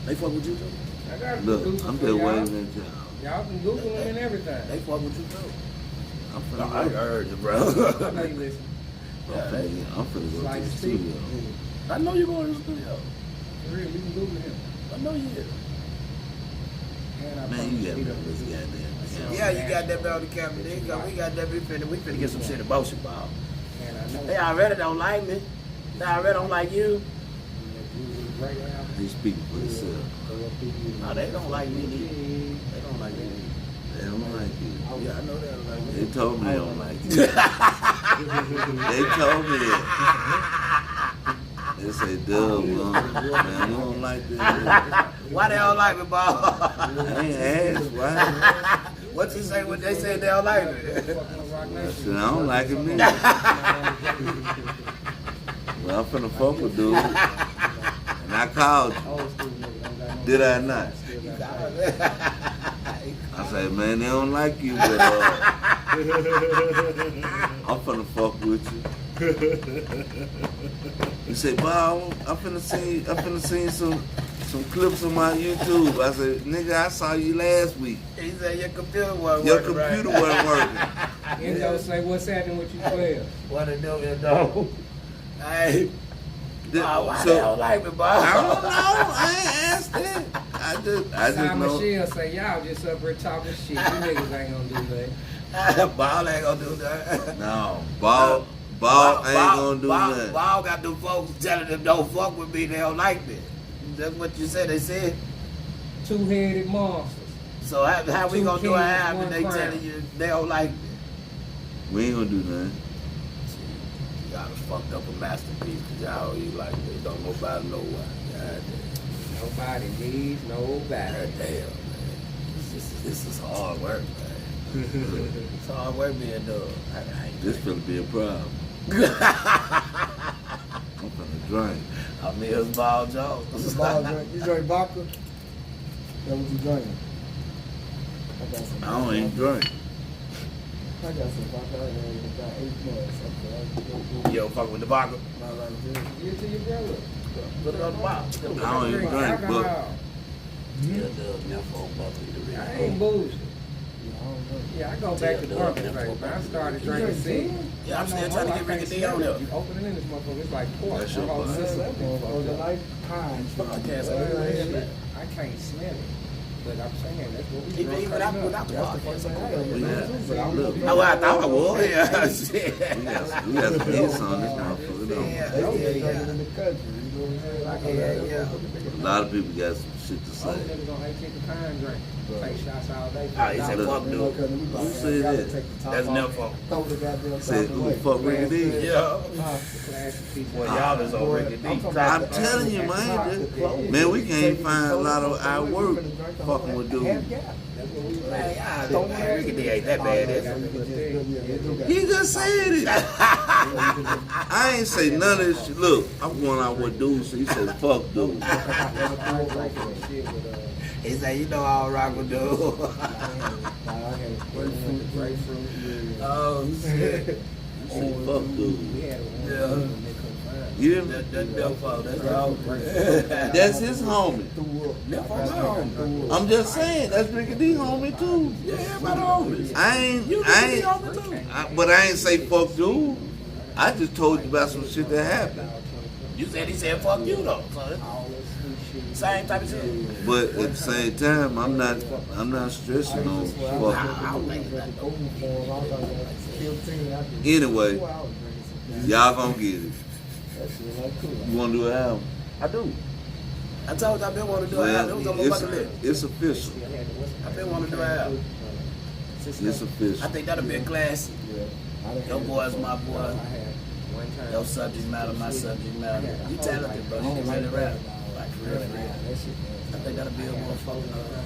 S2: They fuck with you too.
S5: I got
S1: Look,
S5: Google
S1: I'm
S5: for
S1: just
S5: y'all.
S1: waiting at y'all.
S5: Y'all can Google them and everything.
S2: They fuck with you too.
S1: I'm
S2: No,
S1: finna
S2: I
S1: go.
S2: heard you, bro.
S5: I know you listen.
S1: I'm finna go
S5: Like
S1: to the
S5: Steve.
S1: studio.
S2: I know you're going to the studio.
S5: For real, you can Google him.
S2: I know you is.
S5: And I
S1: Man, you got me
S5: promise
S1: on this goddamn.
S2: Yeah, you got that on the camera. There you go. We got that. We finna get some shit in motion, Bob.
S5: And I know
S2: They already don't like me. They already don't like you.
S5: right now.
S1: He's speaking for himself.
S2: No, they don't like me neither. They don't like me neither.
S1: They don't like you.
S2: Yeah, I know they don't like me.
S1: They told me they don't like you. They told me that. They say, Dub, man, we don't like that.
S2: Why they don't like me, Bob?
S1: I ain't asked why.
S2: What you say when they say they don't like me?
S1: I said, I don't like him neither. Well, I'm finna fuck with dude. And I called you. Did I not? I said, man, they don't like you, but I'm finna fuck with you. He said, Bob, I'm finna see some clips on my YouTube. I said, nigga, I saw you last week.
S2: He said your computer wasn't
S1: Your
S2: working
S1: computer
S2: right.
S1: wasn't working.
S5: Enzo say, what's happening with you 12?
S2: What to do, Endo? Hey, why they
S1: So,
S2: don't like me, Bob?
S1: I don't know. I ain't asked that. I just
S5: Simon
S1: know.
S5: Michelle say, y'all just up here talking shit. You niggas ain't gonna do that.
S2: Ball ain't gonna do that.
S1: No, Ball ain't gonna do that.
S2: Ball got them folks telling them don't fuck with me, they don't like me. That's what you said, they said.
S5: Two-headed monsters.
S2: So how we
S5: Two
S2: gonna do
S5: kings,
S2: a half
S5: one
S2: and they
S5: crown.
S2: telling you they don't like me?
S1: We ain't gonna do nothing.
S2: Y'all done fucked up a masterpiece, cause y'all you like me, don't nobody know why. God
S5: Nobody needs nobody.
S2: damn, man. This is hard work, man. It's hard work being done.
S1: This finna be a problem. I'm finna drink.
S2: I'm Mills Ball Jones.
S7: You drink vodka? That what you drinking? I got some.
S1: I don't even drink.
S7: I got some vodka. I ain't got 8 months.
S2: You don't fuck with the vodka?
S7: Not like this.
S5: Give it to your brother.
S2: Put it on the bottle.
S1: I don't even drink, but
S5: alcohol. I ain't bullshit. Yeah, I go back to pumpkin face, man. I started drinking cigs.
S2: Yeah, I'm still trying to get Ricky D on there.
S5: You open it in this motherfucker, it's like pork.
S1: That's your
S5: My whole
S1: bud.
S5: system be
S7: Oh,
S5: fucked
S7: the
S5: up.
S7: life pine.
S2: Podcast.
S5: I can't smell it, but I'm saying that's what we
S2: Even
S5: drunk right
S2: without the
S5: now.
S2: podcast.
S1: we got, look,
S2: Oh, I thought I would. Yeah, shit.
S1: we got some hits on this motherfucker. Don't we?
S7: They don't get drinking in the country. You know what I'm saying?
S2: Yeah.
S1: A lot of people got some shit to
S5: All
S1: say.
S5: niggas on 18 the pine drink. Take shots all day.
S2: Oh, he said, fuck
S7: You know,
S2: dude.
S7: 'cause we about
S1: Who
S7: to
S1: said
S7: gotta
S1: that?
S7: take the top
S2: That's
S7: off,
S2: never fuck.
S7: Throw the goddamn
S1: Said,
S7: top
S1: who
S7: away.
S1: the fuck Ricky D?
S2: Yeah.
S5: Classic piece of
S2: Well, y'all is on Ricky D.
S1: I'm telling you, man. Man, we can't find a lot of our work fucking with dudes.
S2: Man, don't man, Ricky D ain't that bad, is it?
S1: He just said it. I ain't say none of this shit. Look, I'm going out with dudes, so he said, fuck dudes.
S2: He said, you know I don't rock with dude. Oh, shit.
S1: He said, fuck dudes.
S2: Yeah.
S1: You hear me?
S2: That's Nelfo, that's all.
S1: That's his homie.
S2: Nelfo, home.
S1: I'm just saying, that's Ricky D homie too.
S2: Yeah, everybody homies.
S1: But I ain't say fuck dude. I just told you about some shit that happened.
S2: You said he said fuck you though. So it's same type of shit.
S1: But at the same time, I'm not stressing on fuck.
S2: I don't think it's that.
S1: Anyway, y'all gonna get it. You wanna do an album?
S2: I do. I told you I've been wanting to do an album. It was on my bucket list.
S1: It's official.
S2: I've been wanting to do an album.
S1: It's official.
S2: I think that'll be a classic. Your boy's my boy.
S5: One time.
S2: Your subject matter, my subject matter. You talented, bro. You can really rap. Like, for real, for real. I think that'll be a motherfucker.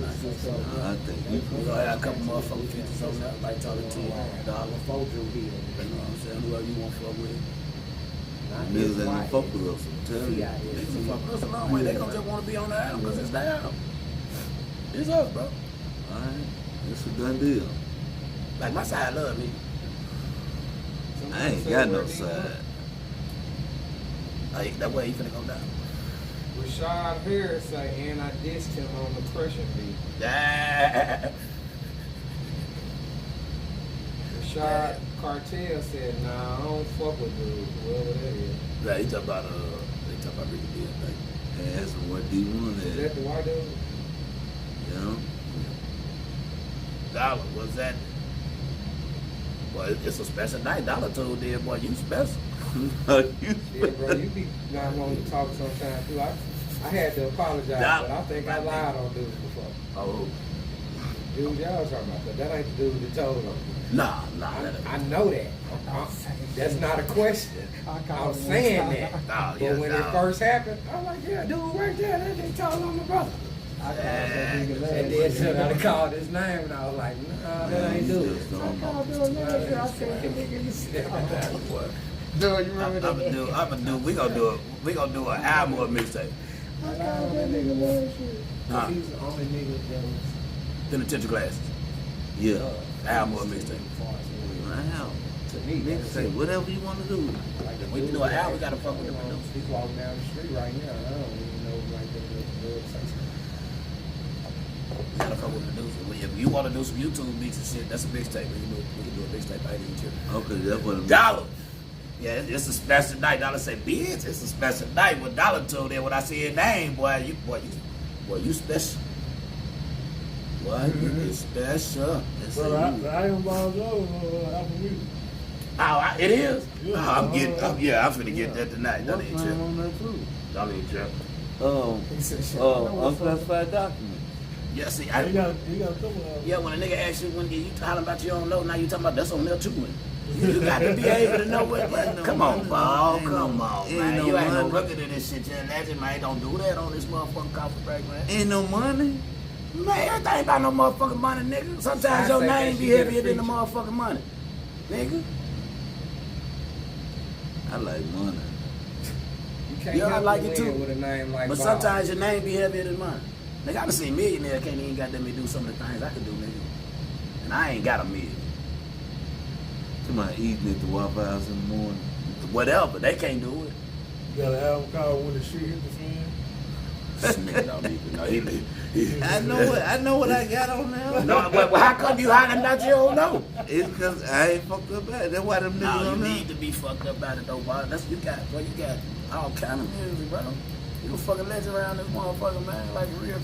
S1: I think you
S2: We're gonna have a couple motherfucking features on that, like Tyler T, Dollar. You know what I'm saying? Whoever you want to fuck with.
S1: niggas ain't gonna fuck with us. I'm telling you.
S2: Niggas will fuck with us a long way. They gonna just want to be on the album because it's the album. It's us, bro.
S1: Alright, it's a done deal.
S2: Like, my side love me.
S1: I ain't got no side.
S2: Like, that way he finna go down.
S3: Rashad Harris say, and I dissed him on the Pressure beat.
S2: Yeah.
S3: Rashad Cartel said, nah, I don't fuck with dude, whoever that is.
S2: Yeah, he talk about Ricky D, I think.
S1: And that's what D1
S3: Is
S1: had.
S3: that the white dude?
S1: You know?
S2: Dollar, what's that? Well, it's a special night. Dollar told there, boy, you special.
S3: Yeah, bro, you be not wanting to talk sometimes too. I had to apologize,
S2: Nah,
S3: but I think I lied on dudes before.
S2: Oh,
S3: Dude, y'all talking about that. That ain't the dude that told them.
S2: nah.
S3: I know that. That's not a question. I'm saying that.
S2: Nah,
S3: But
S2: yeah,
S3: when it first happened, I was like, yeah, dude, right there, that they told on my brother. And then so I called his name, and I was like, nah, that ain't dude.
S7: No, you remember that?
S2: We gonna do an album or a mixtape.
S7: I called that nigga last year.
S2: Huh?
S3: He's the only nigga that was
S2: Penitentiary Glasses.
S1: Yeah.
S2: Album or a mixtape.
S1: Wow.
S3: to me.
S1: Nigga say whatever you want to do.
S3: Like the
S2: We can
S3: dude
S2: do an
S3: that
S2: album, we gotta fuck with the
S3: actually,
S2: producer.
S3: He's walking down the street right now. I don't even know like the
S2: We gotta fuck with producers. If you wanna do some YouTube beats and shit, that's a mixtape. We can do a mixtape. I ain't even
S1: Okay, that's what it means.
S2: Dollar. Yeah, it's a special night. Dollar say, bitch, it's a special night. What Dollar told there when I see his name, boy, you special. Boy, you special.
S1: That's
S6: Bro,
S1: it.
S6: I am Bob Jones on Apple Music.
S2: Oh, it is?
S6: Yeah.
S2: Oh, I'm finna get that tonight. Don't
S1: What's
S2: even
S1: name
S2: trip.
S1: on that too?
S2: Don't even trip.
S1: Unclassified document.
S2: Yeah, see,
S6: He got a couple of
S2: yeah, when a nigga asks you, when you hollering about you don't know, now you talking about that's on there too. You got to be able to know what. Come on, Paul. Come on, man. You ain't no rookie to this shit. You're a legend, man. Don't do that on this motherfucking coffee break, man.
S1: Ain't no money.
S2: Man, everything about no motherfucking money, nigga. Sometimes your name be heavier than the motherfucking money, nigga.
S1: I like money.
S3: You can't
S2: Yeah, I
S3: help
S2: like
S3: but
S2: it too.
S3: win with a name like
S2: But
S3: Bob.
S2: sometimes your name be heavier than mine. Nigga, I done seen millionaire can't even goddamn me do some of the things I could do, nigga. And I ain't got a million.
S1: Somebody eating at the Waffle House in the morning.
S2: Whatever, they can't do it.
S6: You got an album called When the Shit Hit the Fan.
S2: This nigga don't even know.
S1: I know what I got on there.
S2: No, but how come you hollering about you don't know?
S1: It's because I ain't fucked up at it. That's why them niggas
S2: No, you
S1: on there.
S2: need to be fucked up about it though, boy. That's you got all kind of music, bro. You a fucking legend around this motherfucker, man. Like for real.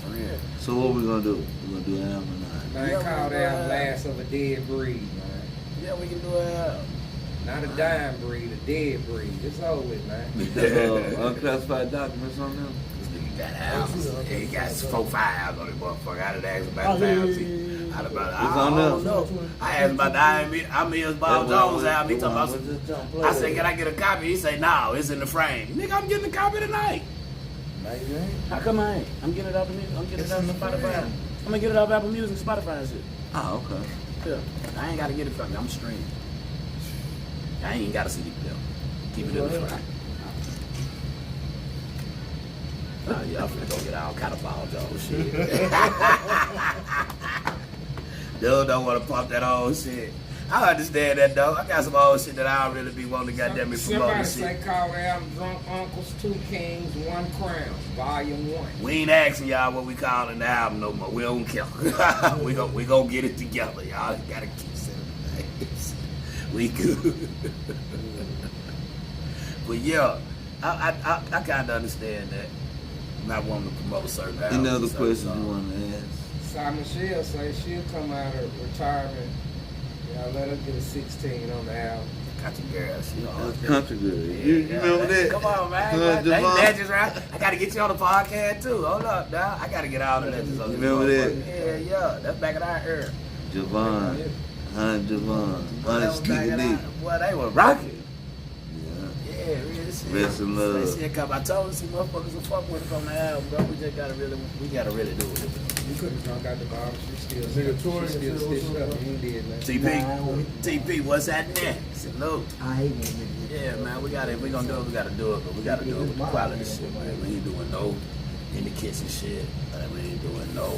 S1: So what we gonna do? We gonna do an album tonight.
S3: Man,
S2: Yeah,
S3: call
S2: we
S3: that
S2: do,
S3: Last of a Dead Breed, man.
S2: Yeah, we can do it.
S3: Not a dying breed, a dead breed. It's over with, man.
S1: Unclassified documents on them.
S2: This nigga got albums. Yeah, he got 4-5 on this motherfucker. I done asked about
S6: Oh,
S2: the
S6: yeah,
S2: albums.
S6: yeah.
S2: I done about
S1: It's
S2: I
S1: on
S2: don't
S1: there.
S2: know. I asked about the Amia's Bob Jones album. He talking about. I said, can I get a copy? He say, no, it's in the frame. Nigga, I'm getting a copy tonight. How come I ain't? I'm getting it off the music. I'm getting it off Spotify. I'm gonna get it off Apple Music, Spotify and shit.
S1: Oh, okay.
S2: Yeah. I ain't gotta get it from you. I'm streaming. I ain't even got a CD player. Keep it in the frame. Oh, yeah, I'm finna go get all kind of balls on shit. Dude don't wanna pump that old shit. I understand that though. I got some old shit that I don't really be wanting to goddamn me promote
S3: Somebody
S2: and
S3: say
S2: shit.
S3: call the album Drunk Uncles, 2 Kings, 1 Crown, Volume 1.
S2: We ain't asking y'all what we calling the album no more. We don't care. we gon' get it together. Y'all gotta keep sending names. We good. But yeah, I kinda understand that. Not wanting to promote certain albums.
S1: Any other
S2: certain
S1: questions
S2: songs.
S1: you want to ask?
S3: Cy Michelle say she'll come out of retirement. Y'all let her get a 16 on the album.
S2: Country girl, she
S1: That's
S2: on
S1: country girl. You remember that?
S2: Come on, man. They
S1: Devon?
S2: legends, right? I gotta get you on the podcast too. Hold up, dog. I gotta get all the legends on this.
S1: Remember that?
S2: motherfucker. Yeah, that's back in our era.
S1: Javon. Honey Javon,
S2: Boy,
S1: Honey
S2: they was banging
S1: Sticky
S2: out. Boy, they were rocking.
S1: Yeah.
S2: Yeah, real shit.
S1: Rest in love.
S2: They said, "Cause I told some motherfuckers to fuck with us on the album, bro. We gotta really do it.
S5: You could have drunk out the bottle. She still
S6: Nigga Tori
S5: she still
S6: said what's
S5: stitched
S6: up.
S5: up. You ain't did nothing.
S2: TP, what's happening? Salute.
S7: I hate when niggas.
S2: Yeah, man, we gotta, if we gonna do it, we gotta do it, but we gotta do it with the quality shit, man. We ain't doing no in the kitchen shit. We ain't doing no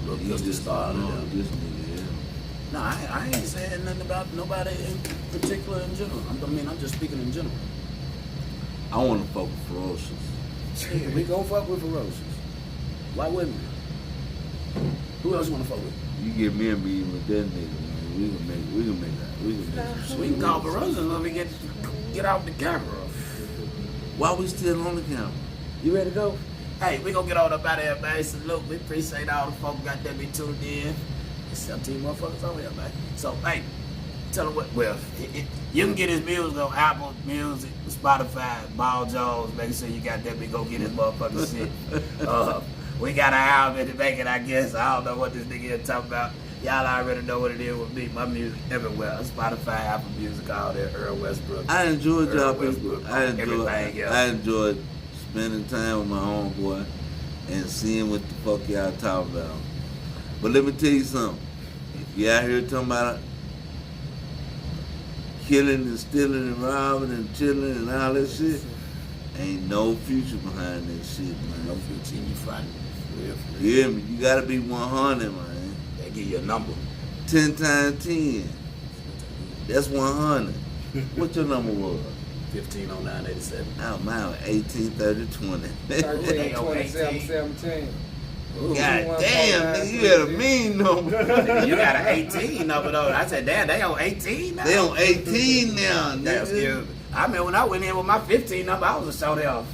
S2: little
S1: You
S2: just
S1: just
S2: start.
S1: know this nigga, yeah.
S2: No, I ain't saying nothing about nobody in particular in general. I'm just speaking in general.
S1: I want to fuck with Ferocious.
S2: Yeah, we gon' fuck with Ferocious. Why wouldn't we? Who else you wanna fuck with?
S1: You get me a meeting with that nigga, man. We can make that.
S2: We can call Ferocious when we get off the camera.
S1: Why we still on the camera?
S2: You ready to go? Hey, we gonna get on up out of here, man. Salute. We appreciate all the folks got that be tuned in. There's 17 motherfuckers over here, man. So, hey, tell them what. Well, you can get his music on Apple Music, Spotify, Ball Jones. Make sure you got that. We go get his motherfucking shit. We got an album in the making, I guess. I don't know what this nigga is talking about. Y'all already know what it is with me. My music everywhere. Spotify, Apple Music, all that. Earl Westbrook.
S1: I enjoyed
S2: Earl
S1: y'all
S2: Westbrook,
S1: people.
S2: everything else.
S1: I enjoyed spending time with my homeboy and seeing what the fuck y'all talking about. But let me tell you something. If you out here talking about killing and stealing and robbing and chilling and all that shit, ain't no future behind that shit, man.
S2: No future in you fighting. Real.
S1: You hear me? You gotta be 100, man.
S2: They give you a number.
S1: 10 times 10. That's 100. What your number was?
S2: 150987.
S1: Oh, mine 18, 30, 20.
S5: 13, 27, 17.
S1: God damn, nigga, you had a mean number.
S2: You got an 18 number though. I said, damn, they on 18 now.
S1: They on 18 now,
S2: That's
S1: nigga.
S2: good. I mean, when I went in with my 15 number, I was a short off.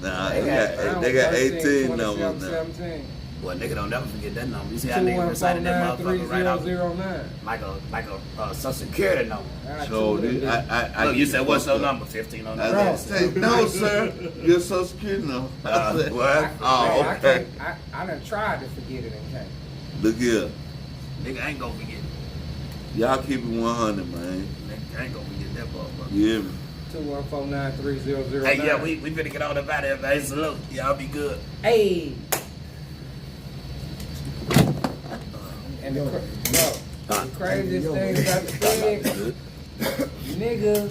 S1: Nah,
S2: They
S1: they got 18
S5: 13,
S1: numbers
S5: 27,
S1: now.
S5: 17.
S2: Boy, nigga don't never forget that number. You see how nigga recited that motherfucker right off
S5: 214-93009.
S2: like a social security number.
S1: So,
S2: Look, you said, what's your number? 1509.
S1: I said, no, sir. Your social security number. I said,
S2: what?
S1: Oh, okay.
S5: I done tried to forget it and can't.
S1: Look here.
S2: Nigga ain't gonna forget.
S1: Y'all keep it 100, man.
S2: Nigga ain't gonna forget that motherfucker.
S1: You hear me?
S5: 214-93009.
S2: Hey, yeah, we finna get on up out of here, man. Salute. Y'all be good.
S5: Hey. And the craziest thing about the thing, niggas